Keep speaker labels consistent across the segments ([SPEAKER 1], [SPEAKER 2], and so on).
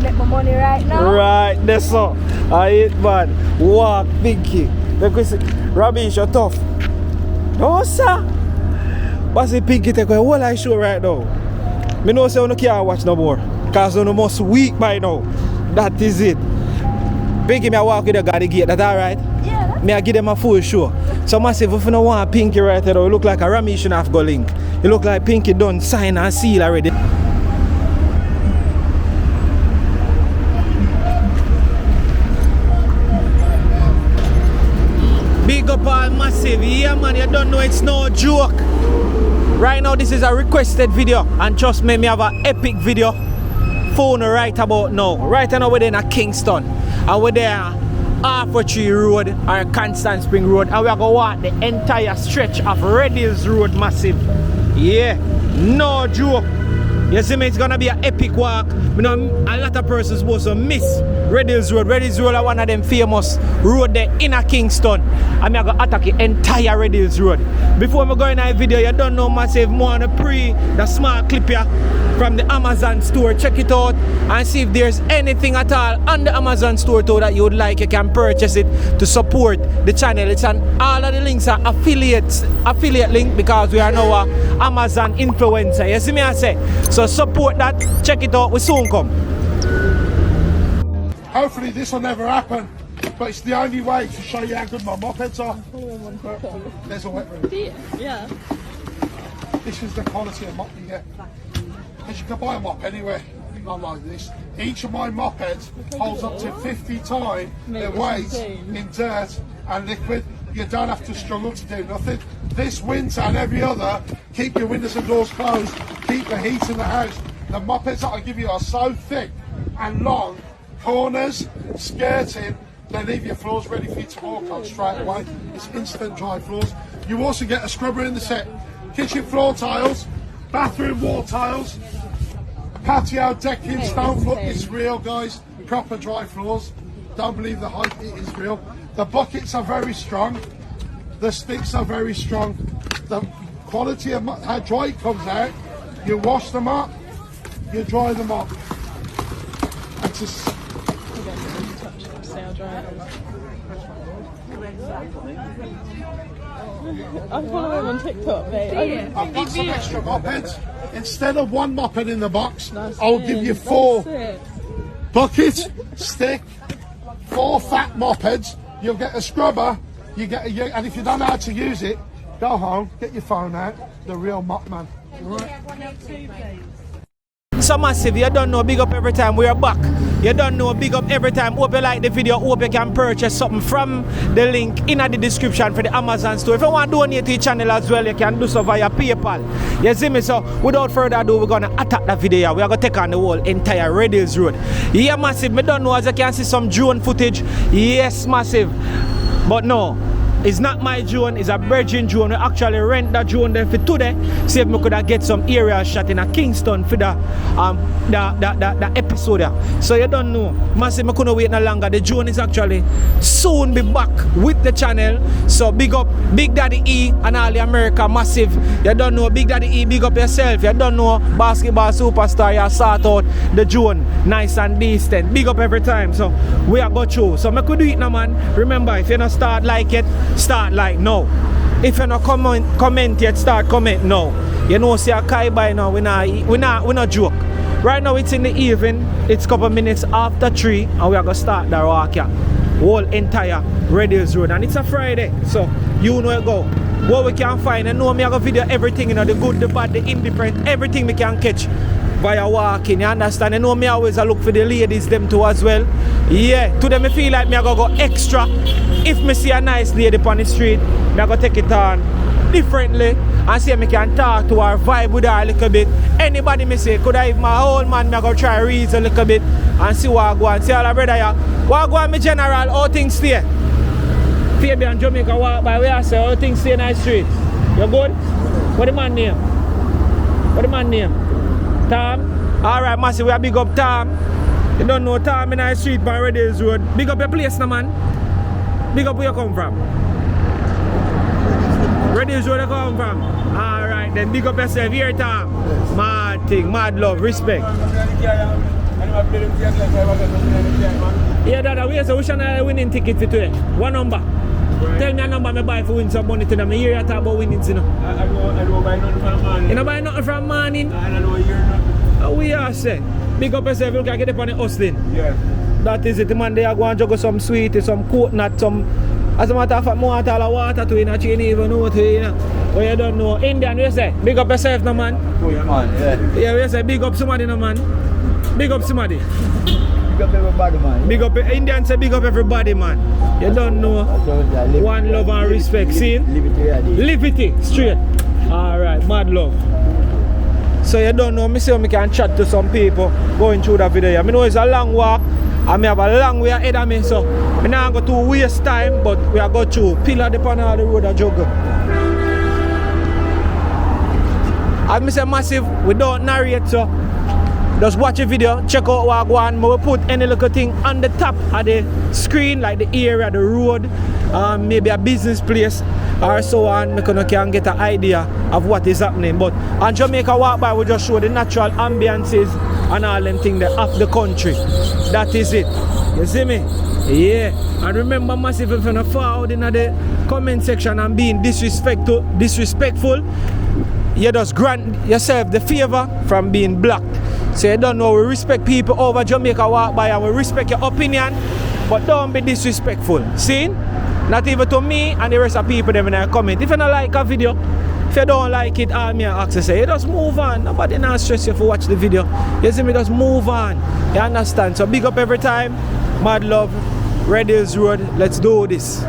[SPEAKER 1] make my money right now.
[SPEAKER 2] Right, that's all. I hate man. Walk, Pinky. Because Rabish, you're tough. No, sir. But see, Pinky take a whole life show right now. Me know say you can't watch no more. Because you must weak by now. That is it. Pinky, me I walk with the guy the gate. That alright?
[SPEAKER 1] Yeah, that's
[SPEAKER 2] Me I give them a full show. So massive, if you don't want Pinky right now, you look like a Rabish and half go link. You look like Pinky done sign and seal already. Big up all massive, yeah man, you don't know it's no joke. Right now this is a requested video and trust me, me have an epic video phone right about now. Right now we're in a Kingston and we're there Halfway Tree Road or Constant Spring Road and we're going to walk the entire stretch of Red Hills Road massive. Yeah, no joke. You see me, it's gonna be an epic walk. You know, a lot of persons supposed to miss Red Hills Road. Red Hills Road is one of them famous road there in a Kingston. And I'm gonna attack the entire Red Hills Road. Before I go in that video, you don't know massive more on the small clip here from the Amazon store. Check it out and see if there's anything at all on the Amazon store too that you would like. You can purchase it to support the channel. It's an all of the links are affiliate link because we are now a Amazon influencer. You see me I say? So support that, check it out, we soon come.
[SPEAKER 3] Hopefully this will never happen, but it's the only way to show you how good my mopeds are. There's a wet room.
[SPEAKER 1] yeah.
[SPEAKER 3] This is the quality of mop you get. Because you can buy a mop anywhere, not like this. Each of my mopeds holds up to 50 times their weight in dirt and liquid. You don't have to struggle to do nothing. This winter and every other, keep your windows and doors closed, keep the heat in the house. The mopeds that I give you are so thick and long, corners, skirting, they leave your floors ready for you to walk on straight away. It's instant dry floors. You also get a scrubber in the set. Kitchen floor tiles, bathroom wall tiles, patio decking, stone floor. It's real, guys. Proper dry floors. Don't believe the hype, it is real. The buckets are very strong. The sticks are very strong. The quality of how dry it comes out, you wash them up, you dry them up. It's just...
[SPEAKER 1] I follow him on TikTok, mate.
[SPEAKER 3] I've got some extra mopeds. Instead of one moped in the box, I'll give you 4 buckets, stick, 4 fat mopeds. You'll get a scrubber. And if you don't know how to use it, go home, get your phone out. The real mop man. Right.
[SPEAKER 2] So massive, you don't know, big up every time we are back. You don't know, big up every time. Hope you like the video, hope you can purchase something from the link in the description for the Amazon store. If you want to donate to the channel as well, you can do so via PayPal. You see me? So without further ado, we're gonna attack that video. We are gonna take on the whole entire Red Hills Road. Yeah, massive, me don't know, as you can see some drone footage. Yes, massive. But no, it's not my drone, it's a Virgin drone. We actually rent that drone there for today. See if we could get some aerial shot in a Kingston for the episode there. So you don't know, massive, I couldn't wait no longer. The drone is actually soon be back with the channel. So big up Big Daddy E and all the America massive. You don't know, Big Daddy E, big up yourself. You don't know, basketball superstar, you sort out the drone nice and decent. Big up every time. So we are go through. So I could do it now, man. Remember, if you don't start like it, start like now. If you not comment yet, start comment now. You know, see a kai by now, we not joke. Right now it's in the evening, it's a couple minutes after 3 and we are gonna start the walk here. Whole entire Red Hills Road and it's a Friday, so you know it go. What we can find, and know me I go video everything, you know, the good, the bad, the indifferent, everything we can catch via walking, you understand? You know me always I look for the ladies them too as well. Yeah, to them I feel like me I go extra. If me see a nice lady on the street, me I go take it on differently and see me can talk to her, vibe with her a little bit. Anybody me say, could I, if my old man, me I go try read a little bit and see what I go and see all the brother here. What I go on me general, all things stay. Fabian Jamaica walk by where I say all things stay in the street. You good? What the man name? What the man name? Tom? Alright, massive, we are big up Tom. You don't know Tom in the street by Red Hills Road. Big up your place now, man. Big up where you come from. Red Hills Road you come from. Alright, then big up yourself here, Tom. Mad thing, mad love, respect. Yeah, Dada, we say we should have a winning ticket for today. What number? Tell me a number I buy for win some money today. I hear you talk about winnings, you know.
[SPEAKER 4] I don't buy nothing from morning.
[SPEAKER 2] You don't buy nothing from morning?
[SPEAKER 4] I don't hear nothing.
[SPEAKER 2] We are say. Big up yourself, you can get up on the hustling.
[SPEAKER 4] Yes.
[SPEAKER 2] That is it, the man. They are going to juggle some sweetie, some coconut, some. As a matter of fact, more water, water to in a chain, even know to you know. But you don't know. Indian, we say, big up yourself, no man.
[SPEAKER 4] Good man, yeah.
[SPEAKER 2] Yeah, we say, big up somebody, no man. Big up somebody.
[SPEAKER 4] Big up everybody, man.
[SPEAKER 2] Big up, Indian say, big up everybody, man. You don't know. One love and respect. See? Liberty, straight. Alright, mad love. So you don't know, me say I can chat to some people going through that video. I know it's a long walk and I have a long way ahead of me, so I'm not going to waste time, but we are going through pillar depending on the road a juggle. As I say massive, we don't narrate, so just watch a video, check out what I go on. We put any little thing on the top of the screen, like the area, the road, maybe a business place or so on. We can get an idea of what is happening. But on Jamaica Walk By, we just show the natural ambiances and all them things that of the country. That is it. You see me? Yeah. And remember, massive, if you're not forward in the comment section and being disrespectful, you just grant yourself the favor from being blocked. So you don't know, we respect people over Jamaica Walk By and we respect your opinion, but don't be disrespectful. See? Not even to me and the rest of people them in the comment. If you don't like a video, if you don't like it, all me access say, you just move on. Nobody not stress you for watch the video. You see me, just move on. You understand? So big up every time. Mad love. Red Hills Road. Let's do this.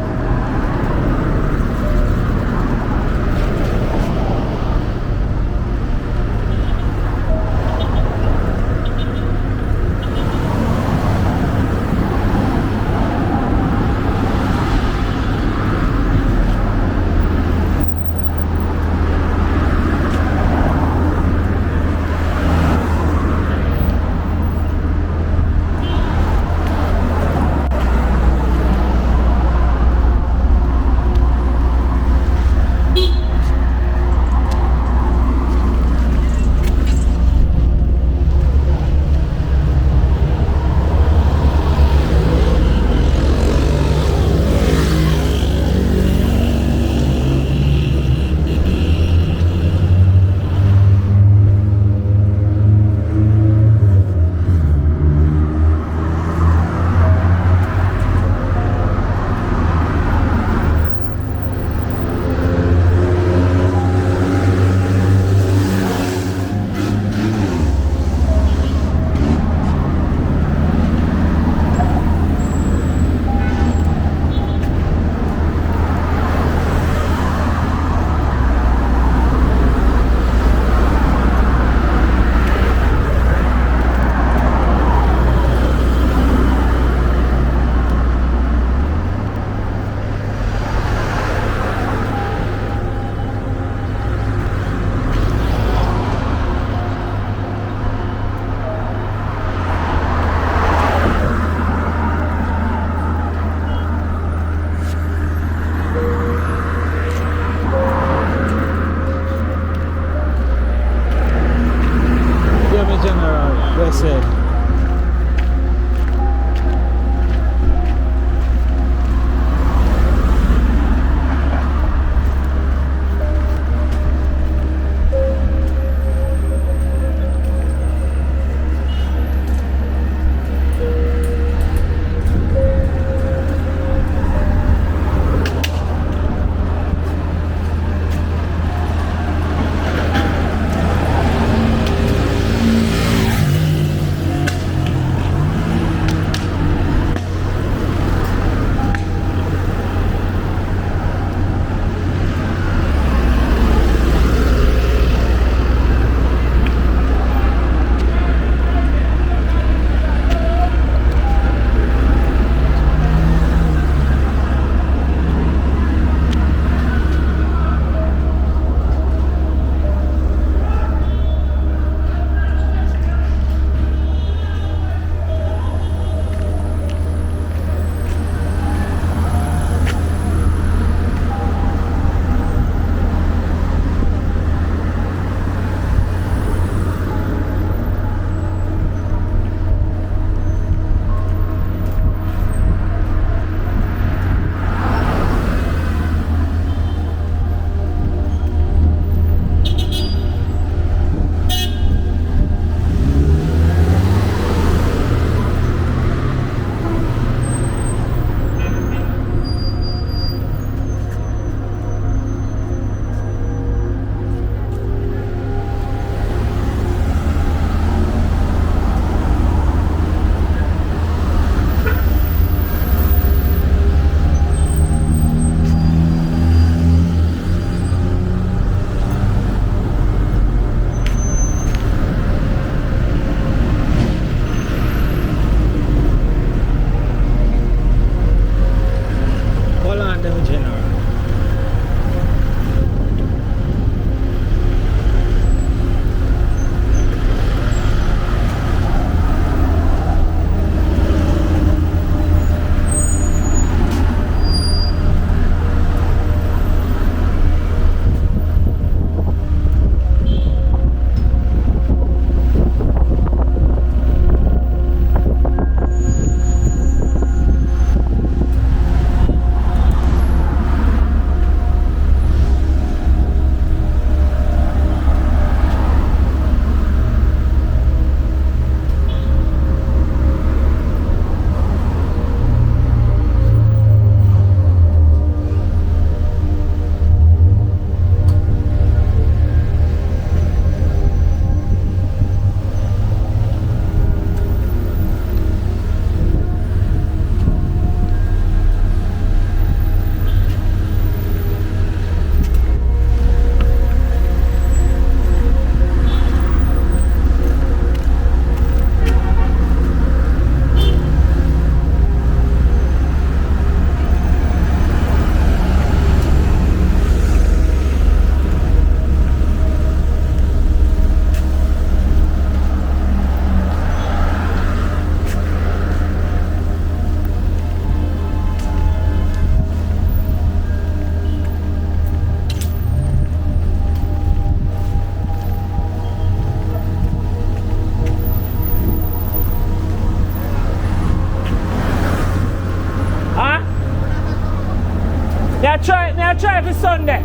[SPEAKER 2] try for Sunday.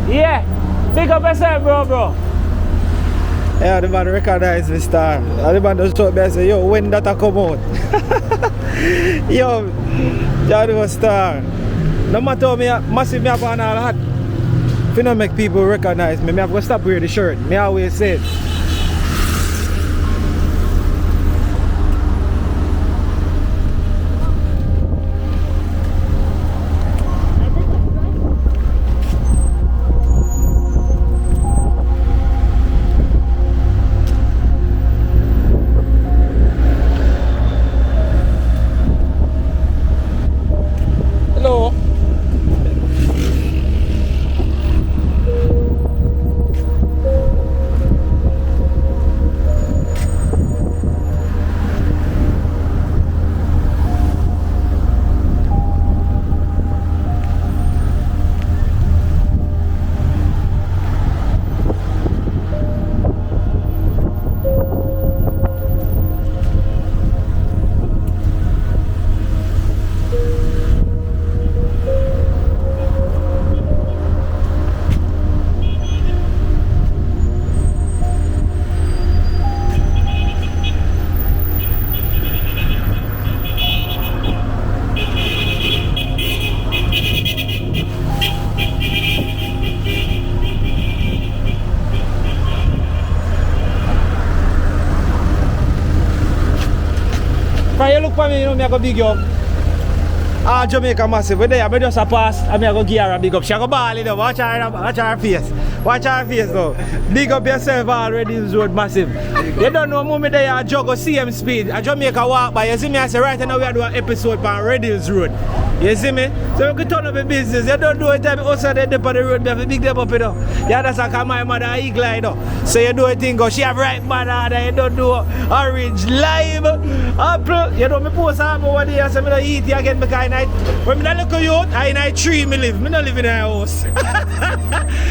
[SPEAKER 2] Yeah. Big up yourself, bro. Yeah, the man recognize me star. And the man just told me, I say, yo, when that a come out? Yo, you do a star. No matter how me massive me up on all that. If you don't make people recognize me, I have to stop wearing the shirt. Me always say it. When you look for me, you know, me I go big you up. Jamaica massive. When I just a pass, I go give her a big up. She go ball it up. Watch her face. Watch her face though. Big up yourself already, this road massive. You don't know moment there I jog CM speed. I Jamaica walk by. You see me, I say right now we are doing an episode on Reddy's Road. You see me? So you can turn up a business. You don't do it time also they dip on the road, you have to big them up, you know. You understand? Because my mother eagle, you know. So you do a thing, go. She have right mother, you don't do orange, live, apple. You know, me post some over there, so I don't eat you again because when I look at you, I in a tree me live. I don't live in a house.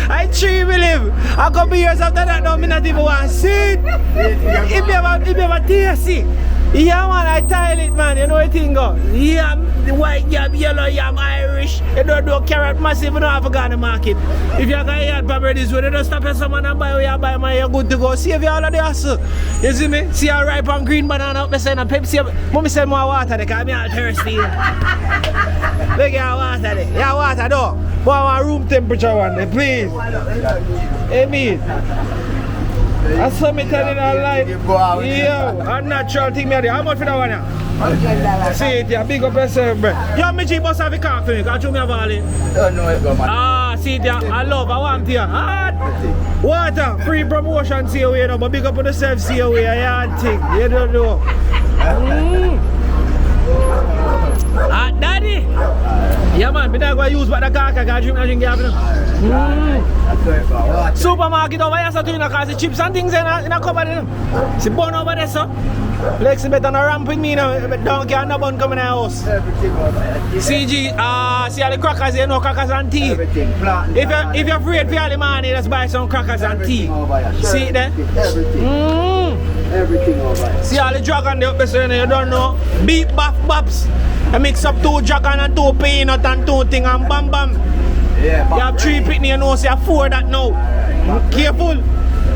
[SPEAKER 2] I tree me live. A couple years after that, now I not even want to see it. If you have a taste, yeah man, I tile it man, you know what thing go. Yeah, white yam, yellow yam, Irish. You don't do carrot massive, you don't have to go to the market. If you got a yard for this way, you don't stop at someone and buy what you buy, man, you're good to go. Save you all of the hustle. You see me? See a ripe and green banana up, I send a Pepsi. Mommy send more water because I'm all thirsty. Look at water there. Yeah, water though. Boy, I want room temperature one day, please. Hey, me. I saw me telling her like, yo, a natural thing me do. How much for that one now? See it, yeah, big up yourself, bro. Yo, me G-bus have a car for me, because you me have all it.
[SPEAKER 4] Don't know it, go, man.
[SPEAKER 2] Ah, see it, yeah, I want it, yeah. Water, free promotion, see away, you know, but big up on yourself, see away, yeah, thing. You don't know. Daddy! Yeah, man, but I go use what the car can drink you Supermarket over here, so you know, because the chips and things in a cupboard. See, bun over there, so. Lexi better not ramp with me, you know, don't get no bun coming in the house.
[SPEAKER 4] Everything over there.
[SPEAKER 2] CG, see all the crackers, you know, crackers and tea.
[SPEAKER 4] Everything,
[SPEAKER 2] if you're afraid for all the money, let's buy some crackers and tea. See it there?
[SPEAKER 4] Everything over there.
[SPEAKER 2] See all the dragon there up there, you don't know. Beef, baps. I mix up 2 dragon and 2 peanut and 2 thing and bam bam.
[SPEAKER 4] Yeah,
[SPEAKER 2] you have 3 pitney, you know, so you have 4 that now. Careful.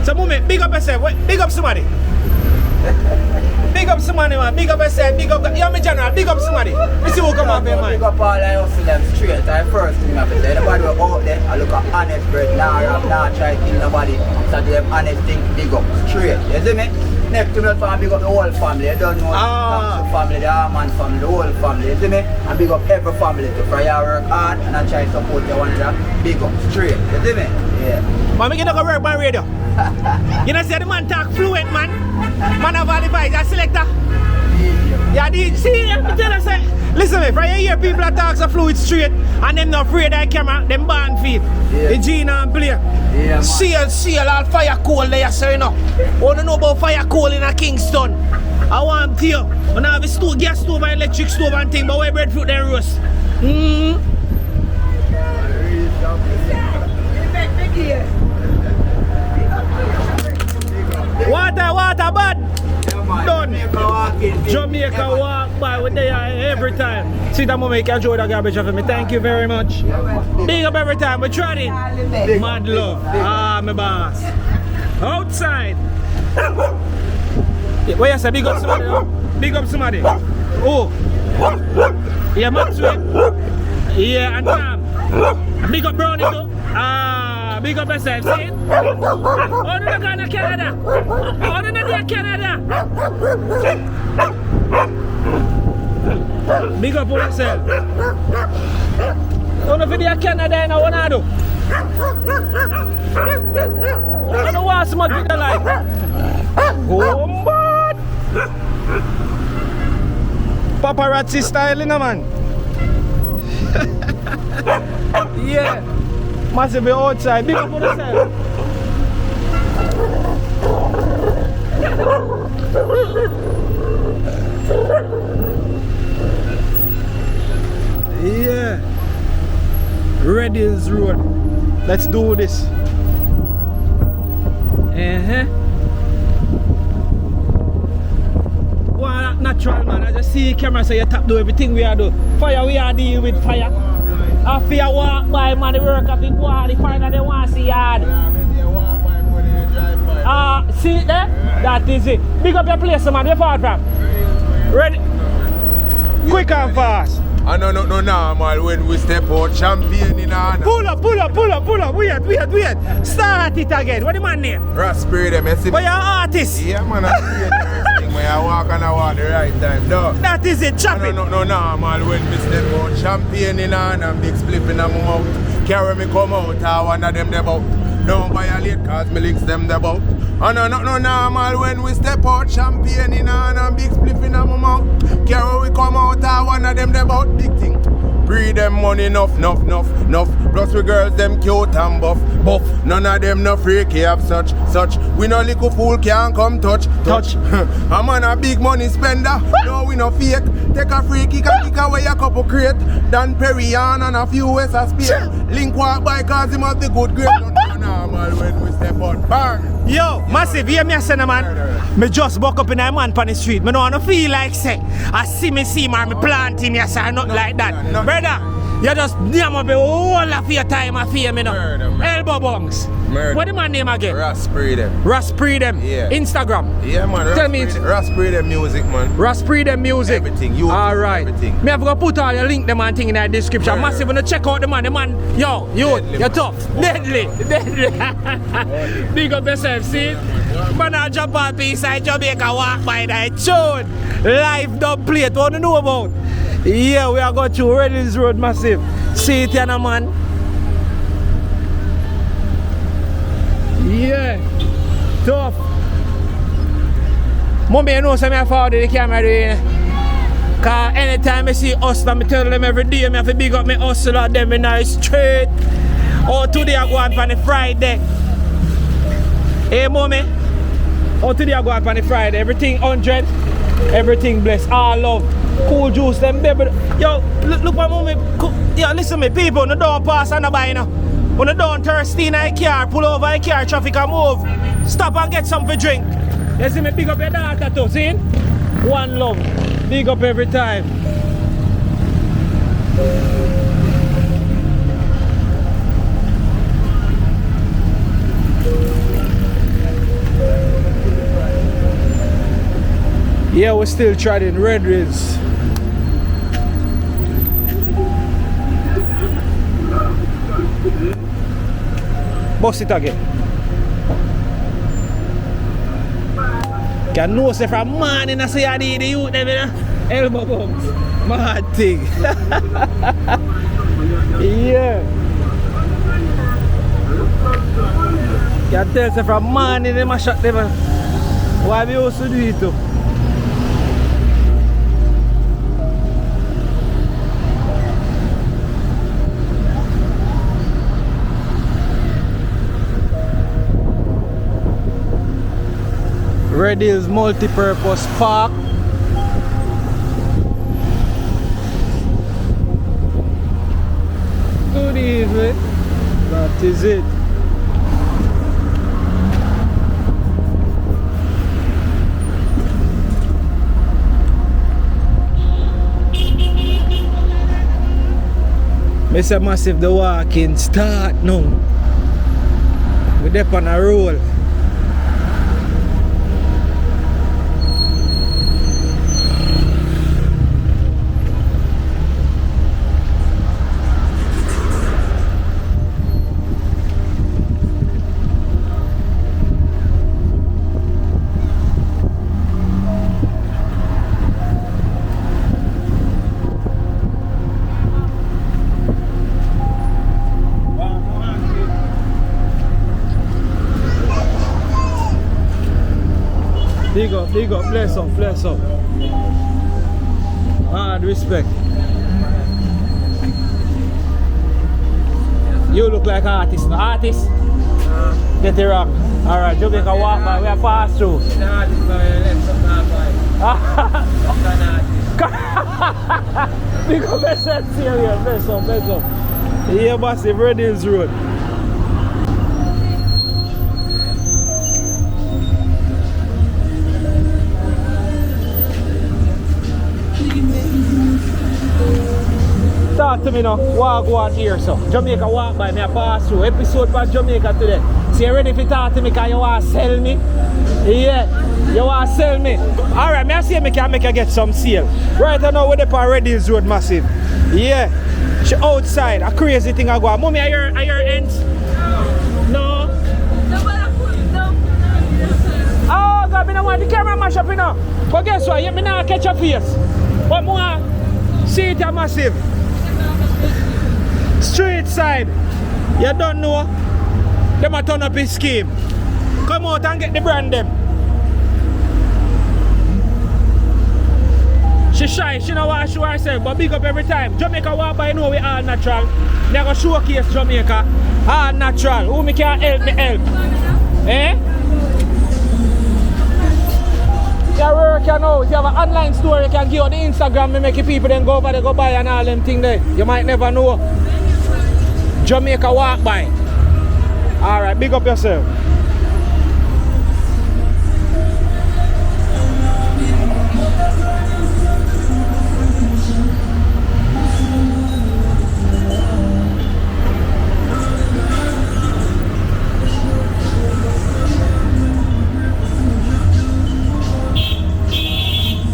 [SPEAKER 2] So, moment, big up yourself. Big up somebody. Big up somebody, man. Big up yourself. Big up. You're my general. Big up somebody. Let's see who come up here, man.
[SPEAKER 4] Big up all I hustle them straight. I first thing I say. Nobody will out there. I look at honest bread. Now try to kill nobody. So them honest thing, big up straight. You see me? Next to me, I big up the whole family. You don't know the family, the Armand family, the whole family. You see me? I big up every family to try to work hard and I try to support you one another. Big up straight. You see me? Yeah.
[SPEAKER 2] Man, we can go work by radio. You know, see the man talk fluent, man. Man have all the vibes. I selector. Yeah, see, I tell you, say, listen, if I hear people that talk so fluid straight and them not afraid of the camera, them band feet. Yeah. The Gina and play.
[SPEAKER 4] Yeah,
[SPEAKER 2] see all fire coal there, so you know. Want to know about fire coal in a Kingston? I want to tell you. I have a stove, gas stove and electric stove and thing, but where breadfruit then roast.
[SPEAKER 4] Water
[SPEAKER 2] bad. Done.
[SPEAKER 4] walking.
[SPEAKER 2] Jamaica walk by with they are every time. See that moment you can throw the garbage off of me. Thank you very much. Big up every time. We try it. Mad love. Ah, my boss. Outside. Where you say big up somebody? Big up somebody. Oh. Yeah, Maxwell. Yeah, and Tom. Big up Brownie too. Ah, big up yourself, see? Oh, no, no, no, Canada. Oh, no, no, no, Canada. Big up on yourself. Oh, no, for the Canada, I want to do. I don't want some of the life. Oh, man. Paparazzi style, you know, man. Yeah. Must be outside. Big up on yourself. Yeah. Red Hills Road. Let's do this. Well, natural man. I just see camera so you tap do everything we are do. Fire we are deal with fire. After you walk by man, the work of the boy, the fire they want to see yard. See it there? That is it. Big up your place, man. Where you far from? Ready? Quick and fast.
[SPEAKER 5] I know not normal when we step out champagne in hand.
[SPEAKER 2] Pull up. Wait. Start it again. What the man name?
[SPEAKER 5] Raspberry them, you see.
[SPEAKER 2] But you're an artist.
[SPEAKER 5] Yeah, man, I see it. When I walk and I walk the right time, no.
[SPEAKER 2] That is it, chop it.
[SPEAKER 5] No normal when we step out champagne in hand and big spliff in my mouth. Carry me come out, I one of them about. Don't violate cause me links them the bout. And no normal when we step out champagne in hand and big spliff in my mouth. Carry we come out, I one of them the bout. Big thing. Breed them money enough. Plus we girls them cute and buff. None of them no freaky have such. We no little fool can't come touch. I'm on a big money spender. No we no fake. Take a freaky kick away a couple crate. Dan Perrion and a few West of Spain. Link walk by cause him have the good grade. No normal when we step out. Bang!
[SPEAKER 2] Yo, massive, hear me a say, man. Me just walk up in a man on the street. Me no wanna feel like say I see man, me plant him yes or not like that. Brother, you just damn up the whole of your time I fear me now. Elbow bungs. What the man name again?
[SPEAKER 5] Raspberry them.
[SPEAKER 2] Yeah. Instagram.
[SPEAKER 5] Yeah, man.
[SPEAKER 2] Tell me
[SPEAKER 5] Raspberry them music, man.
[SPEAKER 2] Raspberry them music.
[SPEAKER 5] Everything. You
[SPEAKER 2] alright.
[SPEAKER 5] Everything.
[SPEAKER 2] Me have to put all your link them and thing in the description. Massive when you check out the man. Yo, you're tough. Deadly. Big up yourself, see? Man, I jump on inside Jamaica, walk by that tune. Live dub plate, what do you know about? Yeah, we are going through Red Hills Road, massive. See it here, man. Yeah, tough. Mommy, you know, so I forward the camera there. Cause anytime I see hustler, I tell them every day, I have to big up my hustler, them in the street. Oh, today I go on the Friday. Hey, mommy. Oh, today I go on the Friday. Everything 100, everything blessed. All love. Cool juice, them baby. Yo, look at mommy. Yo, listen to me, people. No don't pass and no buy now. When you don't thirsty in a car, pull over a car, traffic and move. Stop and get something to drink. You see me, big up your daughter too, see? One love. Big up every time. Yeah, we're still trying Red Hills. Bust it again. Can know say from morning I say I need the youth them, you know? Elbow bumps. Mad thing. Yeah. Can tell say from morning they must shut them. Why we also do it too? Red Hills multi-purpose park. Good evening. That is it. Mr. Massive, the walking start now. We're up on a roll. Big up, bless up. Hard respect. You look like an artist, no? Artist? Get it wrong. Alright, Jamaica walk by, we are pass through. Big up, bless up, serious, bless up. Yeah, massive, Red Hills Road. Talk to me now, walk one here so. Jamaica walk by me a pass through. Episode for Jamaica today. So you ready to talk to me because you want to sell me? Yeah, you want to sell me. Alright, I see me can make you get some sale. Right now we're on Red Hills Road massive. Yeah. She outside, a crazy thing I go on. Mommy, are your ends? No. Oh God, I don't want the camera mash up, you know. But guess what? You may not catch your face. But more see it a massive. Street side. You don't know. Them a turn up his scheme. Come out and get the brand them. She shy, she don't want to show herself, but big up every time. Jamaica walk by, you know we all natural. They go showcase Jamaica. All natural. Who me can help me help? Eh? You work, you know. If you have an online store, you can give out the Instagram, me make the people then go over there, go buy and all them things there. You might never know. Jamaica walk by. Alright, big up yourself.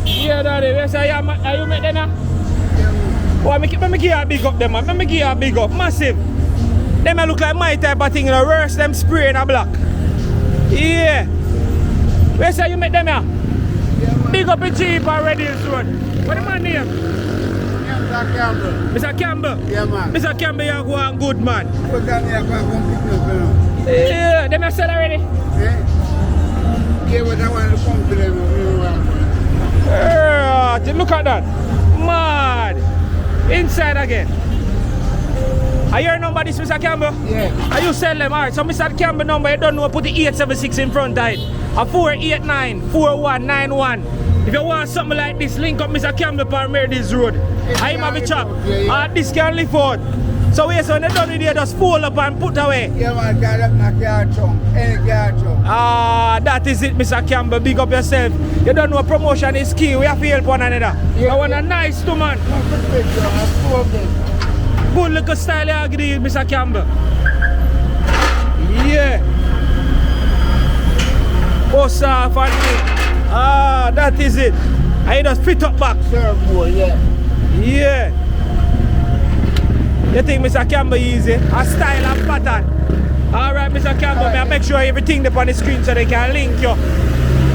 [SPEAKER 2] Yeah, daddy, yes, are you make them now? Oh, let me give you a big up them, man. Let me give you a big up. Massive. Them look like my type of thing, you know, worse them spray in a black. Yeah. Where say you make them here? Yeah, big up in cheap and Red Hills Road. What is my name? Mr. Campbell. Mr. Campbell? Yeah, man. Mr. Campbell, you go on good, man. Yeah, them are sell already? Yeah. Yeah, but I want to come to them. Look at that. Mad. Inside again. Are your number this, Mr. Campbell? Yeah. Are you sell them? Alright, so Mr. Campbell number, you don't know, put the 876 in front of it. A 489-4191. If you want something like this, link up Mr. Campbell on Red Hills Road. I have a chop. This can live out. So when you're done with it, just fold up and put away. Yeah, man, that is it, Mr. Campbell. Big up yourself. You don't know promotion is key. We have to help one another. Yeah, I want a nice two man. Good little style you agree, Mr. Campbell. Yeah. Post off and that is it. I just fit up back. Yeah. Yeah. You think Mr. Campbell easy? A style and pattern. Alright, Mr. Campbell, may I make sure everything up on the screen so they can link you.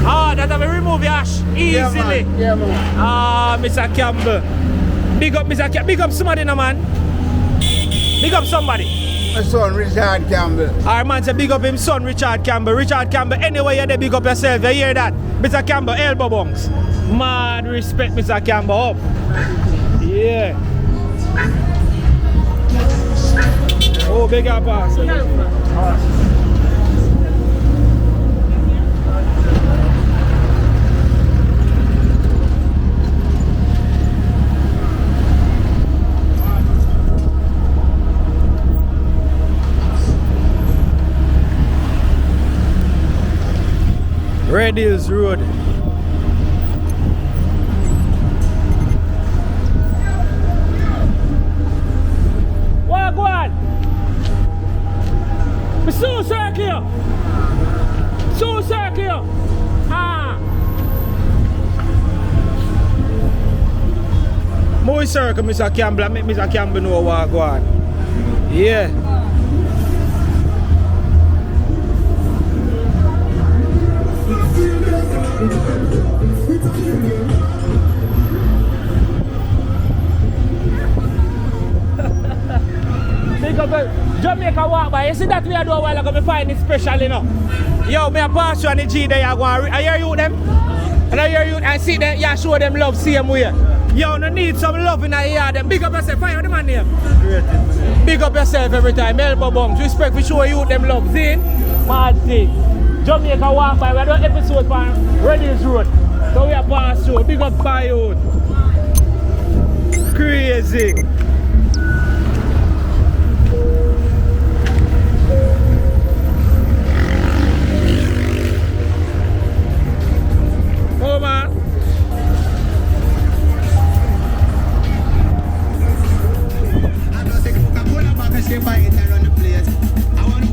[SPEAKER 2] That I will remove your ash easily. Yeah, man. Mr. Campbell. Big up Mr. Campbell. Big up somebody now, man. Big up somebody.
[SPEAKER 6] My son, Richard Campbell.
[SPEAKER 2] Alright, man, say big up him son, Richard Campbell. Richard Campbell, anyway you're there, big up yourself. You hear that? Mr. Campbell, elbow bunks. Mad respect, Mr. Campbell. Up. Yeah. Oh, big up, pass. Red Hills Road. we circle Mr. Campbell and make Mr. Campbell know what go on. Yeah. Jamaica walk by. You see that we are doing a while ago, me find it special, you know. Yo, me a pass you on the G there, you go and I hear you them. And I hear you and see them, you show them love same way. Yo, no need some love in the yard. Them big up yourself, find the man name. Big up yourself every time, elbow bumps. Respect for show you them love. See? Mad thing. Jamaica walk by, we are doing episode on Reddy's Road. So we are pass through. Big up by you. Crazy. Oh man.
[SPEAKER 7] I don't take Coca-Cola back and stay by it and run the place. I want to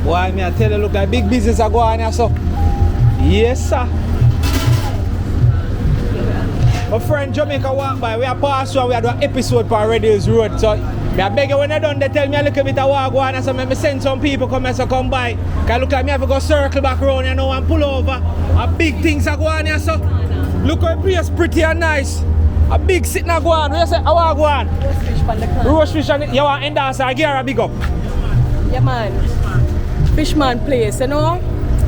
[SPEAKER 2] Boy, me I tell you, look like big business are going on here, so. Yes, sir. My friend Jamaica walk by, we are pass through and we are doing an episode for Reddy's Road. So, I beg you when you're done, they tell me a little bit of what go on, so I send some people come and so come by. Because look like me have to go circle back around, you know, and pull over. A big things are going on here, so. Look how the place pretty and nice. A big sitting go on. What you say? How go on?
[SPEAKER 1] Roast fish from the can.
[SPEAKER 2] Roast fish and you want to endorse or give her a big up?
[SPEAKER 1] Yeah, man. Fishman place, you know?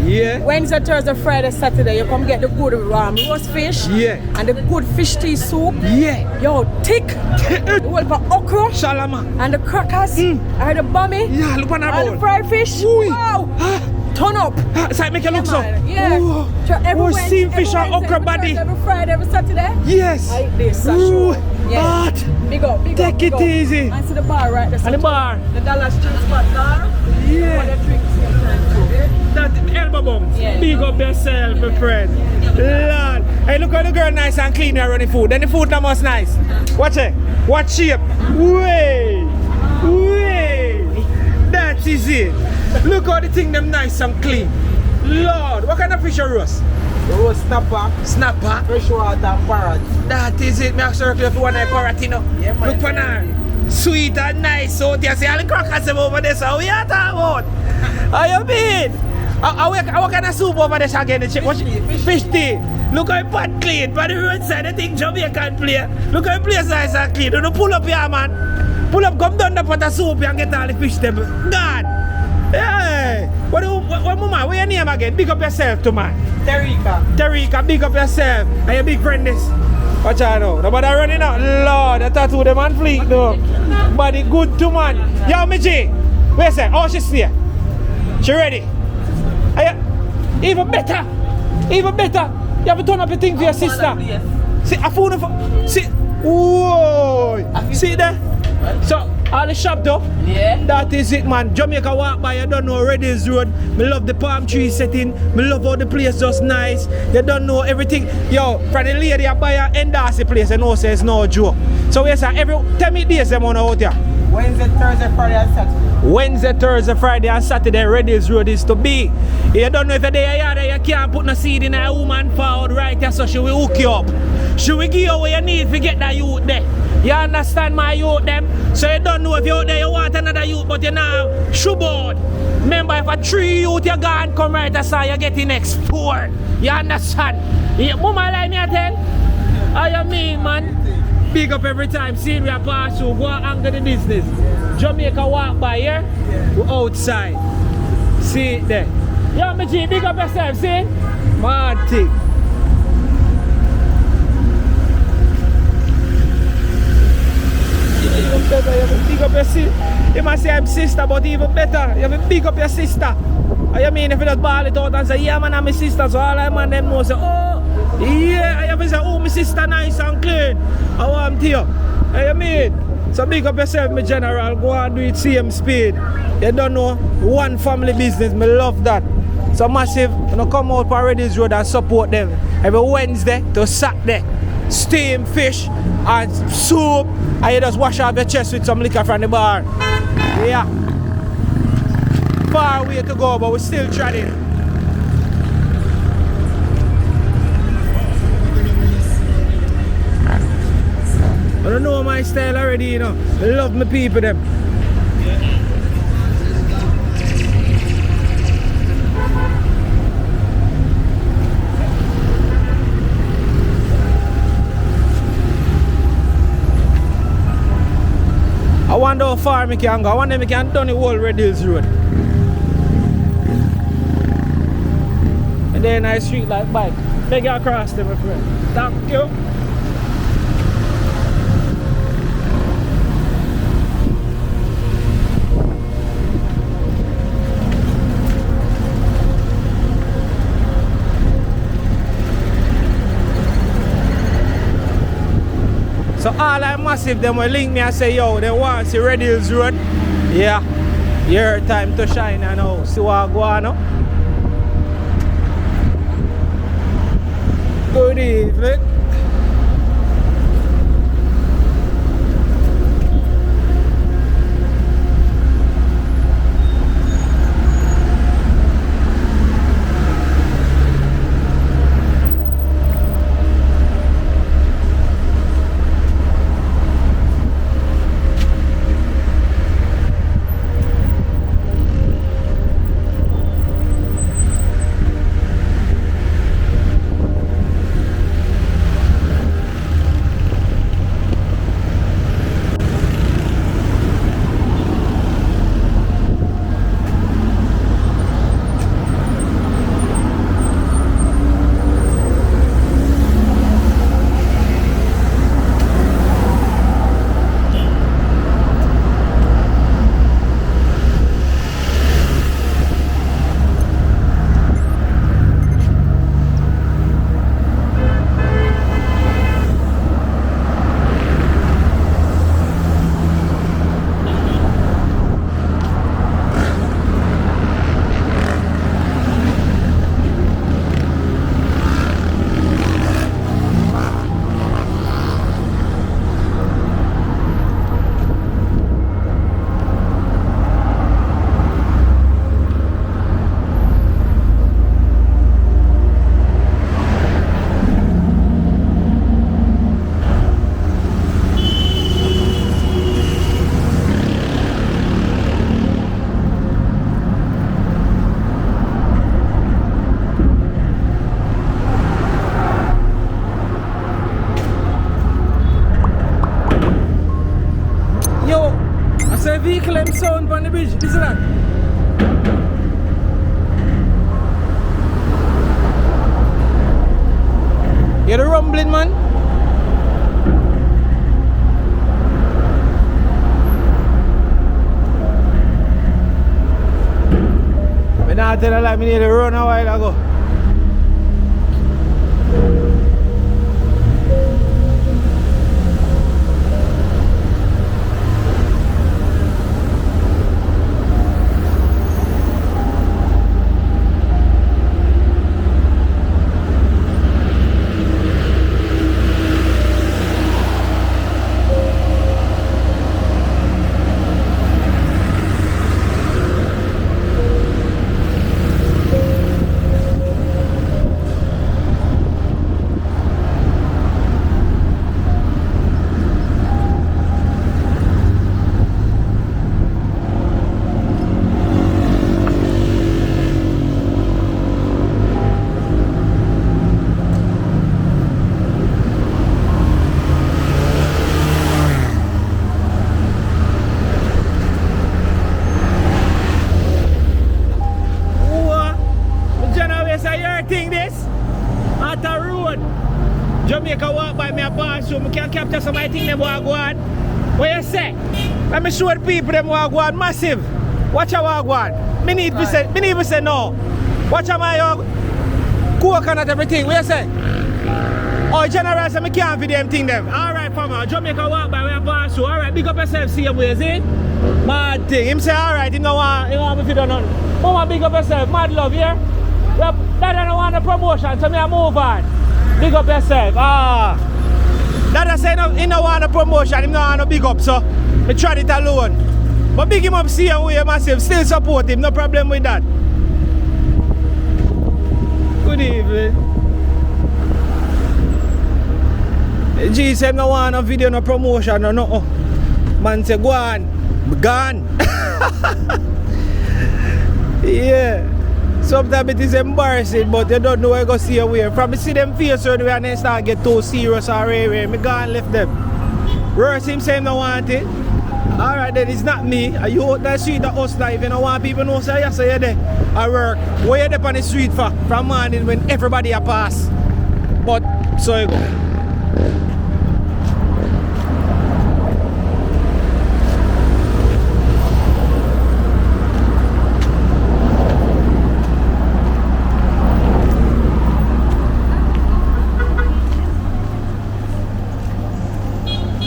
[SPEAKER 2] Yeah.
[SPEAKER 1] Wednesday, Thursday, Friday, Saturday, you come get the good roast fish.
[SPEAKER 2] Yeah.
[SPEAKER 1] And the good fish tea soup.
[SPEAKER 2] Yeah.
[SPEAKER 1] Yo, thick. The whole for okra.
[SPEAKER 2] Shalama.
[SPEAKER 1] And the crackers. And the bummy.
[SPEAKER 2] Yeah, look on that
[SPEAKER 1] And
[SPEAKER 2] bowl.
[SPEAKER 1] the fried fish.
[SPEAKER 2] Ooh.
[SPEAKER 1] Wow. Turn up.
[SPEAKER 2] It's like make you look so.
[SPEAKER 1] Man. Yeah.
[SPEAKER 2] Ooh.
[SPEAKER 1] So every
[SPEAKER 2] Oh,
[SPEAKER 1] Wednesday,
[SPEAKER 2] steamed fish
[SPEAKER 1] every
[SPEAKER 2] and
[SPEAKER 1] Wednesday,
[SPEAKER 2] okra
[SPEAKER 1] every
[SPEAKER 2] body.
[SPEAKER 1] Thursday, every Friday, every Saturday.
[SPEAKER 2] Yes.
[SPEAKER 1] I eat this, I
[SPEAKER 2] Ooh.
[SPEAKER 1] sure. Yeah.
[SPEAKER 2] Hot.
[SPEAKER 1] Big up, big
[SPEAKER 2] Take
[SPEAKER 1] up, big
[SPEAKER 2] it
[SPEAKER 1] up.
[SPEAKER 2] easy.
[SPEAKER 1] And see the bar right there.
[SPEAKER 2] And the bar.
[SPEAKER 1] The Dollar Street spot bar.
[SPEAKER 2] Yeah.
[SPEAKER 1] For the drinks sometime too.
[SPEAKER 2] That elbow bumps.
[SPEAKER 1] Yeah.
[SPEAKER 2] Big up yourself, my friend. Lord. Hey, look how the girl nice and clean here on the food. Then the food not much nice. Watch it. Watch shape. Way. Way. That is it. Look how the thing them nice and clean. Lord, what kind of fish you roast?
[SPEAKER 6] Roast snapper,
[SPEAKER 2] Snapper.
[SPEAKER 6] freshwater, parrot.
[SPEAKER 2] That is it. Me have circle if you want a parrot, you know.
[SPEAKER 6] Yeah, man.
[SPEAKER 2] Look for her. Sweet and nice out here. See all the crackers them over there. So we are talking about. How you mean? What kind of soup over there again? Fish tea. Look how pot clean. By the roadside, the thing Jamaican play. Look how the place nice and clean. Don't pull up here, man. Pull up, come down the pot of soup and get all the fish them. God. Hey. What mama? What's your name again? Big up yourself to man. Terika, big up yourself. And your big friend this. Watch out now. Nobody running out. Lord, the tattoo them on fleek though. Body good to man. Yo, Michi. Where's that? Oh, she's here. She ready? Even better. Even better. You have to turn up your thing for your sister. See, a phone for. See. Whoa. See there? So, all the shop though?
[SPEAKER 1] Yeah.
[SPEAKER 2] That is it, man. Jamaica walk by, you don't know Reddy's Road. Me love the palm tree setting. Me love how the place just nice. You don't know everything. Yo, from the lady I buy a endorse the place, you know say it's no joke. So we say tell me days them on out here.
[SPEAKER 6] Wednesday, Thursday, Friday, and Saturday.
[SPEAKER 2] Wednesday, Thursday, Friday and Saturday, Reddy's Road is to be. You don't know if you're there, you can't put no seed in a woman forward right here, so she will hook you up. She will give you what you need to get that youth there. You understand my youth them? So you don't know if you're out there, you want another youth, but you now shoeboard. Remember, if a 3 youth you gone, come right aside, you get the next 4. You understand? Mama like me I tell? How you mean, man? Big up every time, see we are pass through, go and angle the business. Jamaica walk by here, we outside. See it there. Yo, my G, big up yourself, see? Mad thing. Even better, you have to big up your sister. You must say I'm sister, but even better, you have to big up your sister. What you mean if you just ball it out and say, yeah man, I'm my sister, so all I man them know say, oh, yeah, I have to say, oh, my sister nice and clean. I want to you. What you mean? So big up yourself, my general, go and do it same speed. You don't know, one family business, me love that. So massive, you know, come out for Reddy's Road and support them every Wednesday to Saturday. steamed fish and soup, and you just wash off your chest with some liquor from the bar. Yeah. Far way to go, but we're still treading. I don't know my style already, you know. I love my people them. I wonder how far I can go. I wonder if I can turn the whole Red Hills Road. And then I street like bike. Beg you across them, my friend. Thank you. So all I massive them will link me and say, yo, they want to see Red Hills Road. Yeah, your time to shine and now see what I go on now. Good evening. Vehicle and sound on the bridge, is that? You're the rumbling man? When I tell you like me need to run a while ago. Jamaica walk by me a pass so I can capture somebody think them walk go on. What you say? Let me show the people them walk go on massive. Watch how walk go on. Me need to say no. Watch how my coconut everything. What you say? Oh general say me can't video them thing them. Alright farmer, Jamaica walk by me a pass so alright big up yourself see your way, see? Mad thing. Him say alright, he don't want me to do nothing. Mama big up yourself, mad love here. That don't want the promotion so me I move on. Big up yourself. That I say he no want a promotion, he no want no big up, so I tried it alone. But big him up, see him way massive, still support him, no problem with that. Good evening. G said no want no video, no promotion, no no. Man say go on, gone. Yeah. Sometimes it is embarrassing, but you don't know where you go see your way. From see them face when they start get too serious or rare, me go and left them. Worse him saying no want it. Alright then, it's not me. Are you out the street of us now? If you don't want people to know, say yes, you're there. I work. Where you there on the street for? From morning when everybody a pass. But, so you go.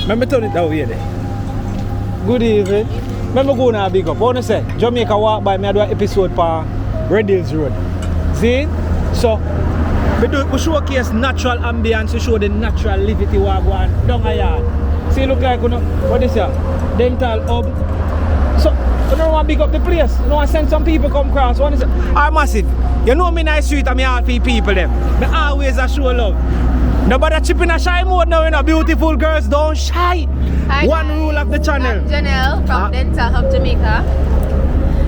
[SPEAKER 2] Let me turn it down here there. Good evening. Let me go now big up. What I say? Jamaica walk by me, I do an episode for Red Hills Road. See? So, we showcase natural ambience, we show the natural livity we are going down a yard. See, look like, what is that? Dental hub. So, you don't want to big up the place. You don't want to send some people come across. What is it? I'm massive. You know me in the street and me all people them. Me always a show love. Nobody chipping a shy mode now, you know. Beautiful girls don't shy.
[SPEAKER 8] Hi
[SPEAKER 2] One
[SPEAKER 8] guys.
[SPEAKER 2] rule of the channel.
[SPEAKER 8] I'm Janelle from Dental Hub Jamaica.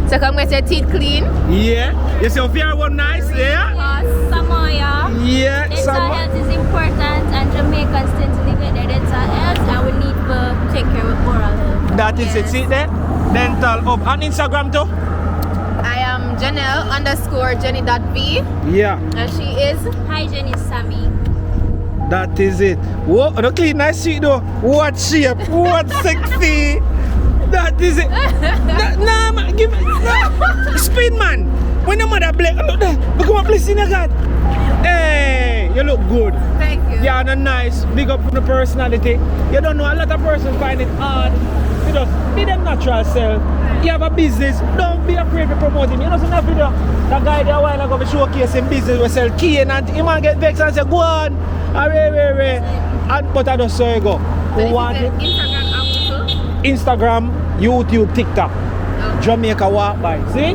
[SPEAKER 8] So come get your teeth clean.
[SPEAKER 2] Yeah. You see, if you're one nice, yeah?
[SPEAKER 9] Samoa.
[SPEAKER 2] Yeah.
[SPEAKER 9] Dental health is important and Jamaicans tend to neglect their dental health and we need to take care of oral health.
[SPEAKER 2] That is it. See there? Dental Hub. On Instagram too?
[SPEAKER 8] I am Janelle_Jenny.v.
[SPEAKER 2] Yeah.
[SPEAKER 8] And she is
[SPEAKER 9] Hygienist Sammy.
[SPEAKER 2] That is it. Whoa, no clean nice sheet though. What shape? What sexy? That is it. Nah, man, give me. Nah. Speed man. When the mother bless, look there. Look at my blessing I got. Hey, you look good.
[SPEAKER 8] Thank you.
[SPEAKER 2] Yeah, no nice. Big up for the personality. You don't know, a lot of persons find it hard. You just be them natural self. You have a business, don't be afraid to promote him. You know, some video, that guy there a while ago be showcasing business, we sell key and he might get vexed and say, go on. And, but I just saw you go.
[SPEAKER 8] So
[SPEAKER 2] Who want it?
[SPEAKER 8] Instagram account too?
[SPEAKER 2] Instagram, YouTube, TikTok. Jamaica walk by. See?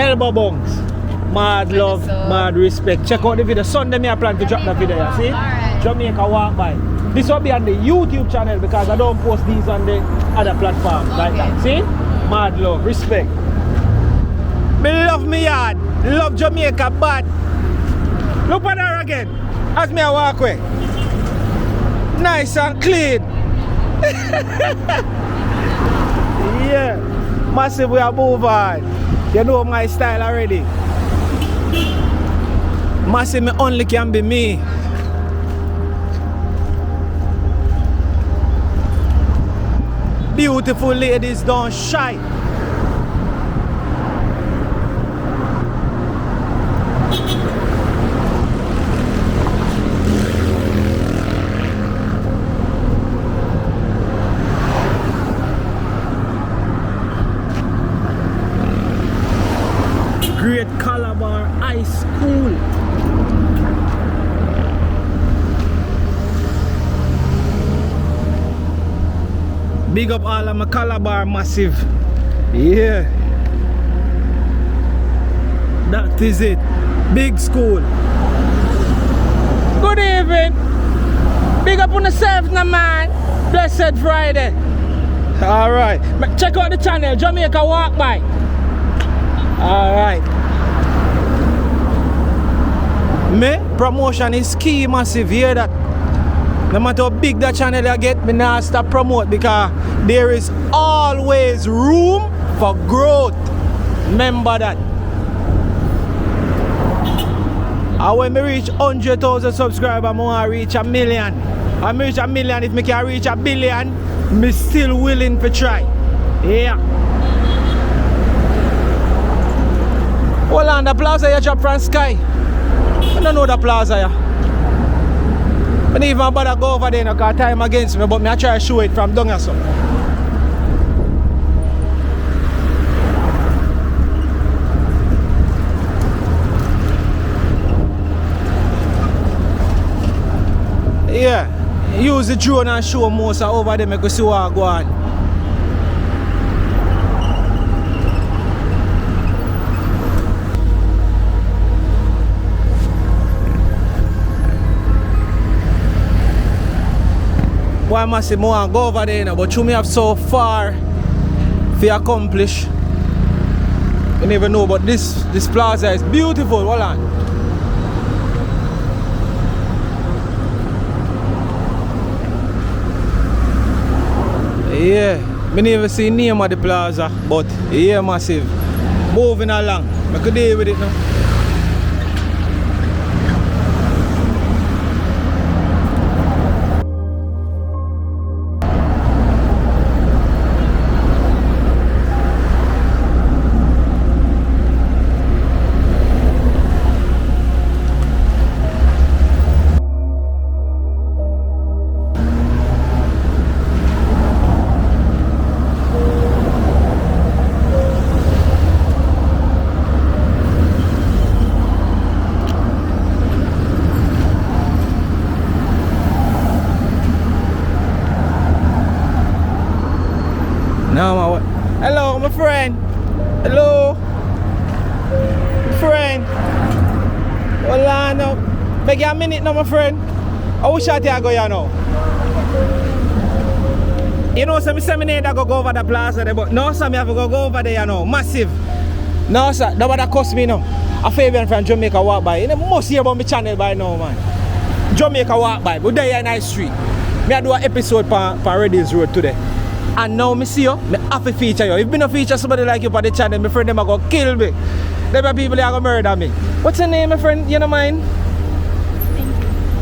[SPEAKER 2] Elbow bungs. Mad love, mad respect. Check out the video. Sunday me I plan to drop the video. You see?
[SPEAKER 8] Alright.
[SPEAKER 2] Jamaica walk by. This will be on the YouTube channel because I don't post these on the other platforms like that. See? Mad love, respect. Me love me yard. Love Jamaica bad. Look at her again. As me I walk away. Nice and clean. Yeah. Massive we are move on. You know my style already. Massive me only can be me. Beautiful ladies don't shy. Great Calabar High School. Big up all of my Calabar massive. Yeah. That is it. Big school. Good evening. Big up on yourself now, man. Blessed Friday. Alright. Check out the channel, Jamaica Walk By. Alright. Me, promotion is key, massive. Hear that? No matter how big that channel I get, me not stop promote because there is always room for growth. Remember that. And when me reach 100,000 subscribers, I want to reach 1 million. I reach 1 million, if me can reach 1 billion, me still willing to try. Yeah. Hold on, the Plaza you drop from sky. I don't know the Plaza yeah. I don't even bother go over there because time against me, but I try to show it from down here. So. Yeah, use the drone and show most of over there, make we see what go on. Why must I want to go over there now, but you may have so far to accomplish. You never know, but this plaza is beautiful. Hold on. Yeah, I never see the name of the plaza, but yeah, massive. Moving along. I could deal with it now. No, hello, my friend. Hello, friend. Hold on now. Beg you a minute now, my friend. I wish I go here now. You know, some need to go over the plaza there, but no, some have to go over there, you know. Massive. No, sir, nobody cost me now. A Fabian from Jamaica walk by. You must hear about my channel by now, man. Jamaica walk by, but there in the street. Me I do an episode for Reddy's Road today. And now I see you, I have to feature you. If you don't feature somebody like you on the channel, my friend, them are going to kill me. There are people that are going to murder me. What's your name, my friend? You know mine?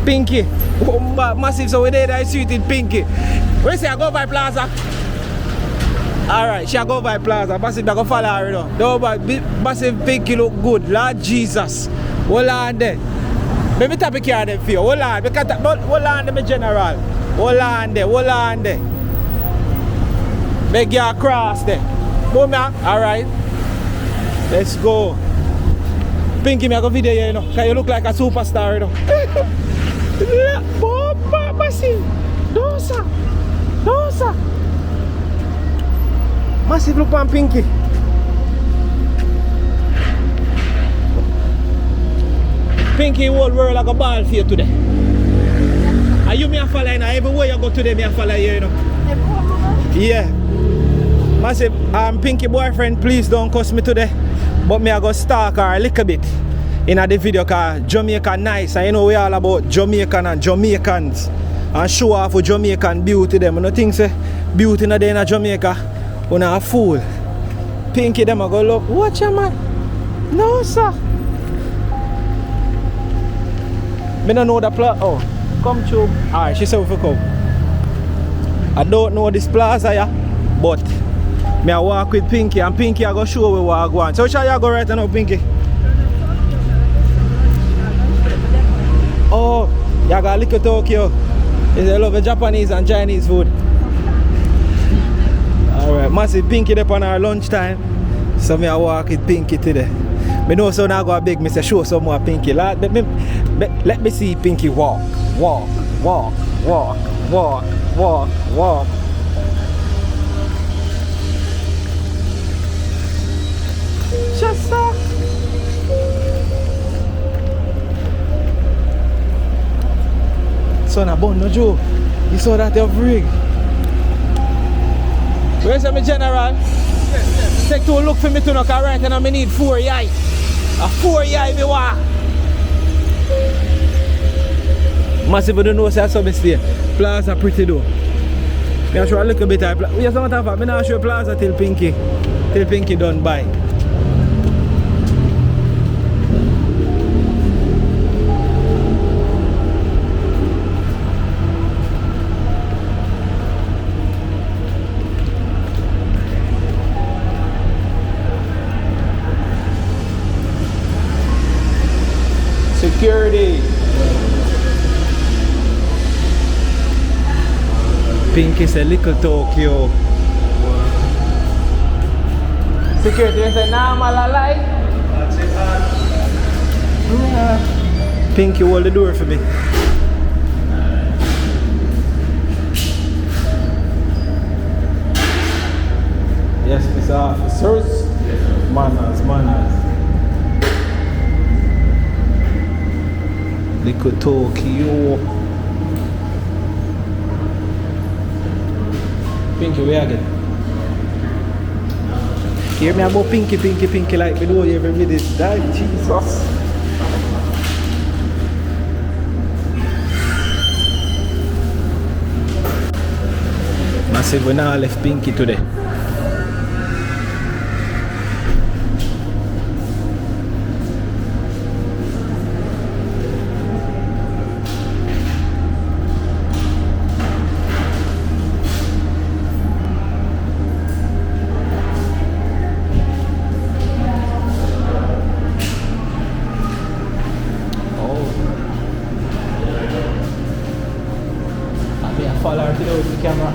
[SPEAKER 2] Pinky. Oh, massive, so we there, I see it in Pinky. Where you say I go by Plaza? Alright, she go by Plaza. Massive, I go follow her, you know. No, but massive Pinky look good. Lord Jesus. Hold on there. Let me tap a care them for you. Hold on. Hold on there, my general. Hold on there. Hold on there. Make you cross there. Boom, man. Alright. Let's go. Pinky, make a video here, you know. Because you look like a superstar, you know. Boom, massive. No, sir. No, sir. Massive look on Pinky. Pinky whole world like a ball for you today. And you me a follow, you know. Everywhere you go today, me a follow you, you know. Yeah. Massive, Pinky boyfriend, please don't cuss me today. But me I go stalk her a little bit in the video because Jamaica nice. And you know we all about Jamaican and Jamaicans. And show off for Jamaican beauty them. I don't think say beauty in the Jamaica. You're not a fool. Pinky them I go look. Watch ya man. No sir. Me don't know the plot. Oh, come through. Alright, she said we come. I don't know this plaza yeah, but me I walk with Pinky and Pinky I go show we what I go on. So shall you go right now, Pinky? Oh, you got little Tokyo. They love Japanese and Chinese food. Alright, massive Pinky there on our lunchtime. So me I walk with Pinky today. Me know so now I go big, me say show some more Pinky. Let me see Pinky walk. Walk, walk, walk, walk, walk, walk. Just so. Son of bun no Joe. You saw that your rig. Where's my general? Yes. Take to a look for me to knock right and I need 4 yai. A 4 yai me want. Massive don't know say I saw me stay. Plaza pretty though. Me show a little bit of Plaza. Yes, I'm not me not show Plaza till Pinky done by. Security. Pinky's a little Tokyo. Security is a normal alive. Yeah. Pinky hold the door for me. Manners. Little Tokyo. Pinky, where again? Hear me about pinky like we do every minute. Die, Jesus. Massive, we now left pinky today. With the camera.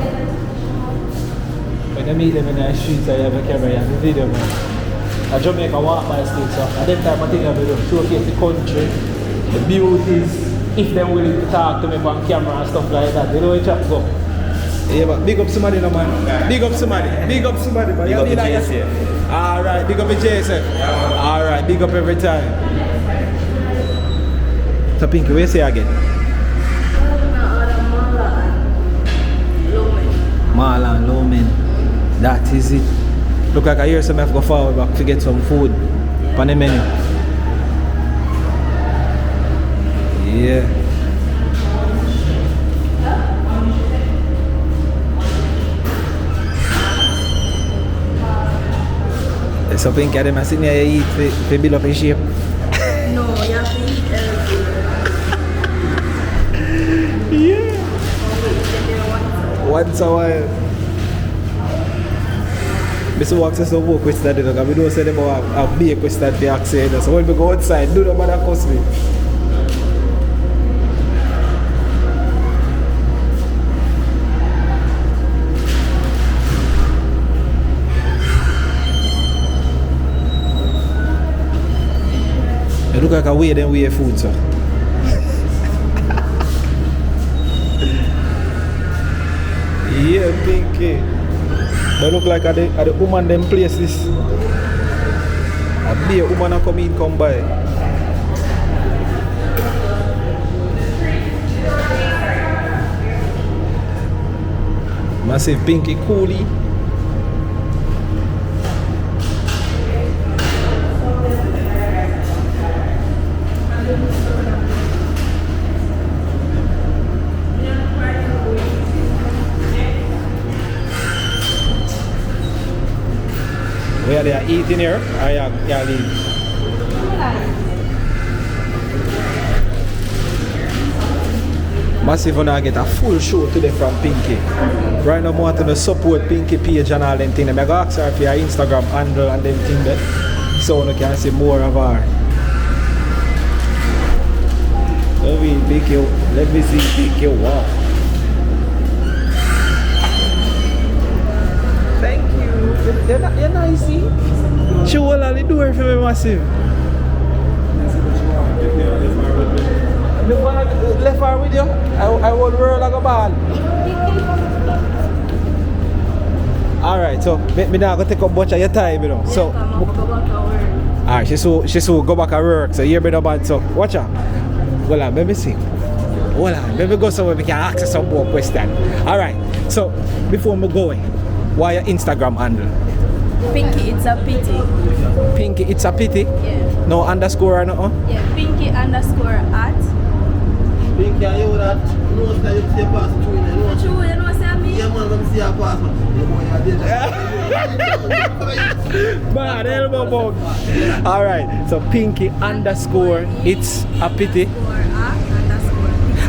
[SPEAKER 2] When I meet them in the streets, I have a camera, I have a video, man. I Jamaica walk by street, so at that time I think I will showcase the country, the beauties, if they're willing to talk to me on camera and stuff like that. They know where chap go. Yeah, but big up somebody, no man. Big up somebody, but big up the JSF. Alright, big up the JSF. Alright, big up every time. So Pinky, where you say again? Mala and Lomen. That is it. Look like I hear some have to go forward back to get some food on the menu. Yeah. There's something that them sitting here eat to build up in shape.
[SPEAKER 1] No, you have to eat everything.
[SPEAKER 2] Yeah. Once a while. Mr. Walks us some work with that, we don't say them a bake with that they accent. So when we go outside, do the matter cost me. It look like a way them wear food, sir. Yeah, Pinky. They look like at the woman them places. A beer woman come in, come by. Massive Pinky coolie. Where they are eating here, or you leave? Massive when I get a full show today from Pinky. Right now I want to support Pinky page and all them things. I'm going to ask her for your Instagram handle and them things there, so you can see more of her. Let me see Pinky walk. You're nice, see? She will only do it for me, Massive. Left her with you? I will roll like a ball. Alright, so me now go take up much of your time, you know. So alright, she so go back and work, so you're better bad, so watch out. Well, let me see. Hold on, let me go somewhere we can ask her some more questions. Alright, so before me going, why your Instagram handle?
[SPEAKER 1] Pinky, it's a pity.
[SPEAKER 2] Pinky, it's a pity?
[SPEAKER 1] Yeah.
[SPEAKER 2] No underscore or no?
[SPEAKER 1] Yeah, Pinky underscore at.
[SPEAKER 4] Pinky, are you that? You know that you see a pass through in the road.
[SPEAKER 1] True, you know what I mean?
[SPEAKER 4] Yeah, man, let me see a pass, man.
[SPEAKER 2] Man, elbow bug. Alright, so Pinky underscore, it's a pity.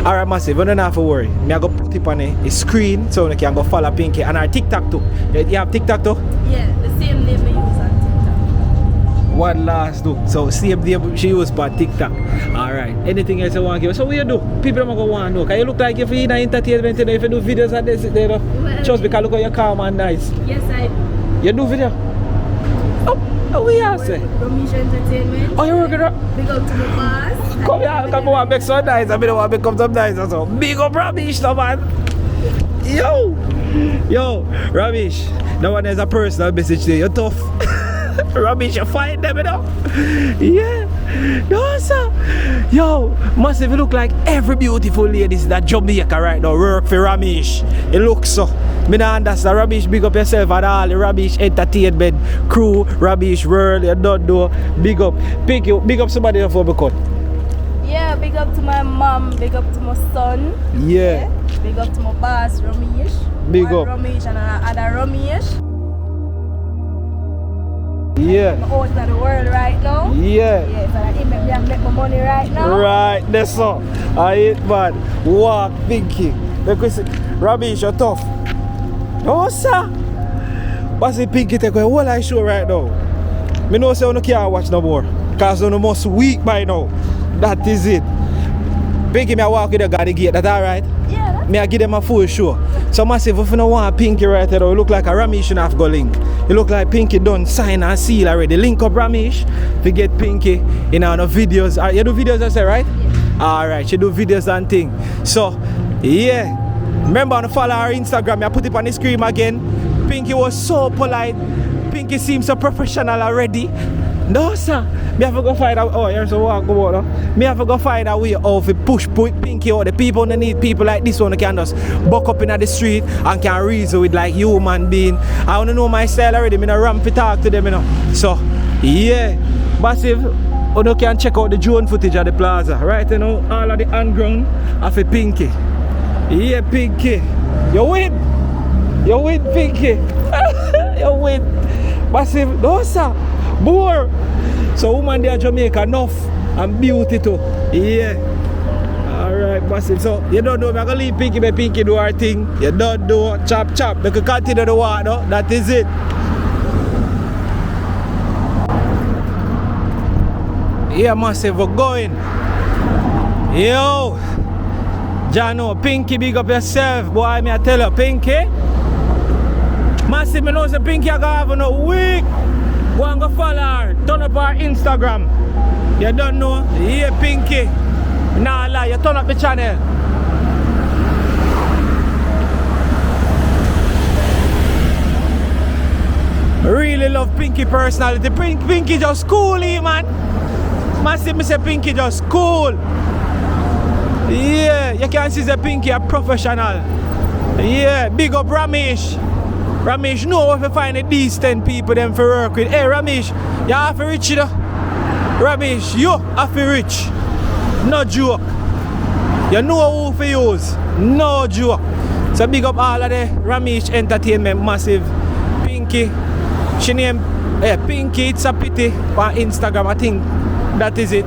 [SPEAKER 2] Alright, Massive, you don't have to worry. I go put it on a screen so you can go follow Pinky and our TikTok too. You have TikTok too?
[SPEAKER 1] Yeah, the same name we use on TikTok.
[SPEAKER 2] One last do. So same name she use for TikTok. Alright, anything else you want to give? So what you do? People don't go want to know. Because you look like if you're in entertainment, if you do videos and this, you know. Just because look how you're calm and nice.
[SPEAKER 1] Yes, I do.
[SPEAKER 2] You do video? Oh, we are say?
[SPEAKER 1] Romish Entertainment.
[SPEAKER 2] Oh, you work it up?
[SPEAKER 1] Big up to the boss.
[SPEAKER 2] Come here, come on, make some nice. I don't want to become some nice also. Big up Rabish, no man. Yo, Rabish. That one is a personal message to you. You're tough. Rubbish, you find them, you know? Yeah. No, sir. Yo, massive, it look like every beautiful ladies that Jamaica right now work for Ramesh. It looks so. Me nah understand. Ramesh, big up yourself and all the Ramesh entertainment crew, Ramesh world, you don't know. Big up. Big up somebody before we cut.
[SPEAKER 1] Yeah, big up to my mom, big up to my son.
[SPEAKER 2] Yeah.
[SPEAKER 1] Big up to my boss, Ramesh.
[SPEAKER 2] Big
[SPEAKER 1] One
[SPEAKER 2] up.
[SPEAKER 1] Ramesh and another Ramesh.
[SPEAKER 2] Yeah.
[SPEAKER 1] I'm out of the world right now.
[SPEAKER 2] Yeah.
[SPEAKER 1] Yeah, so I make my money right now.
[SPEAKER 2] Right, that's all. I hate man. Walk, Pinky. Because Ramesh, you're tough. No, sir. What's the Pinky take away? What I show right now? Me know say you can't watch no more. Because you must weak by now. That is it. Pinky, me I walk with the guy the gate. That alright?
[SPEAKER 1] Yeah, that's
[SPEAKER 2] Me I give them a full show. So massive, if you don't want Pinky right there, you look like a Ramesh shouldn't have go link. You look like Pinky done sign and seal already. Link up Ramesh to get Pinky in our videos. You do videos, I say, right?
[SPEAKER 1] Yeah.
[SPEAKER 2] Alright, she do videos and thing. So, yeah. Remember to follow our Instagram. I put it on the screen again. Pinky was so polite. Pinky seems so professional already. No, sir. Me have to go find out. Oh, here's a walk about. Me have to go find a way how to push Pinky out. The people that need people like this one that can just buck up in the street and can reason with like human being. I want to know my style already. Me no ramp to talk to them, you know. So, yeah. Massive. You can check out the drone footage at the Plaza. Right, you know, all of the underground of a Pinky. Yeah, Pinky. You win. You win, Pinky. You win. Massive. No, sir. More. So woman there Jamaica enough and beauty too. Yeah. Alright, massive. So you don't know, I'm gonna leave Pinky, but Pinky do her thing. You don't do chop chop. They can continue the walk, no? That is it. Yeah, massive, we're going. Yo. Jano, Pinky, big up yourself. Boy, me I tell you, Pinky. Massive, me know say Pinky I gonna have a week. Go and go follow her. Turn up our Instagram. You don't know? Yeah, Pinky. Nah, lie. You turn up the channel. Really love Pinky personality. Pinky just cool, man. Massive, me say Pinky just cool. Yeah, you can see the Pinky a professional. Yeah, big up Ramesh. Ramesh, know where to find the decent people them for work with. Hey Ramesh, you have to rich, you know? Ramesh, you have to rich. No joke. You know who to use. No joke. So big up all of the Ramesh Entertainment massive. Pinky. She name Pinky, it's a pity on Instagram, I think that is it.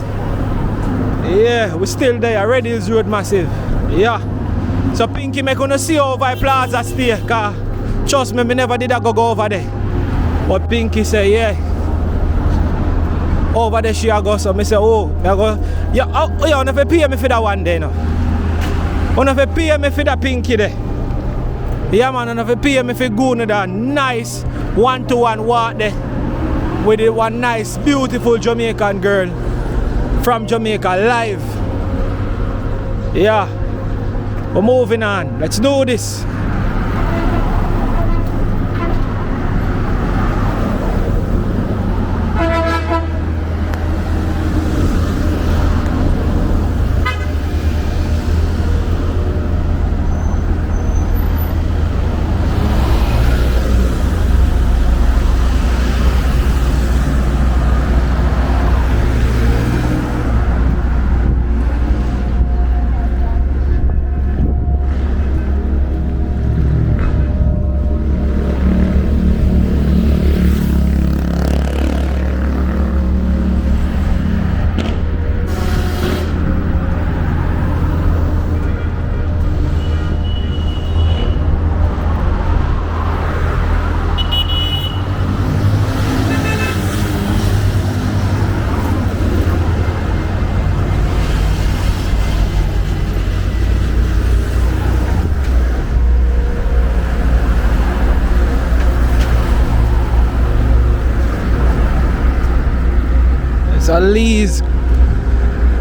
[SPEAKER 2] Yeah, we're still there. Red Hills Road massive. Yeah. So Pinky me gonna see over at Plaza stay, cause trust me, me never did go over there. But Pinky say, yeah. Over there she a go, so me say, oh, me a go. Yeah, oh, you never pay me for that one day, no. You never pay me for that Pinky there. Yeah, man, you never pay me for going to that nice one-to-one walk there with the one nice, beautiful Jamaican girl from Jamaica live. Yeah. We're moving on. Let's do this. It's a Lee's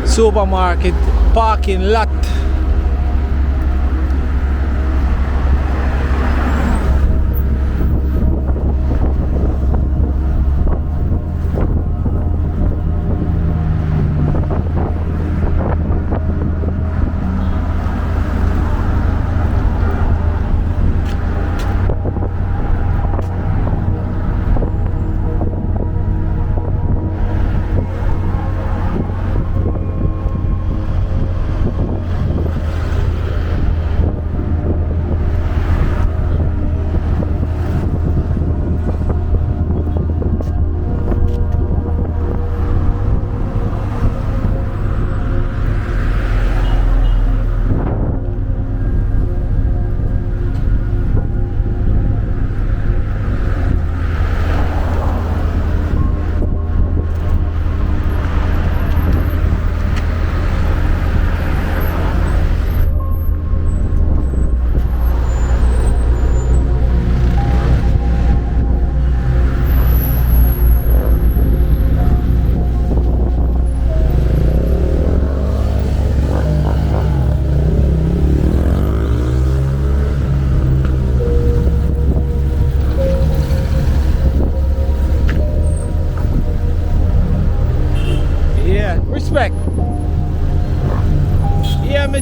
[SPEAKER 2] supermarket parking lot.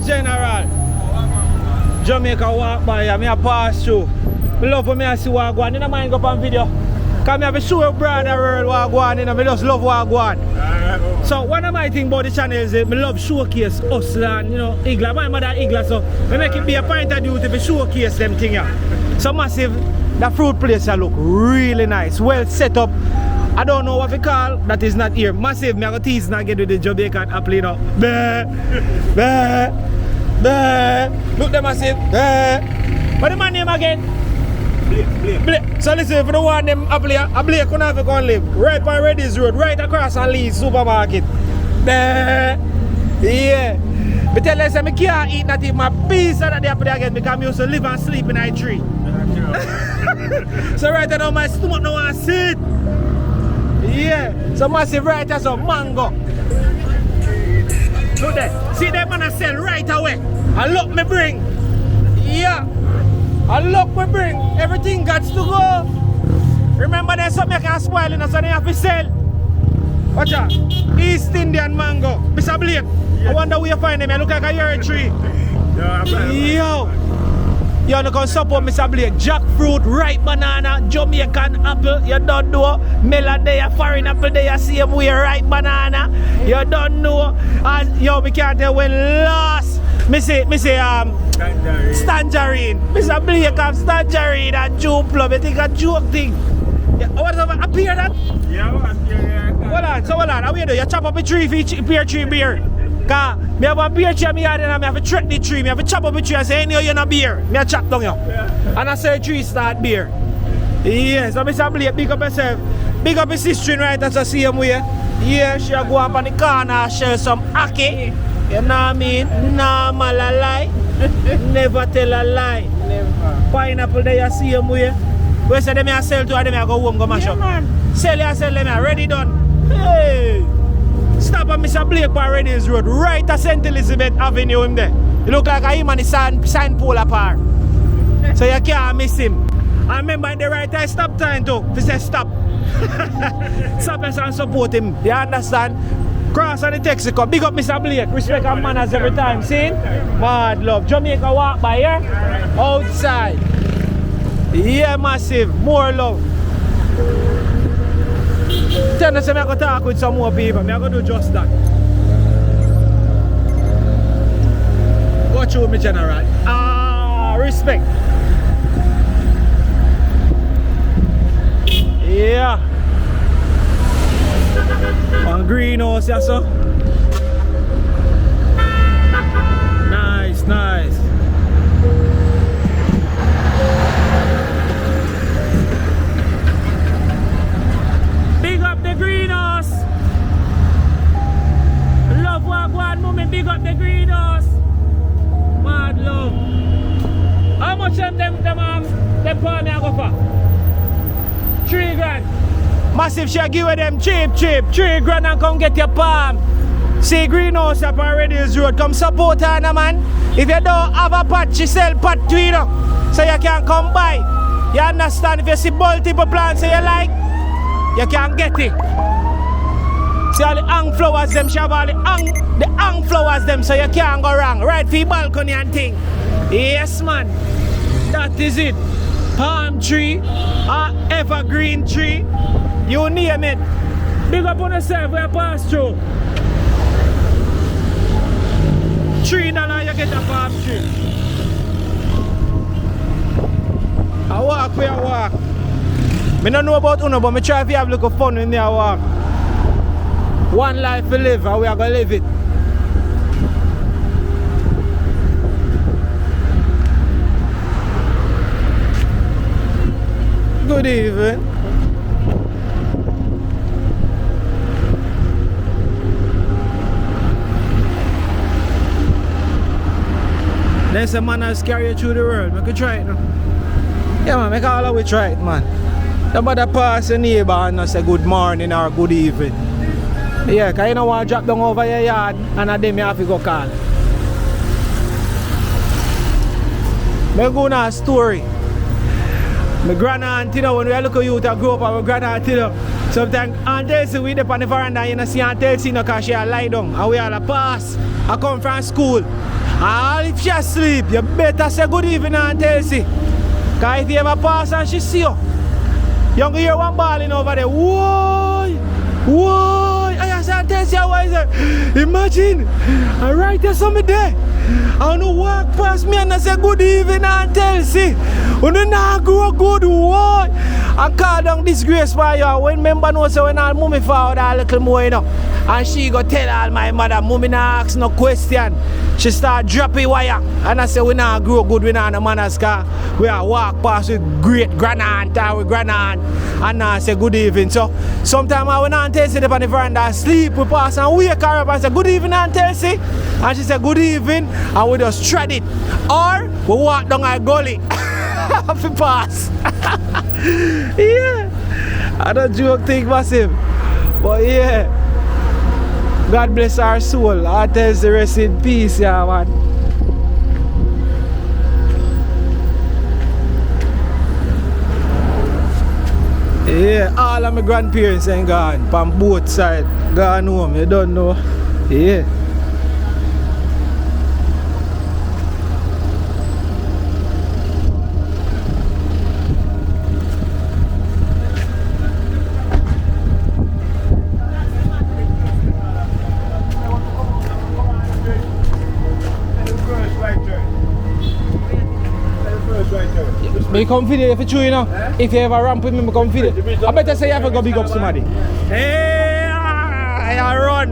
[SPEAKER 2] general. Jamaica walk by here, me a pass through. Me love when I see what go on. You don't mind go up on video. Because I have to show you brother world what go on. I just love what go on. So one of my things about the channel is that I love showcase hustle and Igla. My mother Igla, so I make it be a point of duty to showcase them things. So massive, the fruit place look really nice. Well set up. I don't know what we call that is not here. Massive, me I go tease and get with the Jamaican apple, Bah, bah, bah. Look them massive. Bah. What the man name again? Blake. So listen, if you don't want them apple here, a Blake couldn't have to go and live. Right on Reddy's Road, right across on Lee's supermarket. Bah. Yeah. But tell us I can't eat not even my piece of that apple again because I used to live and sleep in a tree. So right now my stomach no want to sit. Yeah, so massive right as a mango. Look there, see them man sell right away. I look me bring. Yeah, I look me bring. Everything got to go. Remember there's something I can spoil so they have to sell. Watch out, East Indian mango. Mr. Blake, I wonder where you find them. I look like a year tree. Yo. You want to come support Mr. Blake. Jackfruit, ripe banana, Jamaican apple, you don't know. Melon there, foreign apple there, same way, ripe banana. You don't know. Yo, me can't tell when last. Me say, tangerine. Mr. Blake have tangerine and Jew plum. You think a joke thing? Yeah, what's up? Appear that?
[SPEAKER 10] Yeah,
[SPEAKER 2] Hold on. How you do? You chop up a tree for each pear tree beer. Cause me have a beer tree me and I have to threaten the tree. Me have to chop up a tree and say, hey, you're not beer. Me have to chop down you. Yeah. And I say tree start beer. Yes, so Mr. Blake, big up yourself. Big up your sister right as I see him way. Yeah, she'll go up on the corner, share some ackee. You know what I mean? Normal a lie. Never tell a lie.
[SPEAKER 6] Never.
[SPEAKER 2] Pineapple there you see him way. Where say them I sell to and them I go home go mash up. Man. Sell them ready done. Hey. Stop at Mr. Blake by Reddy's Road, right at St. Elizabeth Avenue him there. You look like him and the sign pole apart. So you can't miss him. I remember in the right time stop time too. If he says stop. Stop and support him. You understand? Cross on the Texaco. Big up Mr. Blake. Respect our manners every time. See? Mad love. Jamaica walk by here. Outside. Yeah, massive. More love. Tell us I'm going to talk with some more people. I'm going to do just that. Go through me, General. Respect. Yeah. On greenhouse, yeah, so. Nice. Big up the greenhouse. Love one moment, big up the greenhouse. Mad love. How much them palm I go for? 3 grand. Massive shall give them cheap. 3 grand and come get your palm. See greenhouse up on Reddy's Road. Come support her, man. If you don't have a pot, she sell pot to you. So you can come by. You understand? If you see multiple plants you like, you can get it. See all the hang flowers them, she have all the hang flowers them, so you can't go wrong. Right for your balcony and thing. Yes, man. That is it. Palm tree, evergreen tree, you name it. Big up on yourself where you pass through. $3 you get a palm tree. I walk where I walk. I don't know about Uno, but I try to have a little fun when I walk. One life to live, and we are going to live it. Good evening. There's a man that's carry you through the world. I can try it now. Yeah, man, make all of we try it, man. Nobody pass your neighbor and say good morning or good evening. Yeah, because you don't want to drop down over your yard and then you have to go call. I'm going to a story. My grandaunt, when we look at youth, I grew up with my grandaunt, sometimes Aunt Elsie, we dip on the veranda, you know, see Aunt Elsie because she lie down and we all a pass. I come from school. And if she asleep, you better say good evening and tell she. Cause if you ever pass and she see you, you can hear one balling over there. Whoa! Whoa! I said, tell you what is it? Imagine, I right there something there. I want to walk past me and I say good evening and tell see. When you not grow good, what? I call down disgrace for you. When member know say when I'll move forward a little more, you know. And she go tell all my mother, mommy not ask no question. She start dropping wire. And I say we not grow good, we not no manners car. We are walk past with great grandaunt or with grandaunt. And I say good evening. So sometimes I went and tell her on the veranda sleep, we pass and wake her up and say good evening and tell her. And she say good evening and we just tread it. Or we walk down a gully. If we pass. Yeah. I don't joke thing massive. But yeah. God bless our soul. I tell the rest in peace, yeah, man. Yeah, all of my grandparents ain't gone. From both sides. Gone home, you don't know. Yeah. Me come for if you true, you know. If you ever ramp with me, come for I better say you have to go big up somebody. Hey, I run.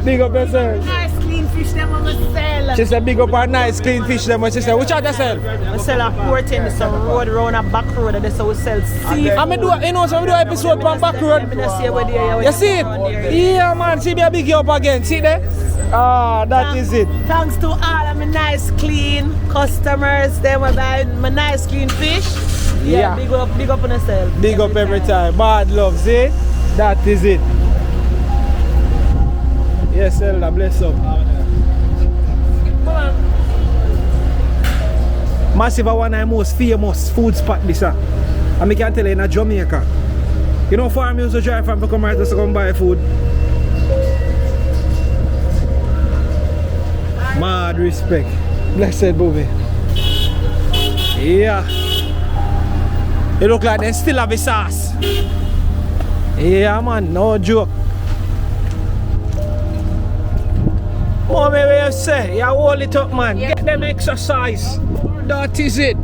[SPEAKER 2] Big up yourself.
[SPEAKER 6] Nice clean fish them on sell.
[SPEAKER 2] She said big up a nice clean fish them. She said, which other sell?
[SPEAKER 6] I sell a port in some road round a back road and that's how we sell sea.
[SPEAKER 2] I do, you know, so we do an episode on back road. You see it? Yeah, man. See me a big up again. See there? Ah, that is it.
[SPEAKER 6] Thanks to all of my nice clean customers. They will buy my nice clean fish. Yeah. Big up on yourself.
[SPEAKER 2] Big up every time. Bad love, see? That is it. Yes, Elder, bless up. Massive one of the most famous food spot this. And I can tell you in Jamaica. You know, farm used to drive from to come right to come buy food. Mad respect. Blessed Bobby. Yeah. It look like they still have a sauce. Yeah man, no joke. Mommy, what you say? You hold it up man. Get them exercise. That is it.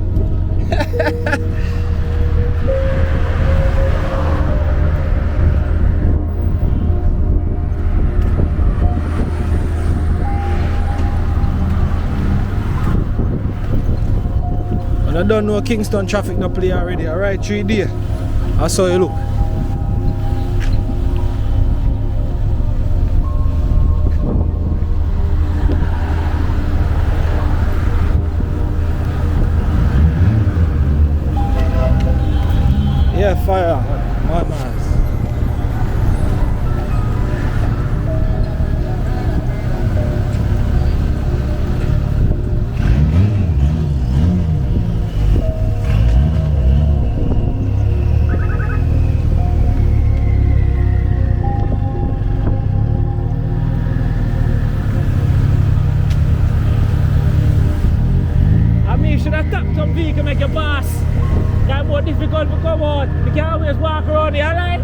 [SPEAKER 2] I don't know Kingston traffic no play already. Alright, 3 days. I saw you look. Yeah, fire. My man. Some vehicle make you pass. It's more difficult to come out. You can't always walk around here, alright?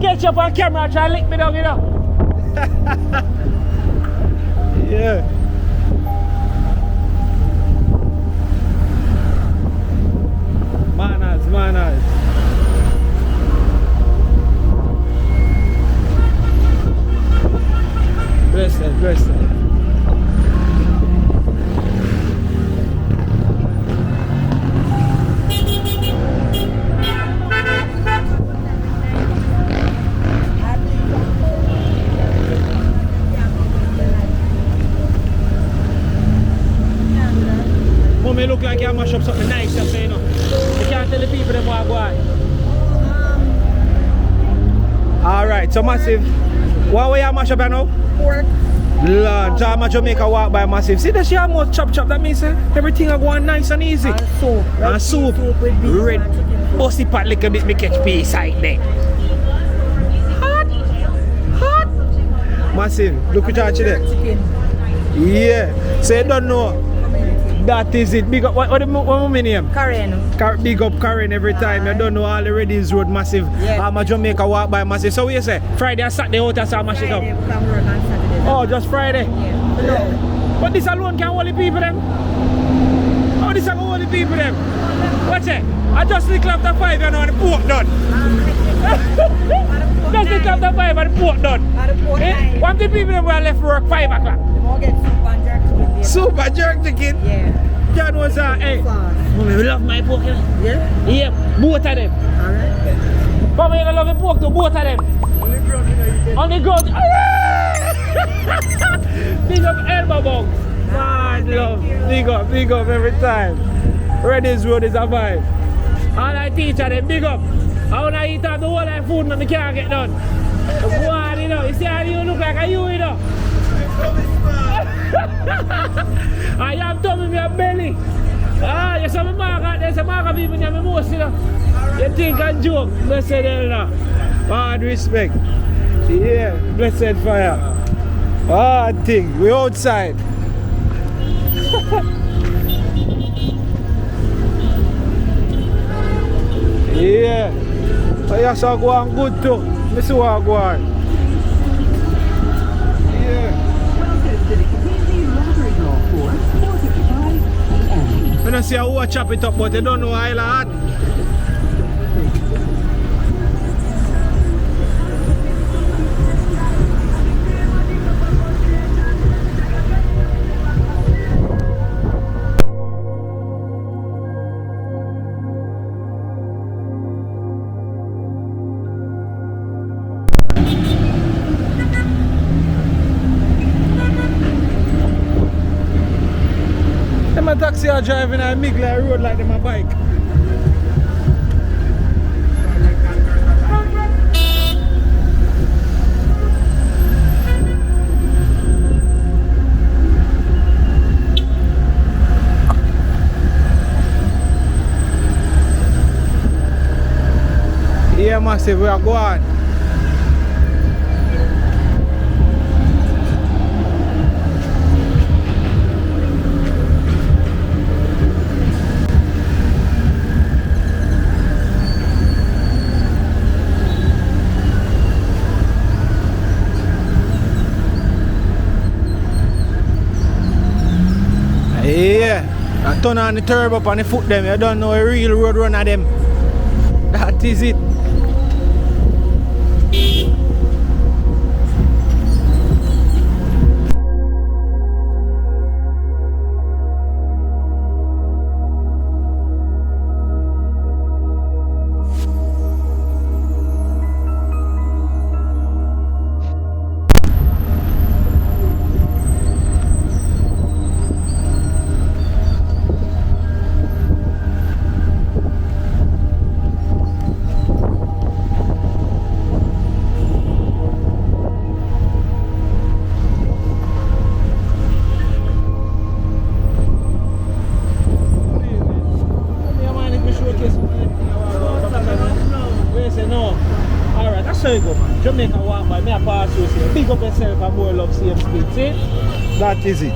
[SPEAKER 2] Catch up on camera and try to lick me down, you know. Yeah. Manners, manners. Blessed, blessed. mash up something nice, you say, you know. You can't tell the people them what go on. Alright, so Massive. What way you mash up now?
[SPEAKER 6] Pork.
[SPEAKER 2] Lord, Jama Jamaica walk by Massive. See that she almost chop, that means everything are going nice and easy. And soup. Red. Bossy pot little bit, me catch piece side there. Hot. Massive, look at that there. Yeah. So you don't know. That is it. Big up. What my name?
[SPEAKER 6] Karen.
[SPEAKER 2] Big up Karen every time. You don't know all the Reddy's Road Massive. Yeah. Jamaica walk by Massive. So what you say? Friday and Saturday out and mash it up.
[SPEAKER 6] Friday, come work on Saturday.
[SPEAKER 2] Oh, just Friday?
[SPEAKER 6] Yeah. No.
[SPEAKER 2] But this alone can hold the people them? Oh, this can hold the people them? Watch it. I just look after 5 you know and the pork done. Just look after 5 and the pork done. Eh? One of the people them were left work 5 o'clock.
[SPEAKER 6] They won't get soup and jerk chicken.
[SPEAKER 2] Soup and jerk chicken?
[SPEAKER 6] Yeah.
[SPEAKER 2] John was hey. Mommy, we love my pork, you know?
[SPEAKER 6] Yeah?
[SPEAKER 2] Yeah, both of them.
[SPEAKER 6] Alright.
[SPEAKER 2] Mama, you love the pork too, both of them. On the ground. Big up elbow box. Mad love. Big up every time. Reddy's Road is a vibe. All I teach them, big up. I want to eat up the whole of food and I can't get done. Boy, you know, you see how you look like a you know. I have tummy in my belly. You saw me mark out there, so mark up even in my most, you know. You think I joke, blessed hell. Hard respect. Yeah, blessed fire. Hard thing, we outside. Yeah. I saw go on good too. I see what go on. Yeah. I don't see how I chop it up, but they don't know how it's hot. A taxi are driving a Migla road like them a bike. Yeah, Massive, we are going. Yeah, I turn on the turbo up on the foot them. You don't know a real road runner them. That is it. Jamaica walk by me a pass you say, big up yourself and more love same speed, see? That is it.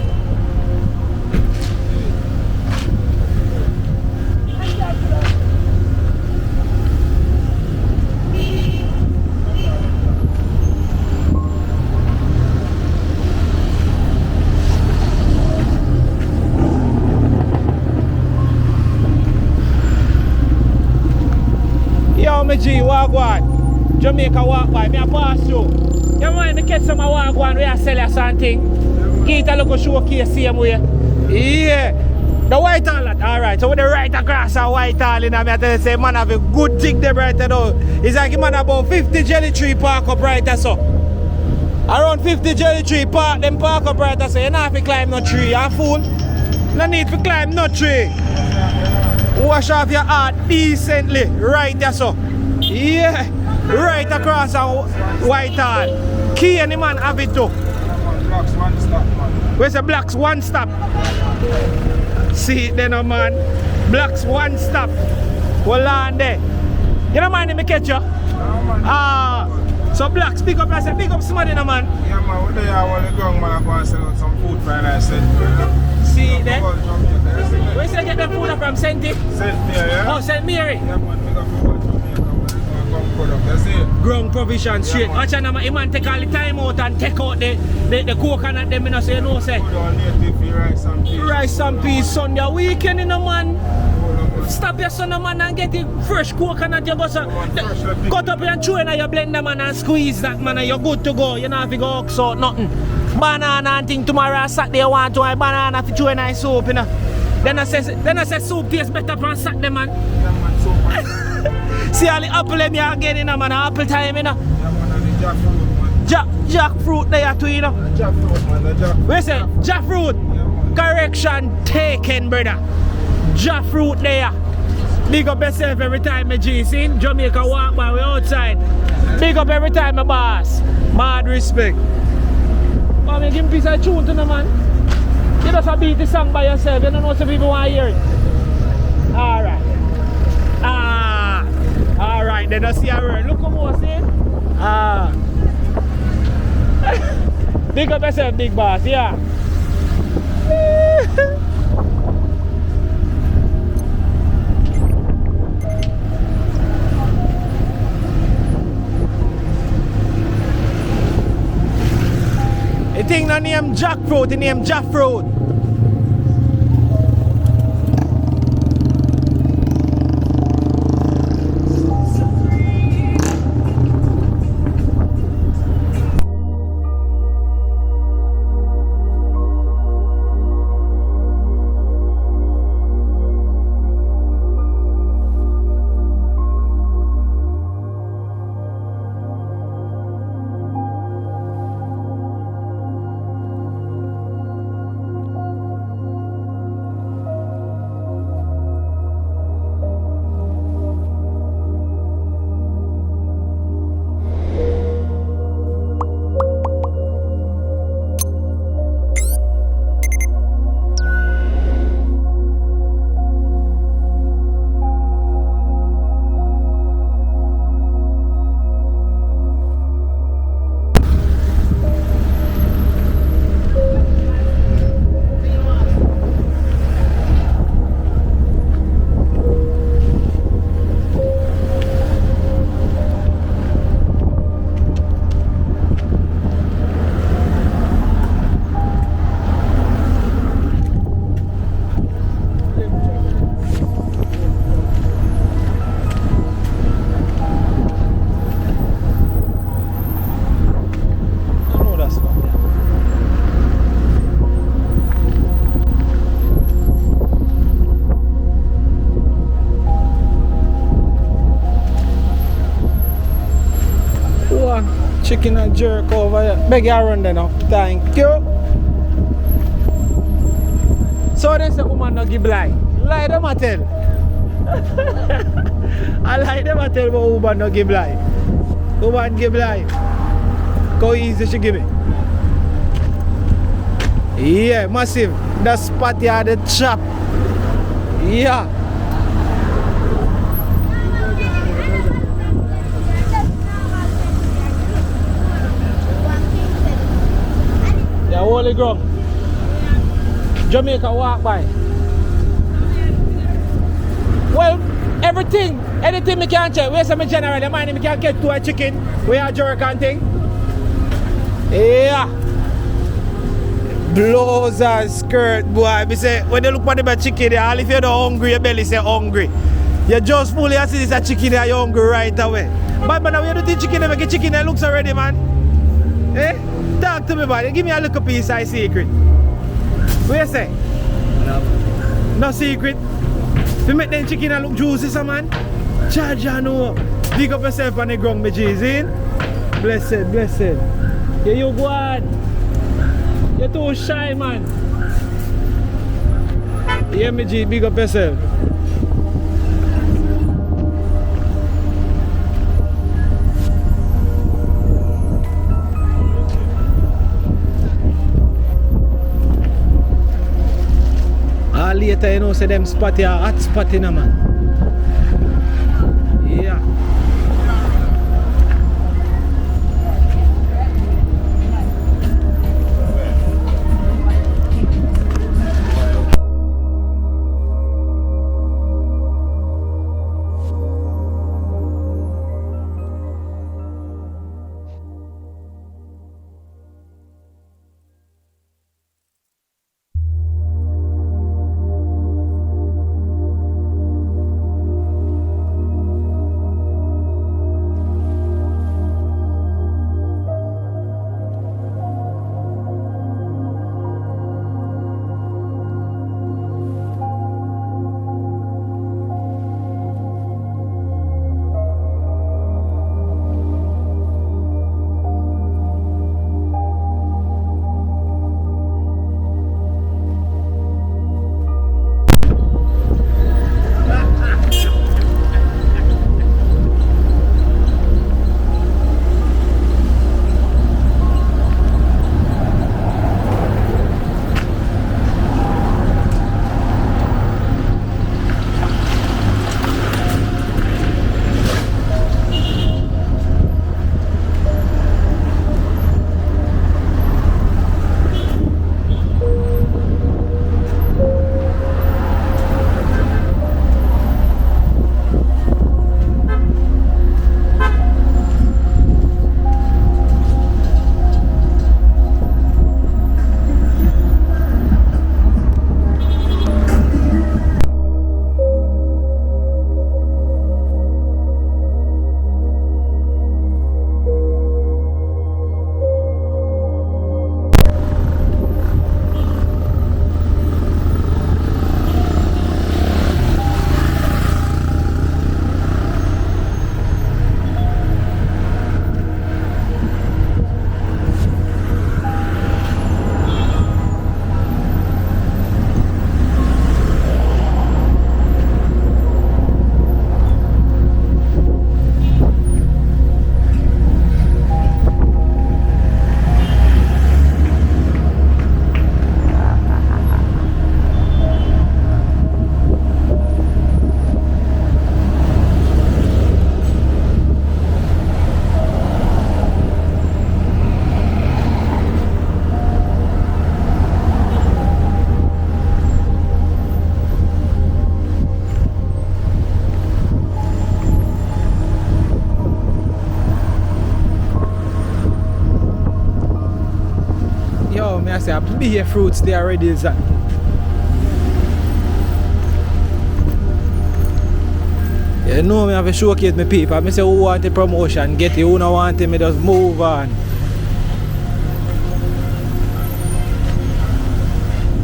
[SPEAKER 2] Yo, my G, walk on. Jamaica walk by, me a pass through. You mind me catch some walk one where I sell you something? Get a look showcase same way. Yeah. The white all that. Alright, so with the right across a white all in, I tell you say man have a good dig there right now. It's like man about 50 jelly tree park up right there so. Around 50 jelly tree park, them park up right there so you don't have to climb no tree, you fool. No need to climb no tree. Wash off your heart decently. Right there, so. Yeah. Right across our Whitehall. Key any man have it too.
[SPEAKER 5] Blocks one stop, man.
[SPEAKER 2] Where's the blocks one stop? See it then, man. Blocks one stop. Hold on there. You don't mind me catch you? So blocks, pick up, I said, pick up somebody, no man.
[SPEAKER 5] Yeah, man, what they are, when they go, man, I'm going to sell out some food for and I said,
[SPEAKER 2] see it there? Where should I get the food from? St.
[SPEAKER 5] St. Mary, yeah?
[SPEAKER 2] Oh, St. Mary.
[SPEAKER 5] Yeah, man, pick up food from Jamaica, that's it.
[SPEAKER 2] Ground provision straight.
[SPEAKER 5] Yeah,
[SPEAKER 2] Watch out, man, man take all the time out and take out the coconut, them, you know, so you know, say.
[SPEAKER 5] Food on native, rice and peas.
[SPEAKER 2] Rice and peas, Sunday weekend, you know, man. Stop your son, man, and get the fresh coconut. You go so, cut up and chew in your blender, man, and squeeze that, man, and you're good to go. You don't have to go ox out nothing. Banana and thing tomorrow, Saturday, you want to buy banana to chew in a soup, you know. Then I say soup tastes better from Saturday, man.
[SPEAKER 5] Yeah, man, so much.
[SPEAKER 2] See all the apple them you again, you know, man, apple time, you know.
[SPEAKER 5] Yeah, man, and the jackfruit, man.
[SPEAKER 2] Jackfruit there too, you know.
[SPEAKER 5] Jackfruit, man, the jackfruit.
[SPEAKER 2] Where say? Jackfruit.
[SPEAKER 5] Yeah, man.
[SPEAKER 2] Correction taken, brother. Jackfruit there. Big up yourself every time my G. See? Jamaica walk by, we outside. Big up every time my boss. Mad respect. Oh, man, give me a piece of tune to the man. You just beat the song by yourself. You don't know some people want to hear it. Alright. Alright, then I see a word. Look how I see it. Big up yourself, big boss, yeah. The thing not named jackfruit, it named jackfruit. Chicken and jerk over here. Beg you run there now. Thank you. So they say woman no give lie. Lie them a tell. I lie them a tell, but woman no give lie. Woman give lie. How easy she give me? Yeah, massive. The spot here, the chop. Yeah. Holy ground. Jamaica walk by. Well, everything, anything me can check. Where's my general? The man me can get to a chicken. We are jerk and thing. Yeah. Blows and skirt, boy. Me say, when you look at the chicken there, all if you're not hungry, your belly say hungry. You just fully see this a chicken there, you're hungry right away. But now we do the chicken, make a chicken that looks already, man. Eh? Talk to me about it. Give me a little piece of secret. What you say? No secret. We make them chicken look juicy, so man. Charge you know. Dig up yourself on the ground, my G's in. Blessed, blessed. Yeah, you go on. You're too shy, man. Yeah, me G, big up yourself. Later, you know, say them spot here, hot spot in man. Yeah. I say, be here fruits they already is that. You know me have to showcase my people. I say who want the promotion, get it, who don't want it, me just move on.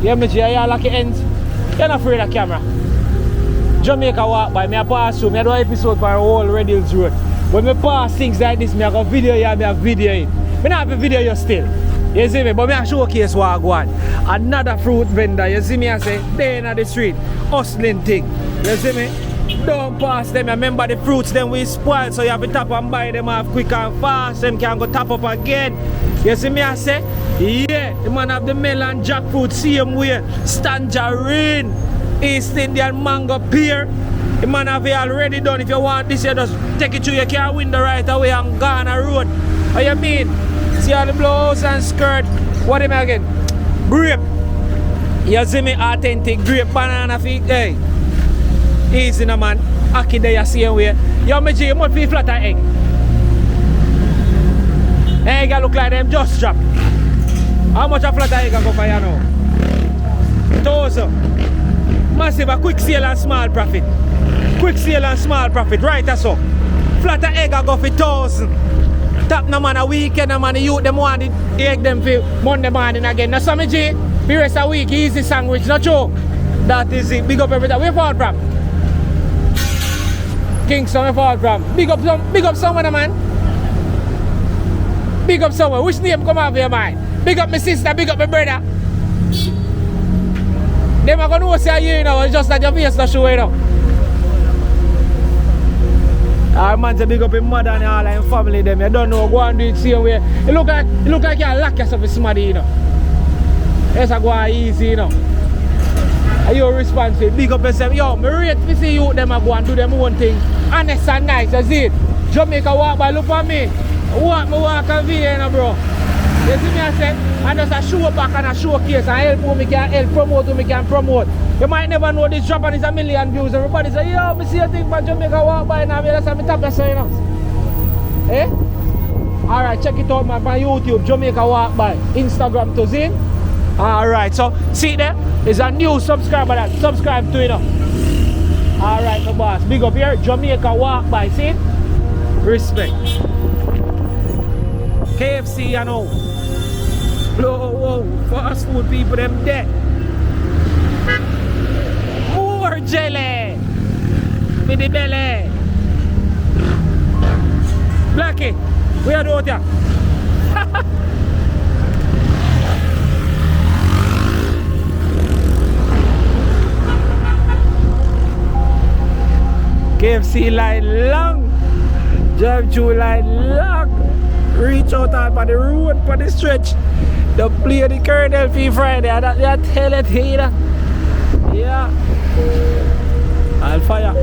[SPEAKER 2] Yeah, me G, you lucky ends. You're not afraid of camera. Jamaica walk by, me I pass through, me I do an episode for all Red Hills Road. When me pass things like this, me I go video you, me I video it. Me not have a video you still. You see me, but me I showcase what I go on. Another fruit vendor, you see me I say, they in the street, hustling thing. You see me? Don't pass them, remember the fruits them we spoil, so you have to tap and buy them off quick and fast, them can go tap up again. You see me I say, yeah, the man have the melon, jackfruit, same way, tangerine, East Indian mango pear. The man have it already done. If you want this, you just take it to your car window right away and go on a road. What you mean? See all the blouse and skirt. What am I again? Grape. You see me authentic grape banana fig. Hey. Easy no man. Aki there you see way. Yo me G, you must be flat egg. Egg look like them just drop. How much a flat egg go for you now? 1,000. Massive a quick sale and small profit. Quick sale and small profit. Right so. Flat egg go for 1,000. Tap no man a weekend, no man the youth them want the egg them for Monday morning again. Now some G, the rest of the week easy sandwich, no joke. That is it. Big up everything. Where you fall from? Kingston, where you fall from? Big up someone, man. Big up someone. Which name come out of your mind? Big up my sister, big up my brother. Them are gonna know say you know, it's just that your face not show you know. Man say big up him mother and all and family them. You don't know, go and do it same way. It look like you lock yourself with somebody, you know. Yes, I go on easy, you know. And you responsible. Big up yourself. Yo, me rate to see you them a go and do them own thing. Honest and nice, you see it. Jamaica walk by, look at me. Walk and VA, you know, bro. You see me I say, and just a show back and a showcase and help who me can help, promote who me can promote. You might never know this drop and it's a million views. Everybody say, yo, me see a thing from Jamaica walk by now. That's how me tap you, you know. Eh? Alright, check it out man, on YouTube, Jamaica walk by. Instagram to Zin. Alright, so see there? There's a new subscriber that subscribe to it. Alright, my boss. Big up here, Jamaica walk by. See it? Respect. KFC, you know. Whoa, fast food people, them dead. More jelly. For the belly. Blackie, we are doing here. KFC line long. Drive through line long. Reach out on the road for the stretch. They play the Colonel Fee Friday. They tell it here. Yeah. I'll fire.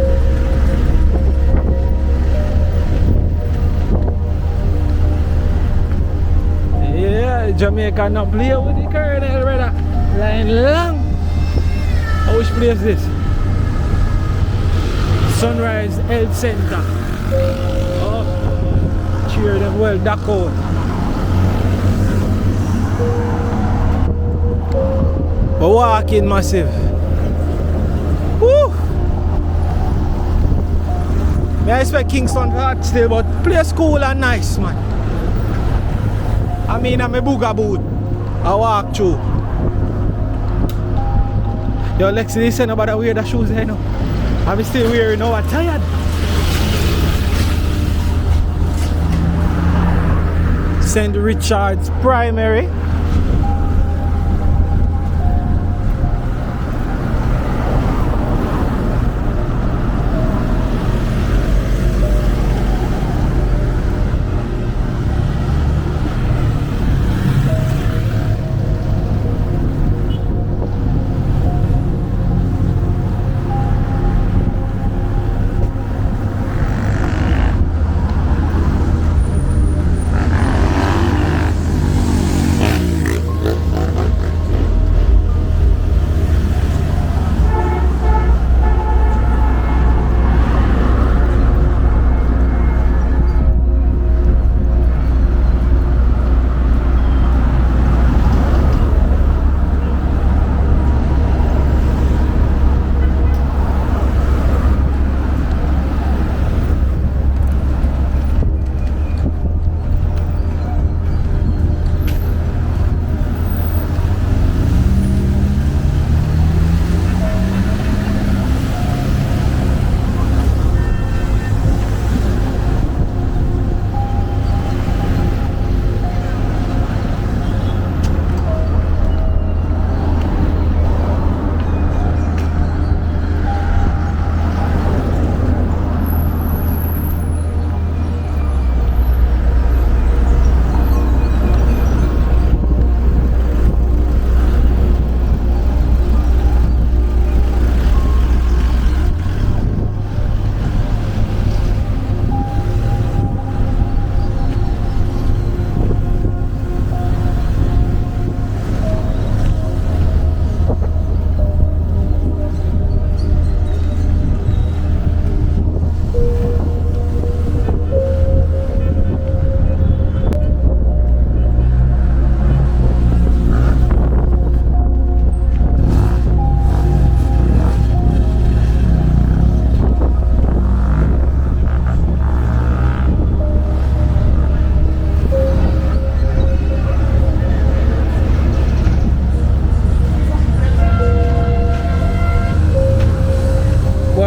[SPEAKER 2] Yeah, Jamaica not play with the Colonel, brother. Line long. Which place is this? Sunrise Health Center. Oh, cheer them well, duck out. But walking massive. Woo! I expect Kingston hot still, but place cool and nice, man. I mean, I'm a booga boot. I walk through. Yo, Lexi, listen about the wear the shoes there, no? I'm still wearing now, I'm tired. St. Richard's Primary.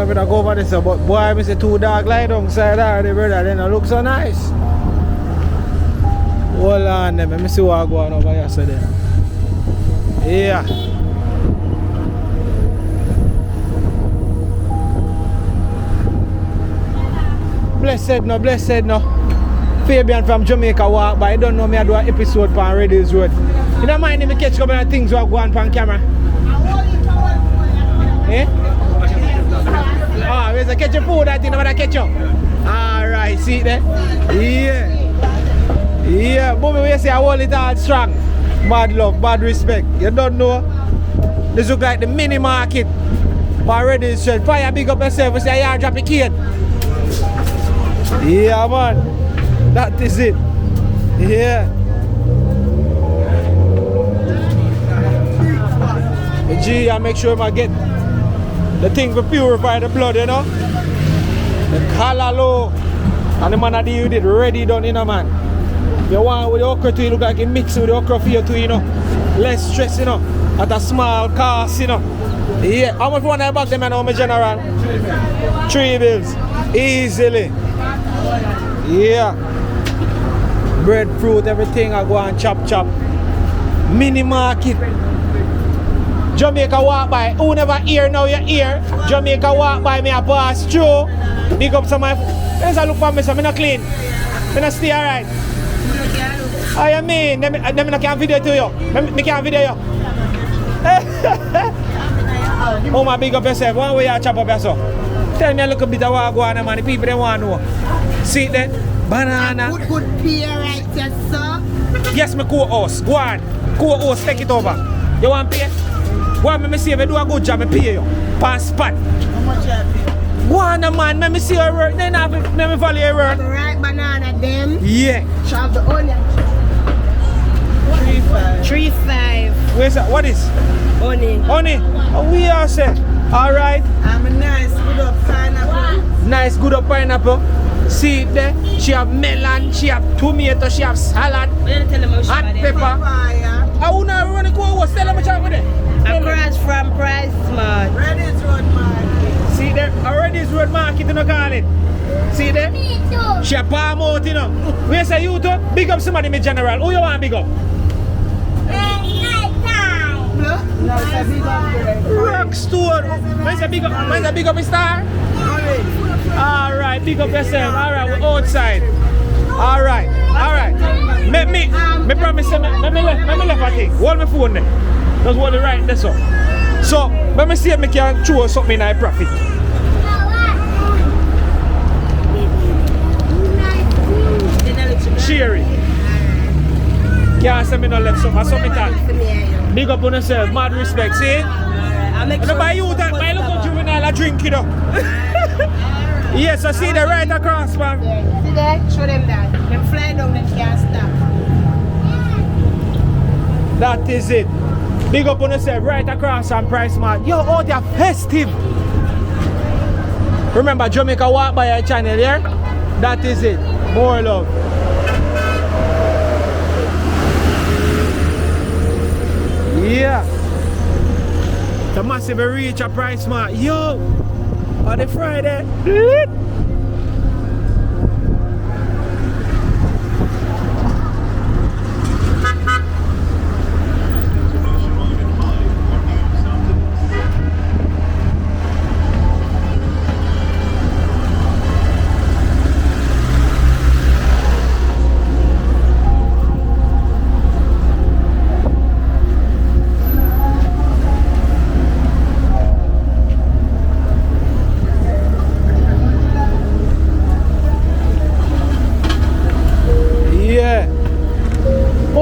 [SPEAKER 2] I go over this, but boy, I see two dog lie down side there, brother. Then it look so nice. Hold on, let me see what I go on over here. So then. Yeah. blessed no. Fabian from Jamaica walk, but I don't know me I do an episode on Reddy's Road. You don't mind if I catch a couple of things that go on camera? Eh? Ah, where's the catch your food? I think I'm gonna catch you. Alright, see it there? Yeah, Bobby, we say I hold it all strong. Bad love, bad respect. You don't know? This look like the mini market. But Reddy's Road. Fire, big up yourself. We say, yeah, drop the kid. Yeah, man. That is it. Yeah. G, I make sure I get the thing to purify the blood, you know. The color low. And the man that you did ready done, you know, man. You want with the okra too, you look like you mix with the okra for you too, you know. Less stress, you know. At a small cost, you know. Yeah. How much one I back them, you know, my general? 3 bills. Easily. Yeah. Breadfruit, everything I go and chop. Mini market. Jamaica walk by. Who never hear now you hear? Jamaica walk by me a pass through. Big up some of my. Let's look for me so I'm not clean. I'm not stay alright. I mean, them can't video to you. Me can't video you. Oh my, big up yourself. One way you chop up yourself. Tell me a little bit of what go on, man. The people they want to know. See it then? Banana.
[SPEAKER 6] Good pay right there, sir.
[SPEAKER 2] Yes, my co-host. Go on. Co-host, take it over. You want pay? Go on, let me see if you do a good job, I pay you. Pass spot.
[SPEAKER 6] How much you pay?
[SPEAKER 2] Go on, man. Let me see your work. Then let me follow your work.
[SPEAKER 6] The right banana, them.
[SPEAKER 2] Yeah.
[SPEAKER 6] Chop the onion. 3.5.
[SPEAKER 2] Where's that? What is?
[SPEAKER 6] Honey.
[SPEAKER 2] Oh, we are set. Alright.
[SPEAKER 6] I'm a nice good up pineapple.
[SPEAKER 2] Nice good up pineapple. See it there? She have melon, she have tomato, she have salad, hot pepper. I will not run to go. What's tell them what you there?
[SPEAKER 6] Across from Price Mart. Reddy's Road Market.
[SPEAKER 2] See there? Reddy's Road Market, you know, call it. See there? She a palm out, you know. Where say you to? Big up somebody, me general. Who you want big up? Rockstone. Where's the big up? Where's the big up star? Alright, big up yourself. Alright, we're outside. Alright. Me promise me left a thing. Hold my phone there. Just hold it right there, so. So, let me see if I can throw something in I profit. Cherry. Can't say me no left some. I saw me talk. Big up on yourself. Mad respect, see? And by you that, by look how juvenile I drink it up. Yes, I see the right across, man.
[SPEAKER 6] See there? Show them that. Them fly down, they can't stop.
[SPEAKER 2] That is it. Big up on yourself, right across on Price Mart. Yo, oh, they're festive. Remember, Jamaica walk by our channel, yeah? That is it. More love. Yeah. The massive reach a Price Mart. Yo, on the Friday.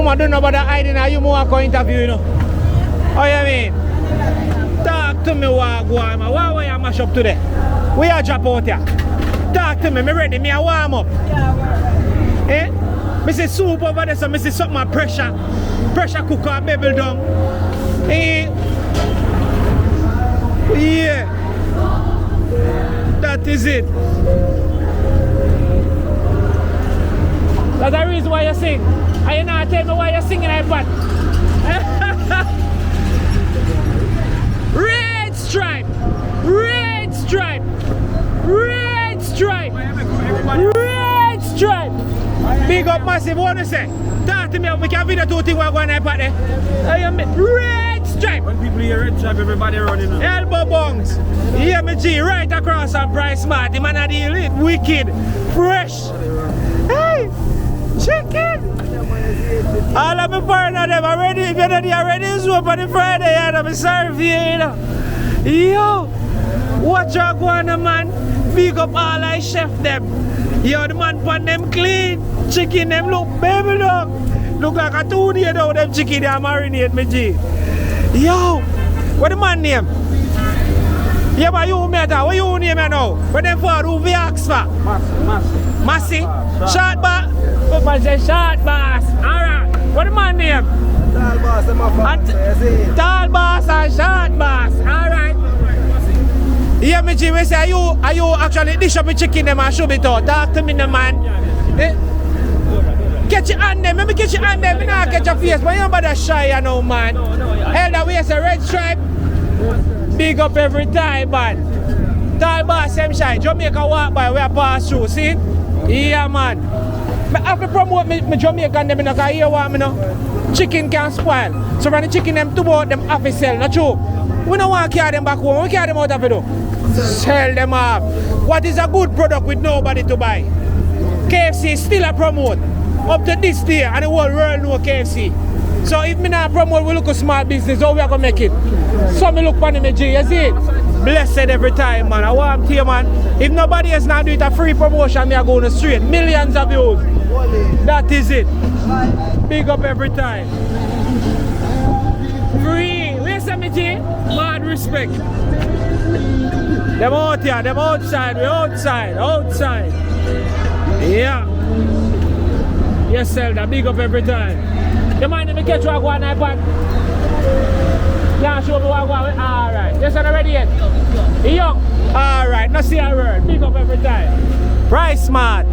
[SPEAKER 2] I don't know about the hiding or you more go interview, you know. How you mean? Talk to me what go on, man. Why you mash up today? Where you drop out here? Talk to me, me ready, me a warm up. Eh? Me see soup over there, so me see something pressure cooker, bubble down. Eh? Yeah. That is it. That's the reason why you sing. And you not tell me why you're singing like that. Red stripe! Red stripe! Red stripe! Red stripe! Big up massive, what do you say? Talk to me, we can video 2 things while going like that. Red stripe.
[SPEAKER 10] When people hear red stripe, everybody running.
[SPEAKER 2] Elbow bungs. Yeah, me G, right across on Price Smart. The man a deal it. Wicked. Fresh. Hey, chicken. All of my partner them are ready. If you're not there, ready is open on Friday. I'm serve you, you know. Yo, watch out, go on, man. Big up all I chef them. Yo, the man pan them clean. Chicken them look baby dog. Look like a 2 day now. Them chicken they marinate me G. Yo, what the man name? Yeah, but you matter. What you name now? What them for? Who we ask for? Massy. Short bass. What man say short bass. Alright. What the man name?
[SPEAKER 4] Tall boss, them a fan.
[SPEAKER 2] Tall bass and short bass. Alright. Yeah, me G, we say, are you actually dish up a chicken them and show it out? Talk to me, the man. Eh? Catch your hand them, let me catch your hand them, me not catch your face, but you don't bother shy, you know, man. Elder, we say red stripe, big up every time, man. Tall boss, same shy, Jamaica walk by, we are pass through, see? Yeah, man. I have to promote me Jamaican them, because I hear what, you know. Chicken can spoil, so when the chicken them too out, them have to sell, not true. We don't want to carry them back home, we carry them out of it though. Sell them off. What is a good product with nobody to buy? KFC still a promote. Up to this day, and the whole world know KFC. So if me not promote, we look a small business, how we are going to make it? So me look for the G, you see it? Blessed every time, man. I want to hear, man. If nobody else not do it a free promotion, me are going straight. Millions of views. That is it. Big up every time. Free. Where's the G? Mad respect. Them out here, them outside, we outside. Yeah. Yes, Zelda, big up every time. You mind if me catch you on iPad? Yeah, show me what I want. Alright. Yes, I'm ready yet? Young. Alright, now see a word. Big up every time. Price Smart.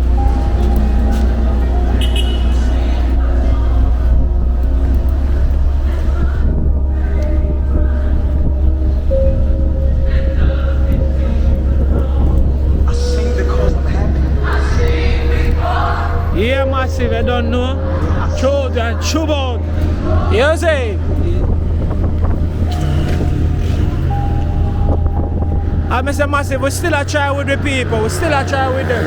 [SPEAKER 2] Yeah, massive, I don't know. Children, chubot. You see? I say massive, we still a try with the people, we still a try with them.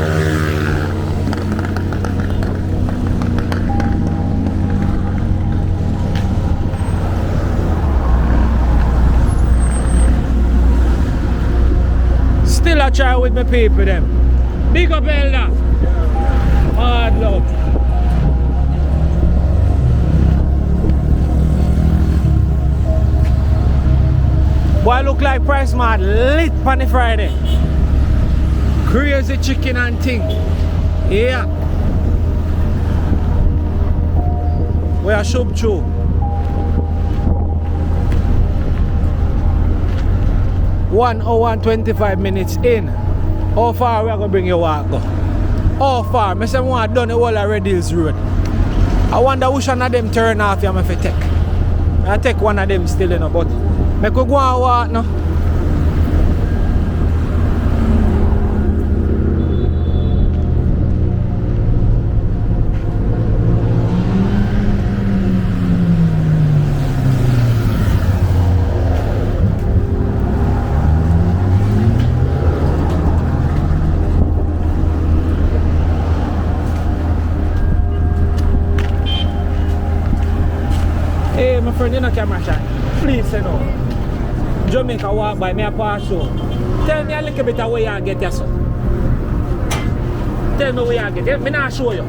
[SPEAKER 2] Still a try with my people them. Big up Elder. Hard love. Boy, look like Price Mart lit on the Friday. Crazy chicken and thing. Yeah. We are shop through. 1 hour and 25 minutes in. How far we are going to bring your walk go? How far? I say I want to done the whole of Red Hills Road. I wonder which one of them turn off you have to take. I take one of them still, you know, but I could go and walk now. Hey, my friend, you know camera shot. Please say no. Jamaica walk by me a pass through. Tell me a little bit of where you get yourself. Tell me where you get. Me not show you.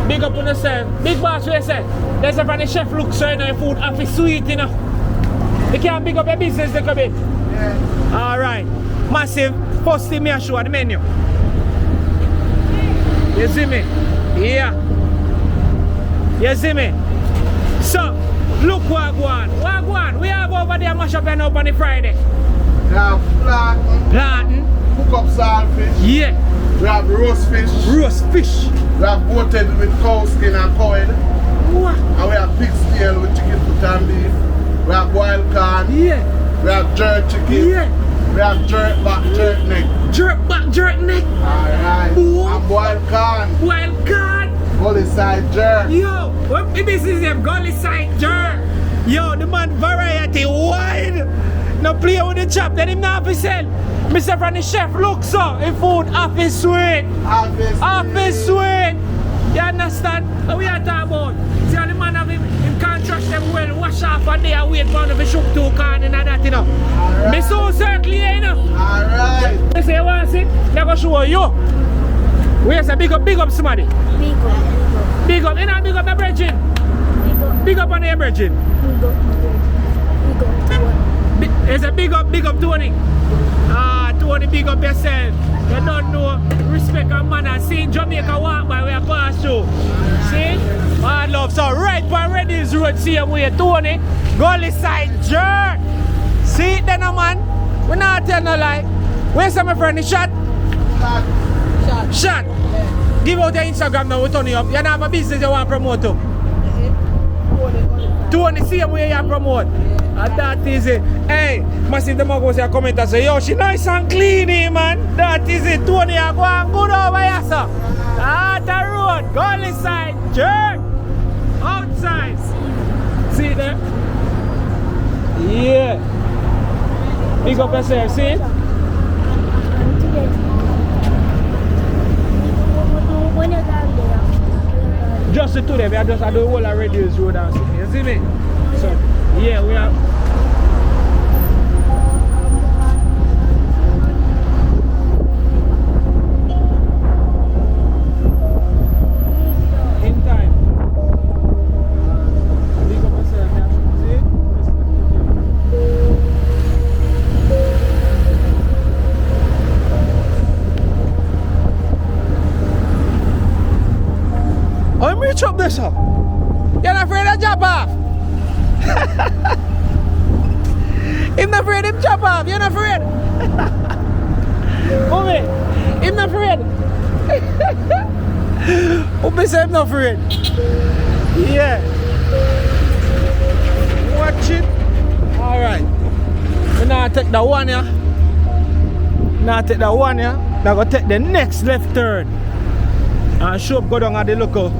[SPEAKER 2] Big up on yourself. Big boss, where you say? There's a funny chef look so you know your food have to sweet, you know. You can't big up your business a little bit. Yeah. Alright. Massive. First thing me a show the menu. You see me? Yeah. You see me? So, look what go on. What go on? We have over there mash up and up on the Friday.
[SPEAKER 3] We have plantain, cook up saltfish.
[SPEAKER 2] Yeah.
[SPEAKER 3] We have roast fish.
[SPEAKER 2] Roast fish.
[SPEAKER 3] We have coated with cow skin and cod.
[SPEAKER 2] What?
[SPEAKER 3] And we have pig's tail with chicken foot and beef. We have boiled corn.
[SPEAKER 2] Yeah.
[SPEAKER 3] We have jerk chicken.
[SPEAKER 2] Yeah.
[SPEAKER 3] We have jerk back, jerk neck.
[SPEAKER 2] Jerk back, jerk neck.
[SPEAKER 3] Alright. And boiled corn.
[SPEAKER 2] Boiled corn.
[SPEAKER 3] Gully side jerk.
[SPEAKER 2] Yo, what this is a gully side jerk. Yo, the man variety wide. No play with the chop, then him not have to sell. Mr. From the chef, look so, his food half is sweet. Half is sweet. You understand? What we are talking about? See how the man have him can't trust them well, wash off a day and wait for him to shoot 2 cans and that, you know. Right. Me so circle here, you know. Alright. Me say, you want to see? Let me show you. We say big up somebody. Big up, you know, big up my brethren. Big up on your brethren. It's a big up Tony. Tony, big up yourself. You don't know respect and manner. See Jamaica walk by where I pass through. See? Hard love. So right by Reddy's Road, see him with Tony. Gully side jerk. See it then, man. We not tell no lie. Where's my friend? The shot? Shot. Yeah. Give out your Instagram now, we turn you up. You don't have a business you want to promote to. Tony, see him where you promote. And that is it. Hey, massive the go say a comment and say, yo, she nice and clean, man. That is it. Tony, I go and good over here, sir. The road, Gully side, jerk. Outside. See there? Yeah. Big up yourself, see it? Just today, we are just at the whole of Reddy's Road and see. You see me? So, yeah, we are. In time. Big up yourself, man. See? I'm rich up there, sir. You're not afraid of jump off? I'm not afraid of jump off. You're not afraid? Mommy, I'm not afraid. Mommy said I'm not afraid. Yeah. Watch it. Alright. We now take that one here. Now take that one here. Now go take the next left turn. And show up go down at the local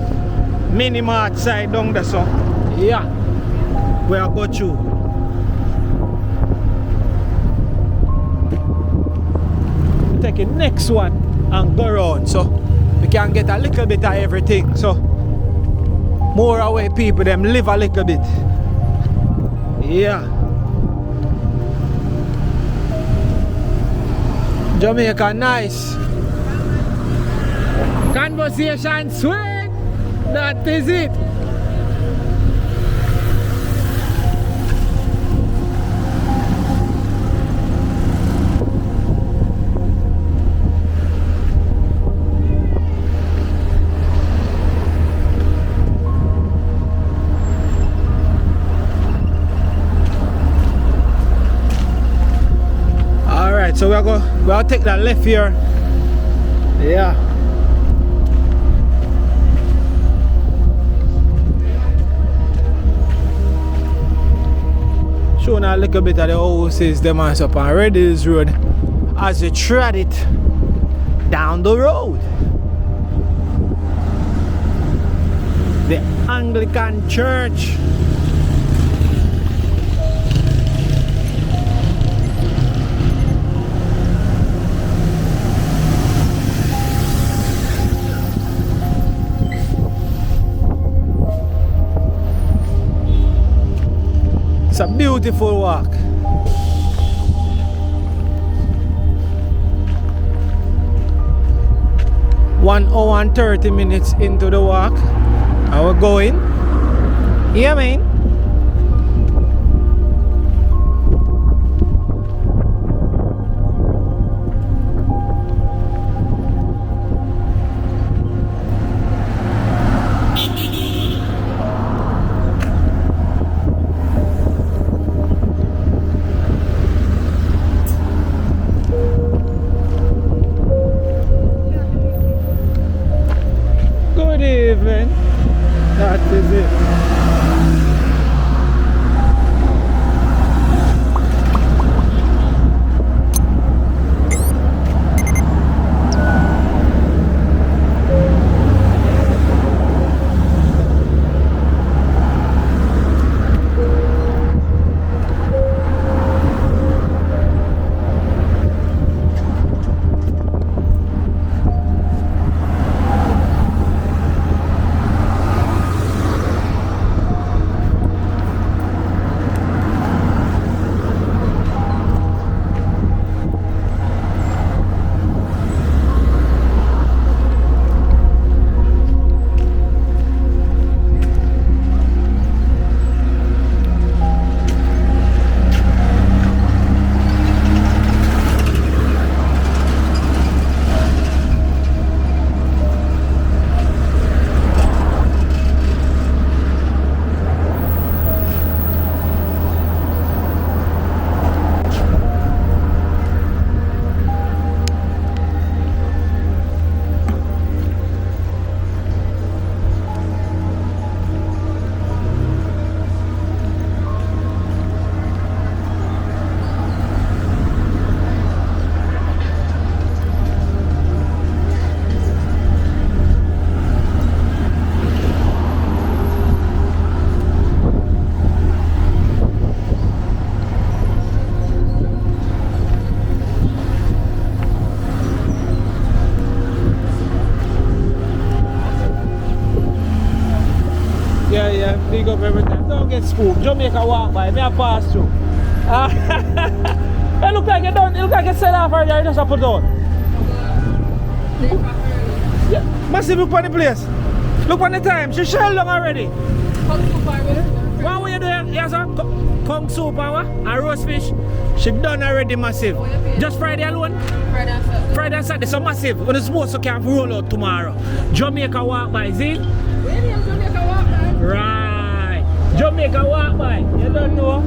[SPEAKER 2] mini mart side down there, so yeah, where I go through. Take the next one and go around, so we can get a little bit of everything. So more away people them live a little bit. Yeah. Jamaica nice. Conversation sweet. That is it. All right, so we'll take that left here. Yeah. Showing a little bit of the houses them and up on Reddy's Road as you tread it down the road. The Anglican Church. It's a beautiful walk. One hour and 30 minutes into the walk. And we're going. Yeah, man. That is it. Yeah, big up every time. Don't get spooked. Jamaica walk by, me a pass through. It look like you done, it look like you sell off already, you just have put out. Yeah, massive look on the place. Look on the time, she shell down already. What will you do? Yes, sir? Kung soup and roast fish. She done already massive. Just Friday alone? Friday and Saturday, so massive. When it's supposed to camp roll out tomorrow. Jamaica walk by, see? Right. Jamaica walk by. You don't know?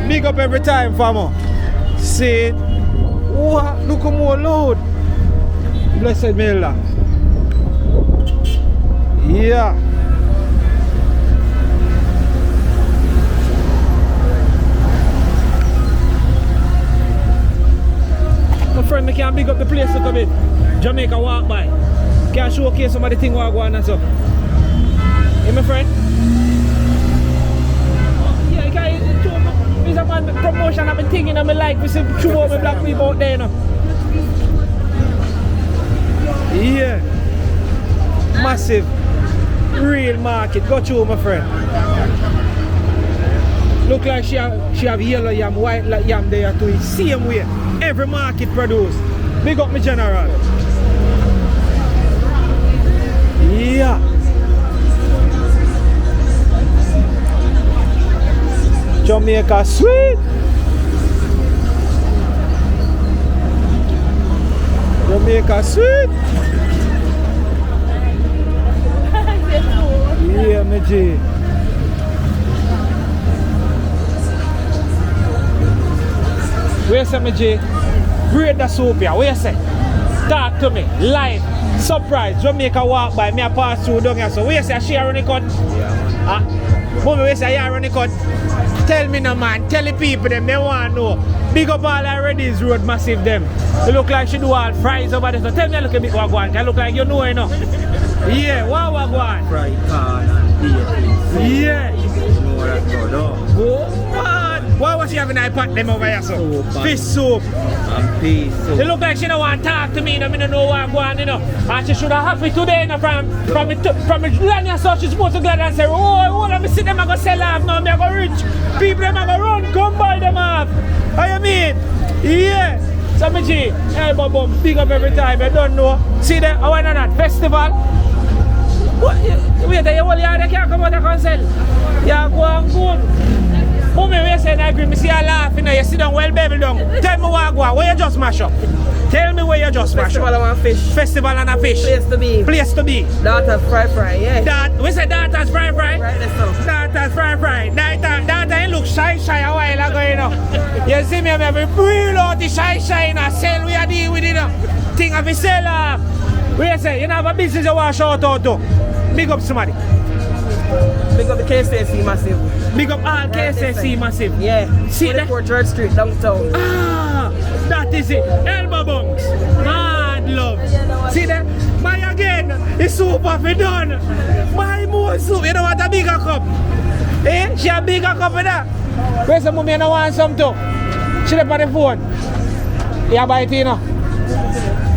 [SPEAKER 2] Big up every time, famo. See? What? Look how more load. Blessed Miller. Yeah. My friend, I can't big up the place to come in. Jamaica walk by. Can't showcase some of the things we are going and so. Hey, my friend? Yeah, you can't. It's a man promotion of a thing in my life. We see two more black people out there, you know. Yeah. Massive. Real market. Go through, my friend. Look like she have yellow yam, white yam there too. Same way. Every market produce. Big up my general. Yeah. Jamaica sweet. Jamaica sweet. Yeah, my G. Where say my G? Grade the soup here. Where say? Talk to me. Live. Surprise. Jamaica walk by. Me a pass through down here. So where say she run the cut? Yeah. Mommy, where say you run the cut? Tell me no man. Tell the people them. They want to know. Big up all already is road massive them. It look like she do all fries over there. So tell me a little bit what go on. It look like you know enough. Yeah, what go on?
[SPEAKER 4] Fried corn and beef.
[SPEAKER 2] Yeah.
[SPEAKER 4] You know what that's called,
[SPEAKER 2] oh, man. Why was she having a pot them over here, so?
[SPEAKER 4] Soup
[SPEAKER 2] fish soup.
[SPEAKER 4] And peas soup.
[SPEAKER 2] It look like she don't want to talk to me, I don't know what go on, you know. And she should have happy today, you know, from the land, so she's supposed to go and say, oh, let me see them, I'm going to sell off now, I'm going to rich. People, them are going to run, come buy them off. How you mean? Yeah. So, my G, elbow bump, big up every time, I don't know. See there, I went on that festival. What? Wait, you all here, they can't come out and cancel. Yeah, go on good. Mommy, we say I agree, I see you laughing, you sit down well bevel down. Tell me what go on, where you just mash up? Tell me where you just mash up.
[SPEAKER 6] Festival and fish.
[SPEAKER 2] Festival and a fish.
[SPEAKER 6] Place to be.
[SPEAKER 2] Place to be.
[SPEAKER 6] Daughter's fry, yeah.
[SPEAKER 2] We say daughter's fry.
[SPEAKER 6] Right, that's so.
[SPEAKER 2] Daughter's fry. Daughter, you look shy a while ago, you know. You see me, I'm real out the shy, you know. Sell, we are deal with it, you know. Thing of a seller. We say, you know, have a business you want to shout out to. Big up somebody.
[SPEAKER 6] Big up the KCC massive.
[SPEAKER 2] Big up all KCC massive.
[SPEAKER 6] Yeah.
[SPEAKER 2] See that?
[SPEAKER 6] 44 Church Street, downtown.
[SPEAKER 2] Ah, that is it. Elbow bunks. Mad love. See that? Buy again. It's super for done. Buy more soup. You know what? A bigger cup. Eh? She a bigger cup of that. Where's the mommy? You know want some too? She left on the phone. You buy it, you know?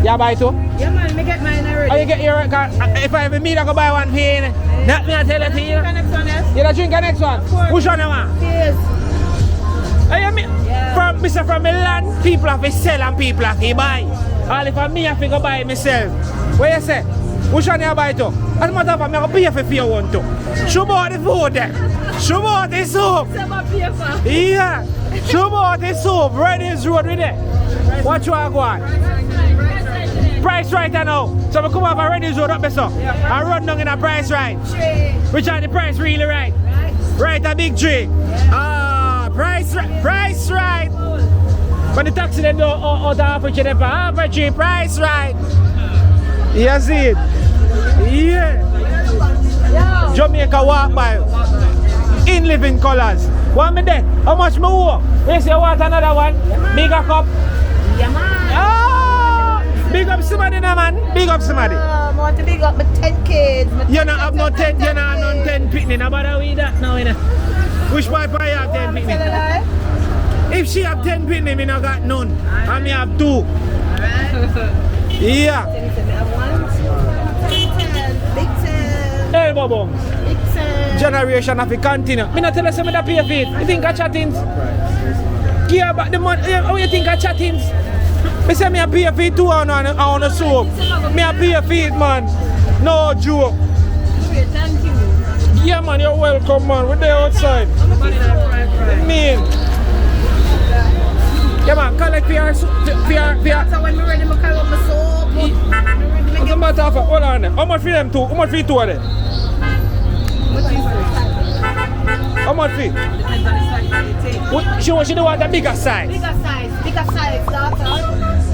[SPEAKER 2] You buy it too?
[SPEAKER 6] Yeah, man. Me get mine already.
[SPEAKER 2] Oh, you get your... If I ever meet, I go buy one for you. Not me, I tell you to you.
[SPEAKER 6] Next one, yes?
[SPEAKER 2] You don't drink the next one? Which one you want?
[SPEAKER 6] Yes.
[SPEAKER 2] I mean, from Milan, people have to sell and people have to buy. All if I'm me, I have to go buy myself. What you say? Which one you buy to? As a matter of fact, I'm going to pay for you one too. Show me the food there. Show me the soup. Yeah. Show me the soup. Right in this road with it. What you want to go on? Price right now. So we come over Ready's road up there, so. I run down in a price right. Which are the price really right? Right, a big tree. Ah, price right. When the taxi they do out of Africa, they pay half a tree, price right. You see it? Yeah. Jamaica walk by. In living colors. What me there? How much me owe? You say you want another one? Bigger cup?
[SPEAKER 6] Yeah, man.
[SPEAKER 2] Ah! Big up somebody now, man. Big up somebody.
[SPEAKER 6] I want to big up my 10 kids.
[SPEAKER 2] You don't have no 10, you don't have no 10 picnic. How about we that now, you know? Which wife I have 10 picnic? If she have 10 picnic, me not got none. And me have 2. Yeah.
[SPEAKER 6] Big 10.
[SPEAKER 2] Elbow bombs.
[SPEAKER 6] Big 10.
[SPEAKER 2] generation have to continue. Me not tell you something that pay for it. You think I chattings? Care about the money. How you think I chattings? Me say me a pay for it too on a soap. Me a pay for it, man. No joke.
[SPEAKER 1] Thank you.
[SPEAKER 2] Yeah, man, you're welcome, man. We're there outside. Mean. Yeah, man, collect PR.
[SPEAKER 6] So when we ready, I call up my soap.
[SPEAKER 2] What's the matter of hold on there? How much for them two? How much for two of them? How much for? She wants to want a bigger size.
[SPEAKER 6] Bigger size, daughter.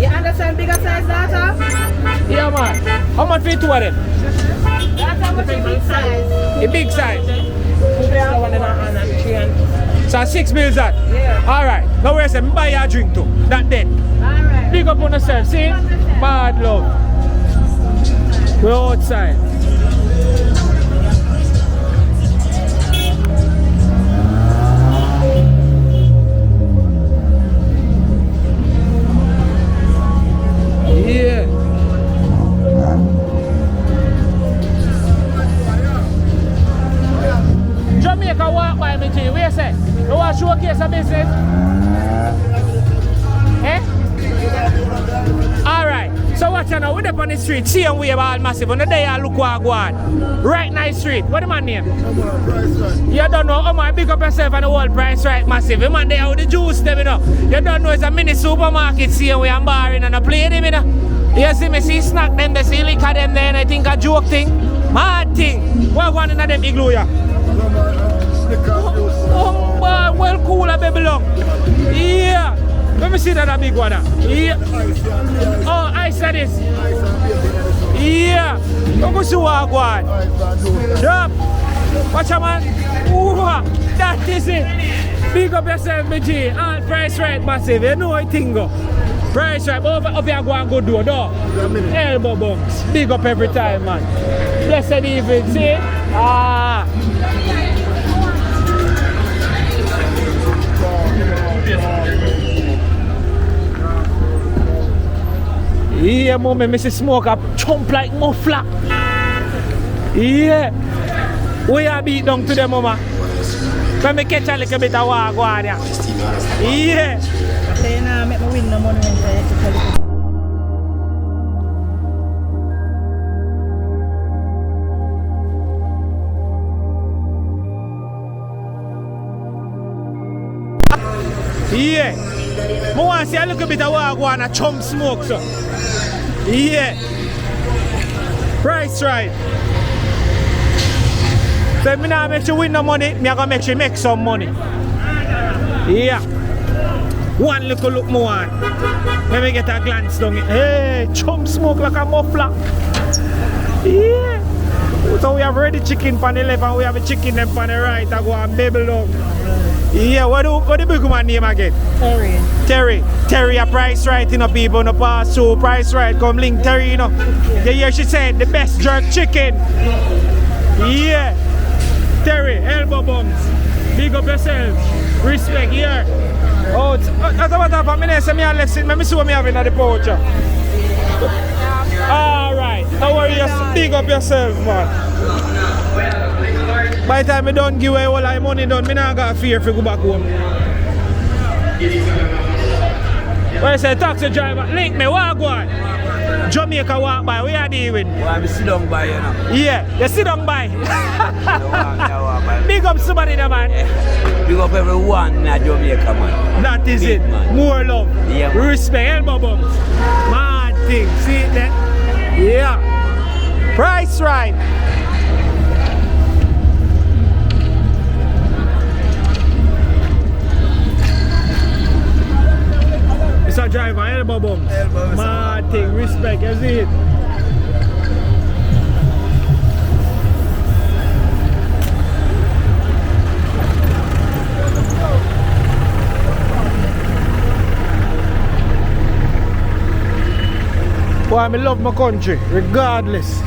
[SPEAKER 6] You understand bigger size, daughter?
[SPEAKER 2] Yeah, man. How much for two of them?
[SPEAKER 6] Daughter, what's your big size?
[SPEAKER 2] A big size. So 6 bills that?
[SPEAKER 6] Yeah.
[SPEAKER 2] Alright. Now where's them? Buy you a drink too. That dead.
[SPEAKER 6] Alright.
[SPEAKER 2] Big up on yourself. See? Bad love. We're outside. Yeah. Jamaica walk by me to you. Where you say? You want to showcase a business? Eh? Alright. So watch out now. We're up on the street. See and we have all massive. On the day I look what I go on. Right nice street. What the man name? You don't know. Oh my, big up yourself and the whole price right massive. The man there with the juice them, you know. You don't know it's a mini supermarket. See and we are barring and I play them, you know. You see me see snack them, they see liquor them there and I think a joke thing. Mad thing. What one in them igloo ya? Oh boy, well cool a baby long. Yeah. Let me see that a big one. Yeah. Oh, ice that is. Yeah. Don't go see what I go on. Drop. Watch out, man. Ooh, that is it. Big up yourself, my G. All price right massive. You know what thing go. Price right. Over up here go and go do. Elbow bumps. Big up every time, man. Blessed evening. See? Ah. Yeah, moment, Mrs. Smoke up, chomp like muffler. Yeah. We are beat down to them, mama. Let me catch a little bit of walk on ya. Yeah.
[SPEAKER 6] Say now, make me win no money when
[SPEAKER 2] yeah. I want to see a little bit of walk on a chump smoke, so. Yeah. Price right. So if I don't make you win no money, I'm going to make you make some money. Yeah. One little look more on. Let me get a glance down. Hey, chump smoke like a muffler. Yeah. So we have ready chicken on the left and we have a chicken them on the right. I go and babble down. Yeah, what the big man name again? Terry, a price right, you know, people, no pass through, price right, come link Terry, you know. You hear she said, the best jerk chicken. Yeah. Terry, elbow bumps. Big up yourself. Respect, here. Oh, as a matter of fact, I say, let me see what I have in the pouch. Alright, don't worry, big up yourself, man. By the time I don't give away all my money done, I don't got fear to go back home. When I say taxi driver, link me, walk on. Jamaica walk by, we are dealing with.
[SPEAKER 4] Well, I sit down by, you know.
[SPEAKER 2] Yeah, you sit down by. Big up somebody there, man.
[SPEAKER 4] Big up everyone in Jamaica, man.
[SPEAKER 2] That is
[SPEAKER 4] big
[SPEAKER 2] it.
[SPEAKER 4] Man.
[SPEAKER 2] More love.
[SPEAKER 4] Yeah, man.
[SPEAKER 2] Respect, elbow bumps. Mad thing, see it there? Yeah. Price right. It's a driver, elbow bumps. Mad thing, respect, you see it? Boy, I love my country, regardless.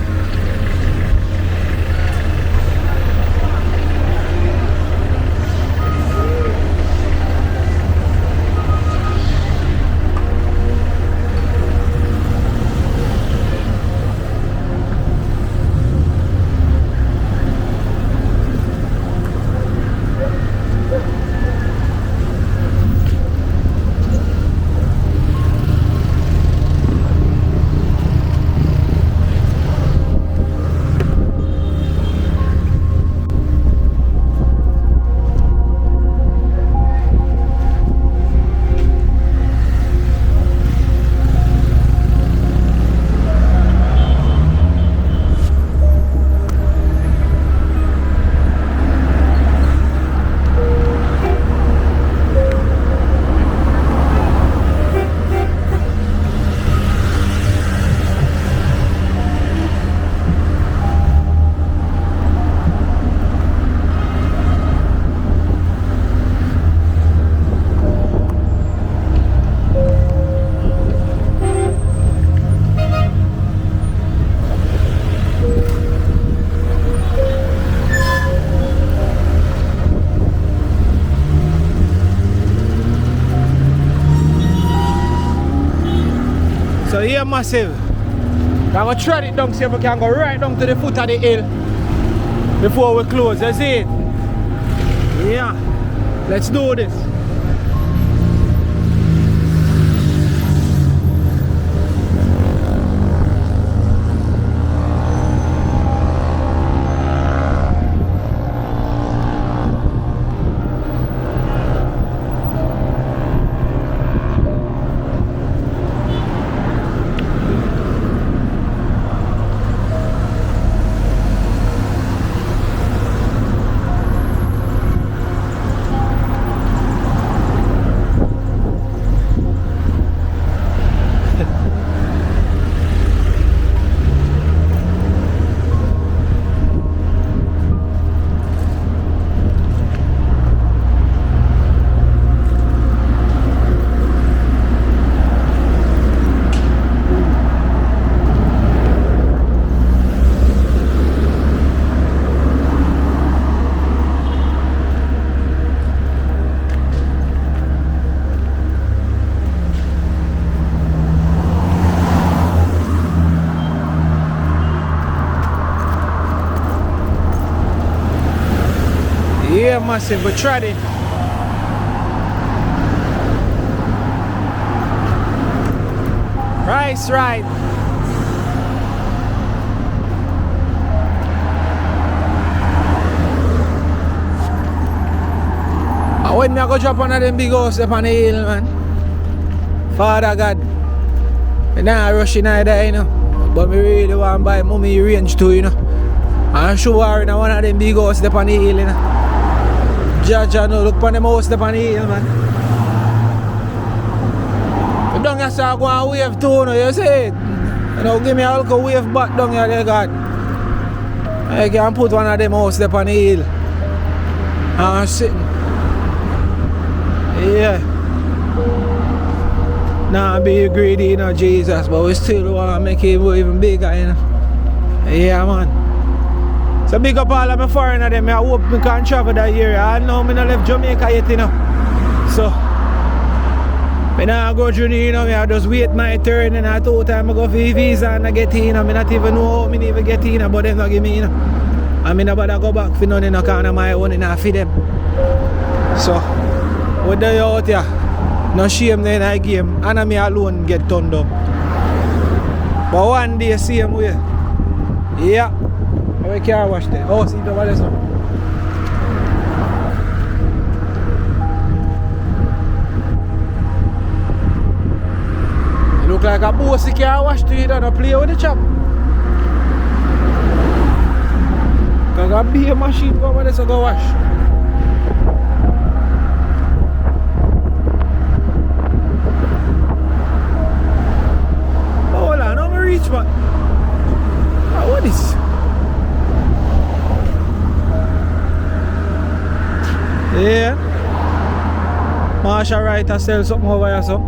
[SPEAKER 2] Yeah, massive. I'm going to tread it down so we can go right down to the foot of the hill before we close. You see it? Yeah. Let's do this. Yeah, massive, but tried it. Right. When me go drop one of them big house up on the hill, man. Father God. Me not rushing either, you know. But me really want to buy mummy range too, you know. And show her in one of them big houses up on the hill, you know. Jaja, no, look on them house up on the hill, man. You don't have to go and wave too, no, you see it? You know, give me a little wave back down here, there, God. I can put one of them houses up on the hill. And I'm sitting. Yeah. Nah, be greedy, you know, Jesus, but we still want to make it even bigger, you know. Yeah, man. So big up all of my foreigner them. I hope I can travel that area. I know I not left Jamaica yet, you know. So I not go through, you know, I just wait my turn and I thought I go for a visa and I get in. I not even know how I even get in, but them not give me, you know. I mean, about to go back for none in the corner of my own and I feed them. So what they out here? No shame in the game. And me alone get turned up. But one day same way. Yeah. We can't wash that. Oh, see the water. You look like a bossy car wash to you, don't play with the chop. Cause a beer machine go over there so go wash. Oh, hold on, I'm gonna reach back. Oh, what is this? Yeah. Marsha Wright sell something over here, so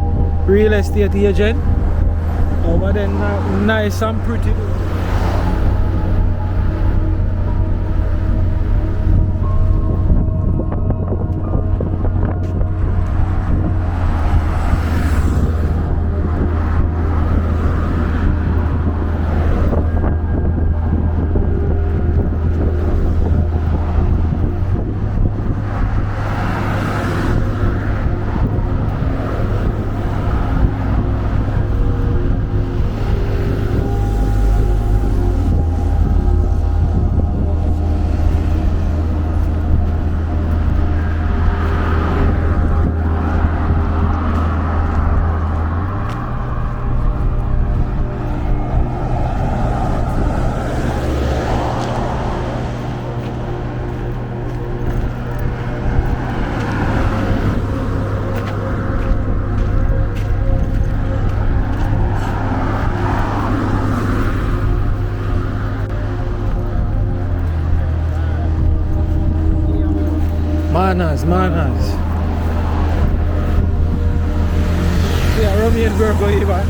[SPEAKER 2] real estate agent. Over there, nice and pretty. Manners. Yeah, Romeo girl go even.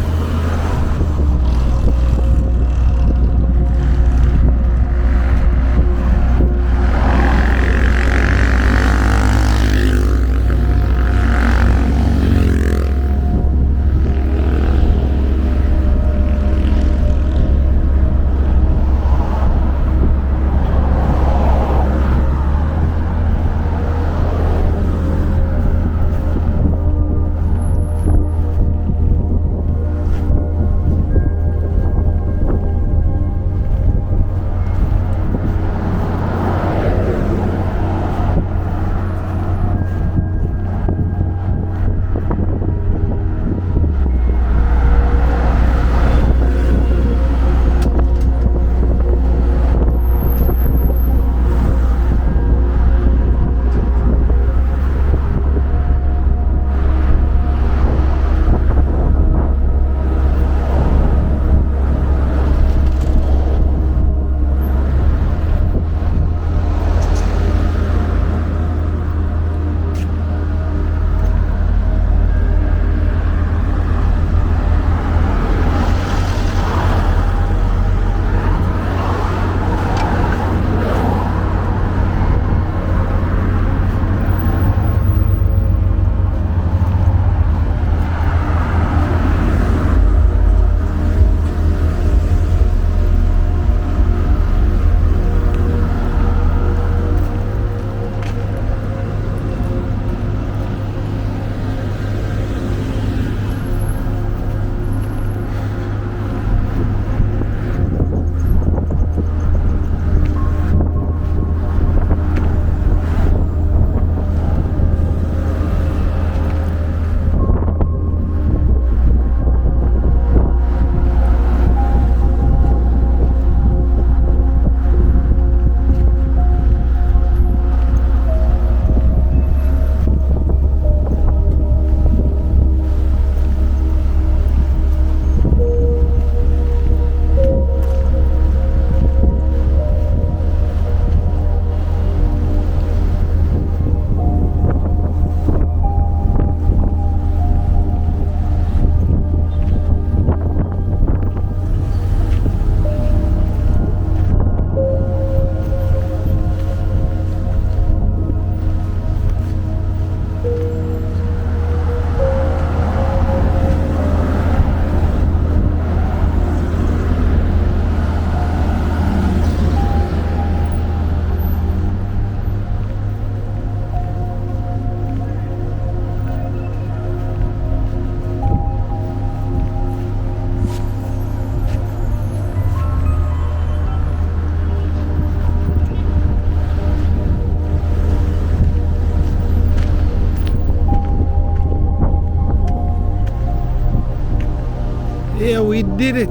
[SPEAKER 2] we did it.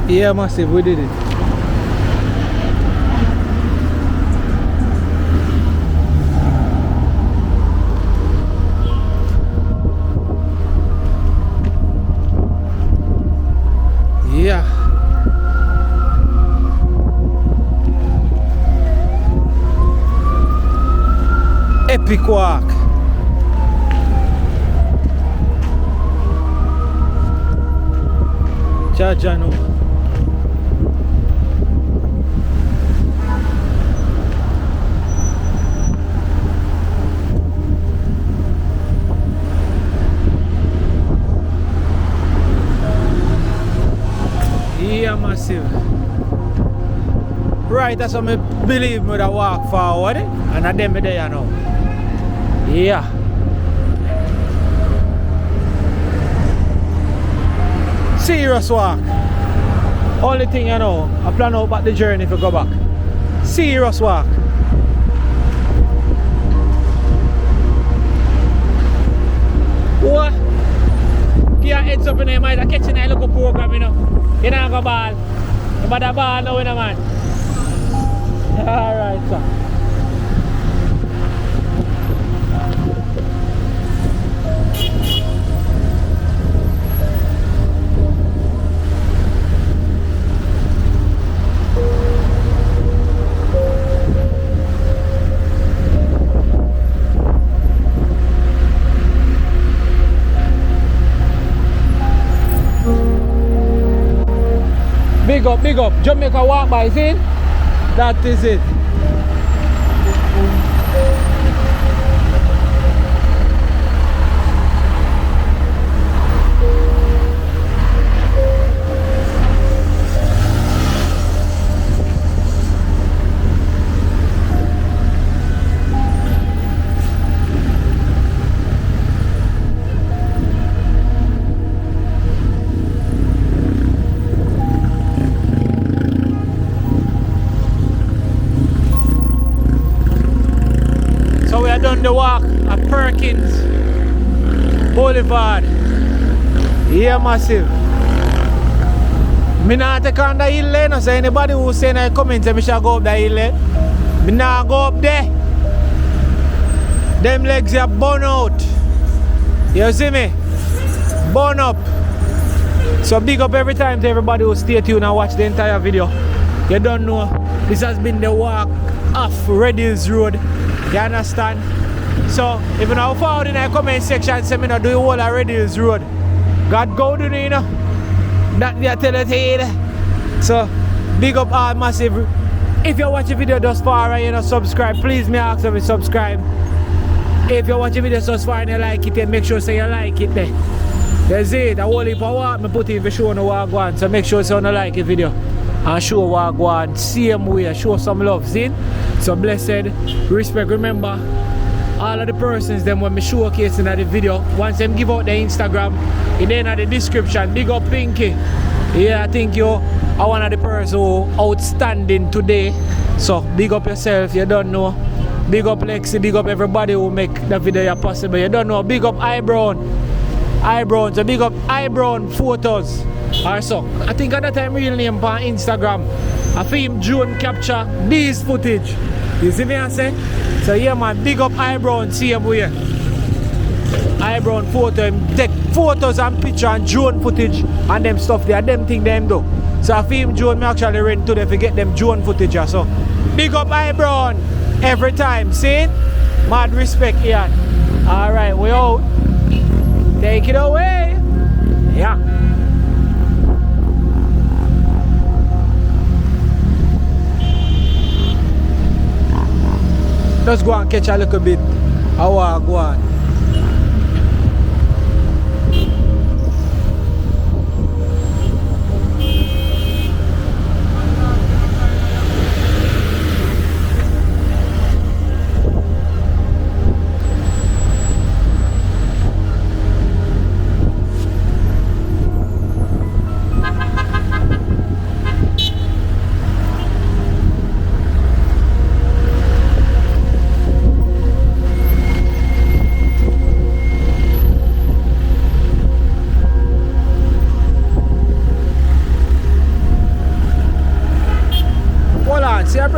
[SPEAKER 2] Yeah, massive, we did it. Yeah. Epic walk. Jajano. Yeah, massive. Right, that's what I believe me that walk forward, and I them there now. Yeah. Serious walk. Only thing you know, I plan out about the journey if you go back. Serious walk. What? Give your heads up in there, man. I'm catching that little program, you know. You don't go ball. You better ball now, you know, man. Alright, sir. Big up, Jamaica walk by, see? That is it. Done the walk at Perkins Boulevard. Yeah, massive. Me not take on the hill there, no. So anybody who say in the comments that me shall go up the hill there, me not go up there. Them legs are burn out. You see me? Burn up. So big up every time to everybody who stay tuned and watch the entire video. You don't know, this has been the walk off Red Hills Road. You understand? So if you now forward in the comment section, say me not do the whole of Red Hills Road. God go do it, you know. That they tell it here. So big up all massive. If you watch the video thus far and you not subscribe, please me ask you to subscribe. If you watch the video thus far and you like it, then make sure say you like it there. That's it. A whole heap of what me put in for show no what go on. So make sure you like the video and show what go on. Same way, show some love, see? So blessed, respect. Remember, all of the persons them when me showcase in the video, once them give out the Instagram, in the description, big up Pinky. Yeah, I think you are one of the persons who outstanding today. So big up yourself, you don't know. Big up Lexi, big up everybody who make the video possible. You don't know, big up Eyebrown. So big up Eyebrown photos. Also, I think at that time real name on Instagram. I film June capture these footage. You see me I say? So yeah man, big up Eyebrown, see him here. Eyebrown photo, him take photos and picture and drone footage and them stuff there, them thing them do. So I film drone, me actually rent to them to get them drone footage. So big up Eyebrown every time, see? Mad respect here. Alright, we out. Take it away. Yeah. Let's go and catch a little bit. How I go on.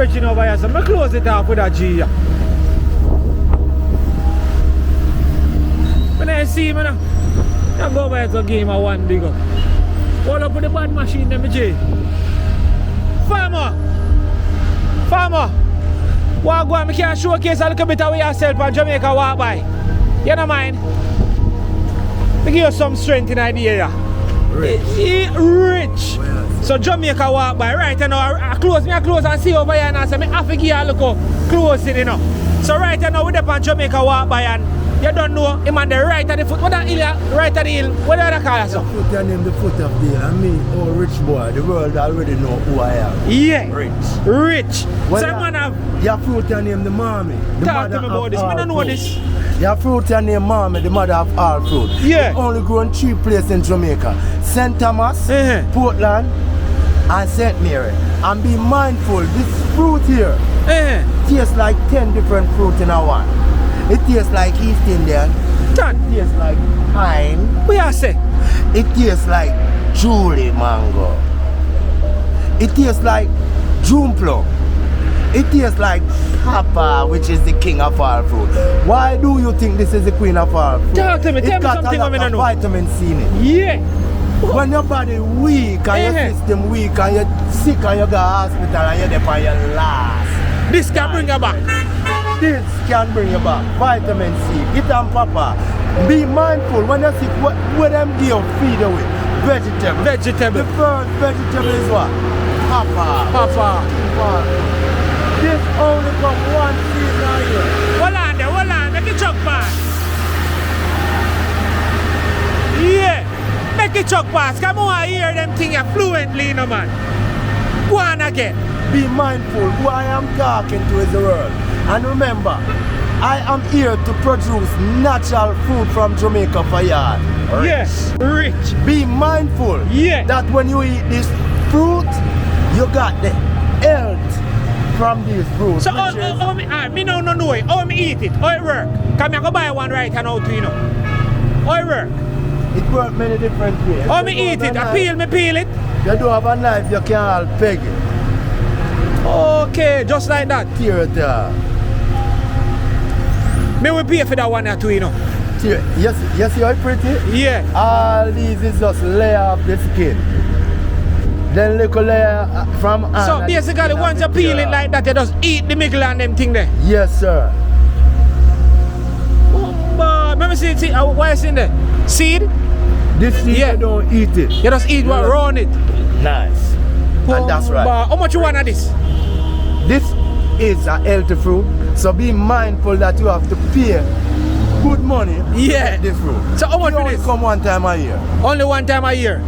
[SPEAKER 2] bridging over here, so I close it off with a G. Yeah. When I see him, I go over here to give him a one big up. Hold up with the bad machine, them G. Farmer! Walk go and I can showcase a little bit of yourself on Jamaica walk by. You don't mind? I give you some strength in idea. Yeah. Rich. So Jamaica walk by, right? You know, I close and see over here and I say, I have to give you a look close in, you know. So right now, we're on Jamaica walk by and you don't know him on the right of the foot. What that hill? Right of the hill. What do you call yourself?
[SPEAKER 11] The foot name the foot of the hill. I mean, oh, rich boy. The world already know who I am.
[SPEAKER 2] Yeah.
[SPEAKER 11] Rich.
[SPEAKER 2] Well, so man have...
[SPEAKER 11] Your fruit name the mommy. The
[SPEAKER 2] talk to me about this. I don't know this.
[SPEAKER 11] Your fruit name mommy, the mother of all fruit.
[SPEAKER 2] Yeah.
[SPEAKER 11] It's only grown 3 places in Jamaica. St. Thomas, Portland, and St. Mary. And be mindful, this fruit here tastes like 10 different fruit in a one. It tastes like East Indian. It tastes like pine.
[SPEAKER 2] What you say?
[SPEAKER 11] It tastes like Julie mango. It tastes like June plum. It tastes like Papa, which is the king of all fruit. Why do you think this is the queen of all fruit?
[SPEAKER 2] Tell me something
[SPEAKER 11] I
[SPEAKER 2] don't know.
[SPEAKER 11] Vitamin C in it.
[SPEAKER 2] Yeah.
[SPEAKER 11] When your body weak and your system weak and you're sick and you go to hospital and you're there for your last.
[SPEAKER 2] This can bring you back.
[SPEAKER 11] This can bring you back. Vitamin C. It and Papa. Be mindful when you're sick, what them give feed you with? Vegetable. The first vegetable is what? Papa. This only come one season a year.
[SPEAKER 2] Hold on, make it chuck pass. Yeah, make it chuck pass. Come on, hear them things fluently, you know, man. Go on again.
[SPEAKER 11] Be mindful who I am talking to is the world. And remember, I am here to produce natural food from Jamaica for y'all.
[SPEAKER 2] Yes, rich.
[SPEAKER 11] Be mindful that when you eat this fruit, you got the health from these fruits.
[SPEAKER 2] So, me no know it. How me eat it? How it work? Come here, go buy one right now to you know. How it work?
[SPEAKER 11] It works many different ways.
[SPEAKER 2] How me eat it? I peel it.
[SPEAKER 11] You do have a knife, you can peg it.
[SPEAKER 2] Okay, just like that.
[SPEAKER 11] Tear it out.
[SPEAKER 2] Me will pay for that one or two, you know.
[SPEAKER 11] Yes, see how pretty?
[SPEAKER 2] Yeah.
[SPEAKER 11] All these is just layer of the skin. Then little layer from under.
[SPEAKER 2] So basically once you peel it like that, you just eat the middle and them thing there?
[SPEAKER 11] Yes, sir.
[SPEAKER 2] Remember see what is in there? Seed?
[SPEAKER 11] This seed you don't eat it.
[SPEAKER 2] You just eat what round it?
[SPEAKER 11] Nice. And that's right.
[SPEAKER 2] How much you want of this?
[SPEAKER 11] This is a healthy fruit, so be mindful that you have to pay good money to get the fruit.
[SPEAKER 2] So how much
[SPEAKER 11] for
[SPEAKER 2] this?
[SPEAKER 11] Come one time a year.
[SPEAKER 2] Only one time a year?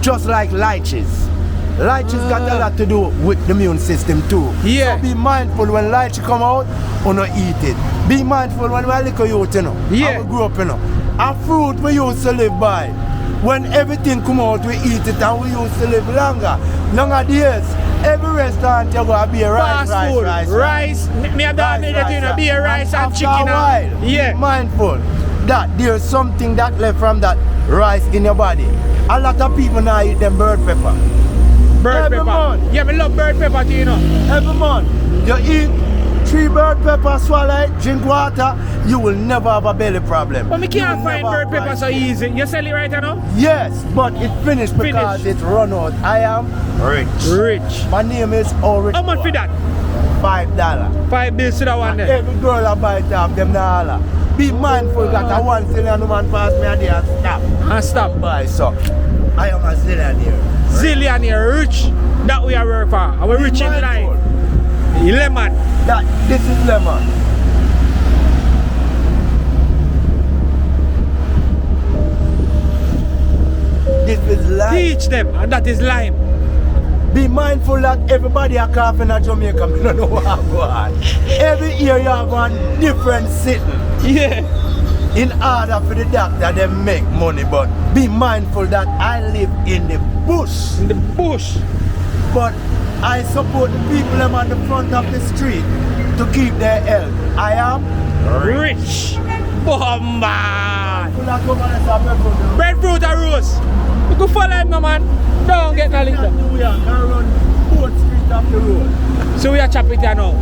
[SPEAKER 11] Just like lychees. Lychees got a lot to do with the immune system too.
[SPEAKER 2] Yeah.
[SPEAKER 11] So be mindful when lychee come out, or not eat it. Be mindful when we are little youth, you know.
[SPEAKER 2] Yeah.
[SPEAKER 11] And we grew up, you know. A fruit we used to live by. When everything come out, we eat it and we used to live longer. Nowadays, every restaurant you go be a rice.
[SPEAKER 2] Me have that be a rice and chicken.
[SPEAKER 11] Be mindful that there's something that left from that rice in your body. A lot of people now eat them bird pepper.
[SPEAKER 2] Bird pepper?
[SPEAKER 11] Month.
[SPEAKER 2] Yeah, me love bird pepper too, you know.
[SPEAKER 11] Every month. You eat 3 bird pepper, swallow it, drink water, you will never have a belly problem.
[SPEAKER 2] But me can't find bird pepper so easy. You sell it right now?
[SPEAKER 11] Yes, but it finished because it run out. I am rich. My name is Ulrich.
[SPEAKER 2] How much for that?
[SPEAKER 11] $5.
[SPEAKER 2] 5 bills to that one there.
[SPEAKER 11] Every girl I buy it off them now. Be mindful that I want zillion woman pass me a day and stop.
[SPEAKER 2] And stop.
[SPEAKER 11] Buy so. I am a zillionaire.
[SPEAKER 2] Zillionaire, rich. That we are work for. And we're rich in life. Lemon.
[SPEAKER 11] This is lemon. This is lime.
[SPEAKER 2] Teach them, and that is lime.
[SPEAKER 11] Be mindful that everybody are coughing at Jamaica. I don't know what I'm going. Every year you have one different sitting.
[SPEAKER 2] Yeah.
[SPEAKER 11] In order for the doctor they make money, but be mindful that I live in the bush.
[SPEAKER 2] In the bush.
[SPEAKER 11] But I support the people them on the front of the street to keep their health. I am
[SPEAKER 2] rich. Bomba. Breadfruit and rose. You can follow him, no man. Don't get no link.
[SPEAKER 11] both streets of the road.
[SPEAKER 2] So we are chop it here now.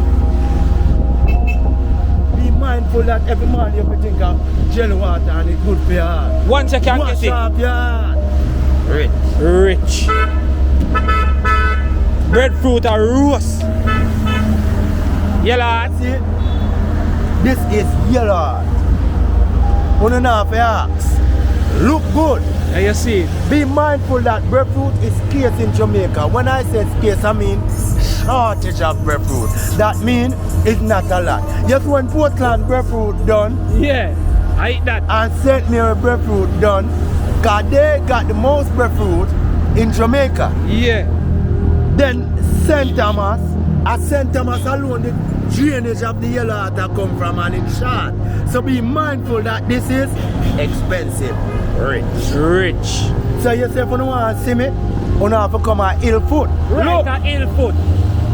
[SPEAKER 11] Be mindful that every man you can think of gel water and it's good for your heart.
[SPEAKER 2] Once you can
[SPEAKER 11] Wash
[SPEAKER 2] get
[SPEAKER 11] up your heart.
[SPEAKER 2] Rich. Breadfruit are roast. Yellow.
[SPEAKER 11] See? This is yellow. You don't have to ask. Look good.
[SPEAKER 2] And you see,
[SPEAKER 11] be mindful that breadfruit is scarce in Jamaica. When I say scarce, I mean shortage of breadfruit. That means it's not a lot. Just when Portland breadfruit done,
[SPEAKER 2] yeah, I eat that.
[SPEAKER 11] And St. Mary breadfruit done, because they got the most breadfruit in Jamaica.
[SPEAKER 2] Yeah.
[SPEAKER 11] Then St. Thomas, at St. Thomas alone, the drainage of the yellow water come from and it's short. So be mindful that this is expensive.
[SPEAKER 2] Rich.
[SPEAKER 11] So you say if you don't want to see me, you have to come at ill foot.
[SPEAKER 2] Right,
[SPEAKER 11] look,
[SPEAKER 2] at ill foot.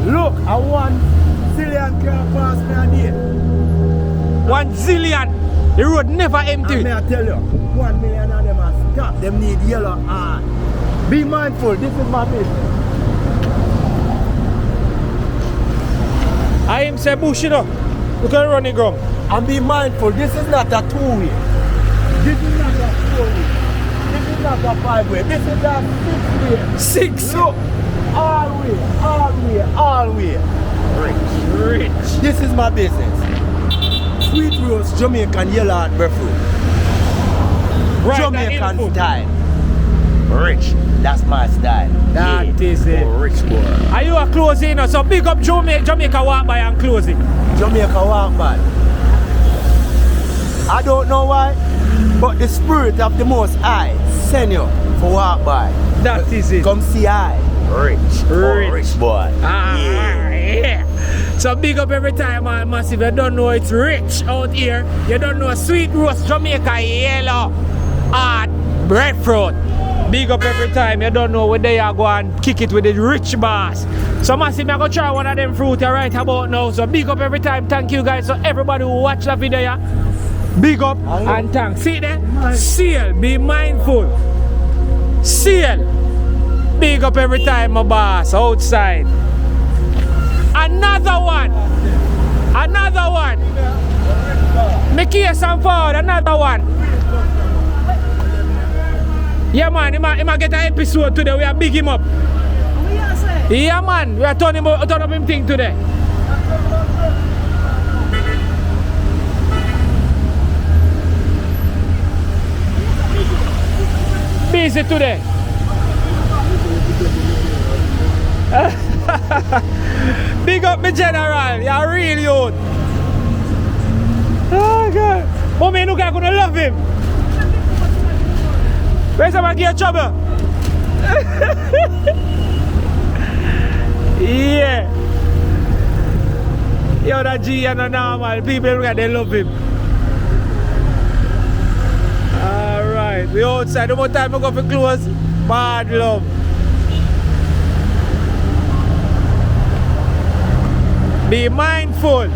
[SPEAKER 11] Look, I 1 zillion car pass me a day.
[SPEAKER 2] 1 zillion? The road never empty.
[SPEAKER 11] And may I tell you, 1 million of them are stop. Them need yellow heart. Be mindful, this is my business.
[SPEAKER 2] I am say bush, you know. You can run it gum.
[SPEAKER 11] And be mindful, this is not a 2-way. This is not a 4-way. This is not a 5-way. This is a 6-way.
[SPEAKER 2] 6?
[SPEAKER 11] Look, all way. Rich. This is my business. Sweet roast, Jamaican yellow heart breadfruit.
[SPEAKER 2] Right,
[SPEAKER 11] Jamaican style. Rich. That's my style.
[SPEAKER 2] That is it.
[SPEAKER 11] Rich boy.
[SPEAKER 2] Are you a closing? So big up Jamaica walk by and closing.
[SPEAKER 11] Jamaica walk by. I don't know why, but the spirit of the Most High send you for walk by.
[SPEAKER 2] That is it.
[SPEAKER 11] Come see I. Rich boy.
[SPEAKER 2] Yeah. So big up every time, man. Massive. You don't know it's rich out here. You don't know sweet roast Jamaica yellow hard breadfruit. Big up every time. You don't know where they are going and kick it with the rich boss. So Massive, I'm going to try one of them fruit right about now. So big up every time. Thank you guys. So everybody who watch the video, yeah, big up and thanks. See there? Seal. Be mindful. Seal. Big up every time, my boss. Outside. Another one. Make here some forward. Another one. Yeah, man. He might get an episode today. We are big him up. Yeah, man. We are turning up him thing today. Busy today. Big up me general, you're real youth. Oh God. Mommy look, I'm gonna love him. Where's somebody get trouble? Yeah. Yo, that G and normal. People look at they love him. Alright, we outside. The more time we go for close. Bad love. Be mindful.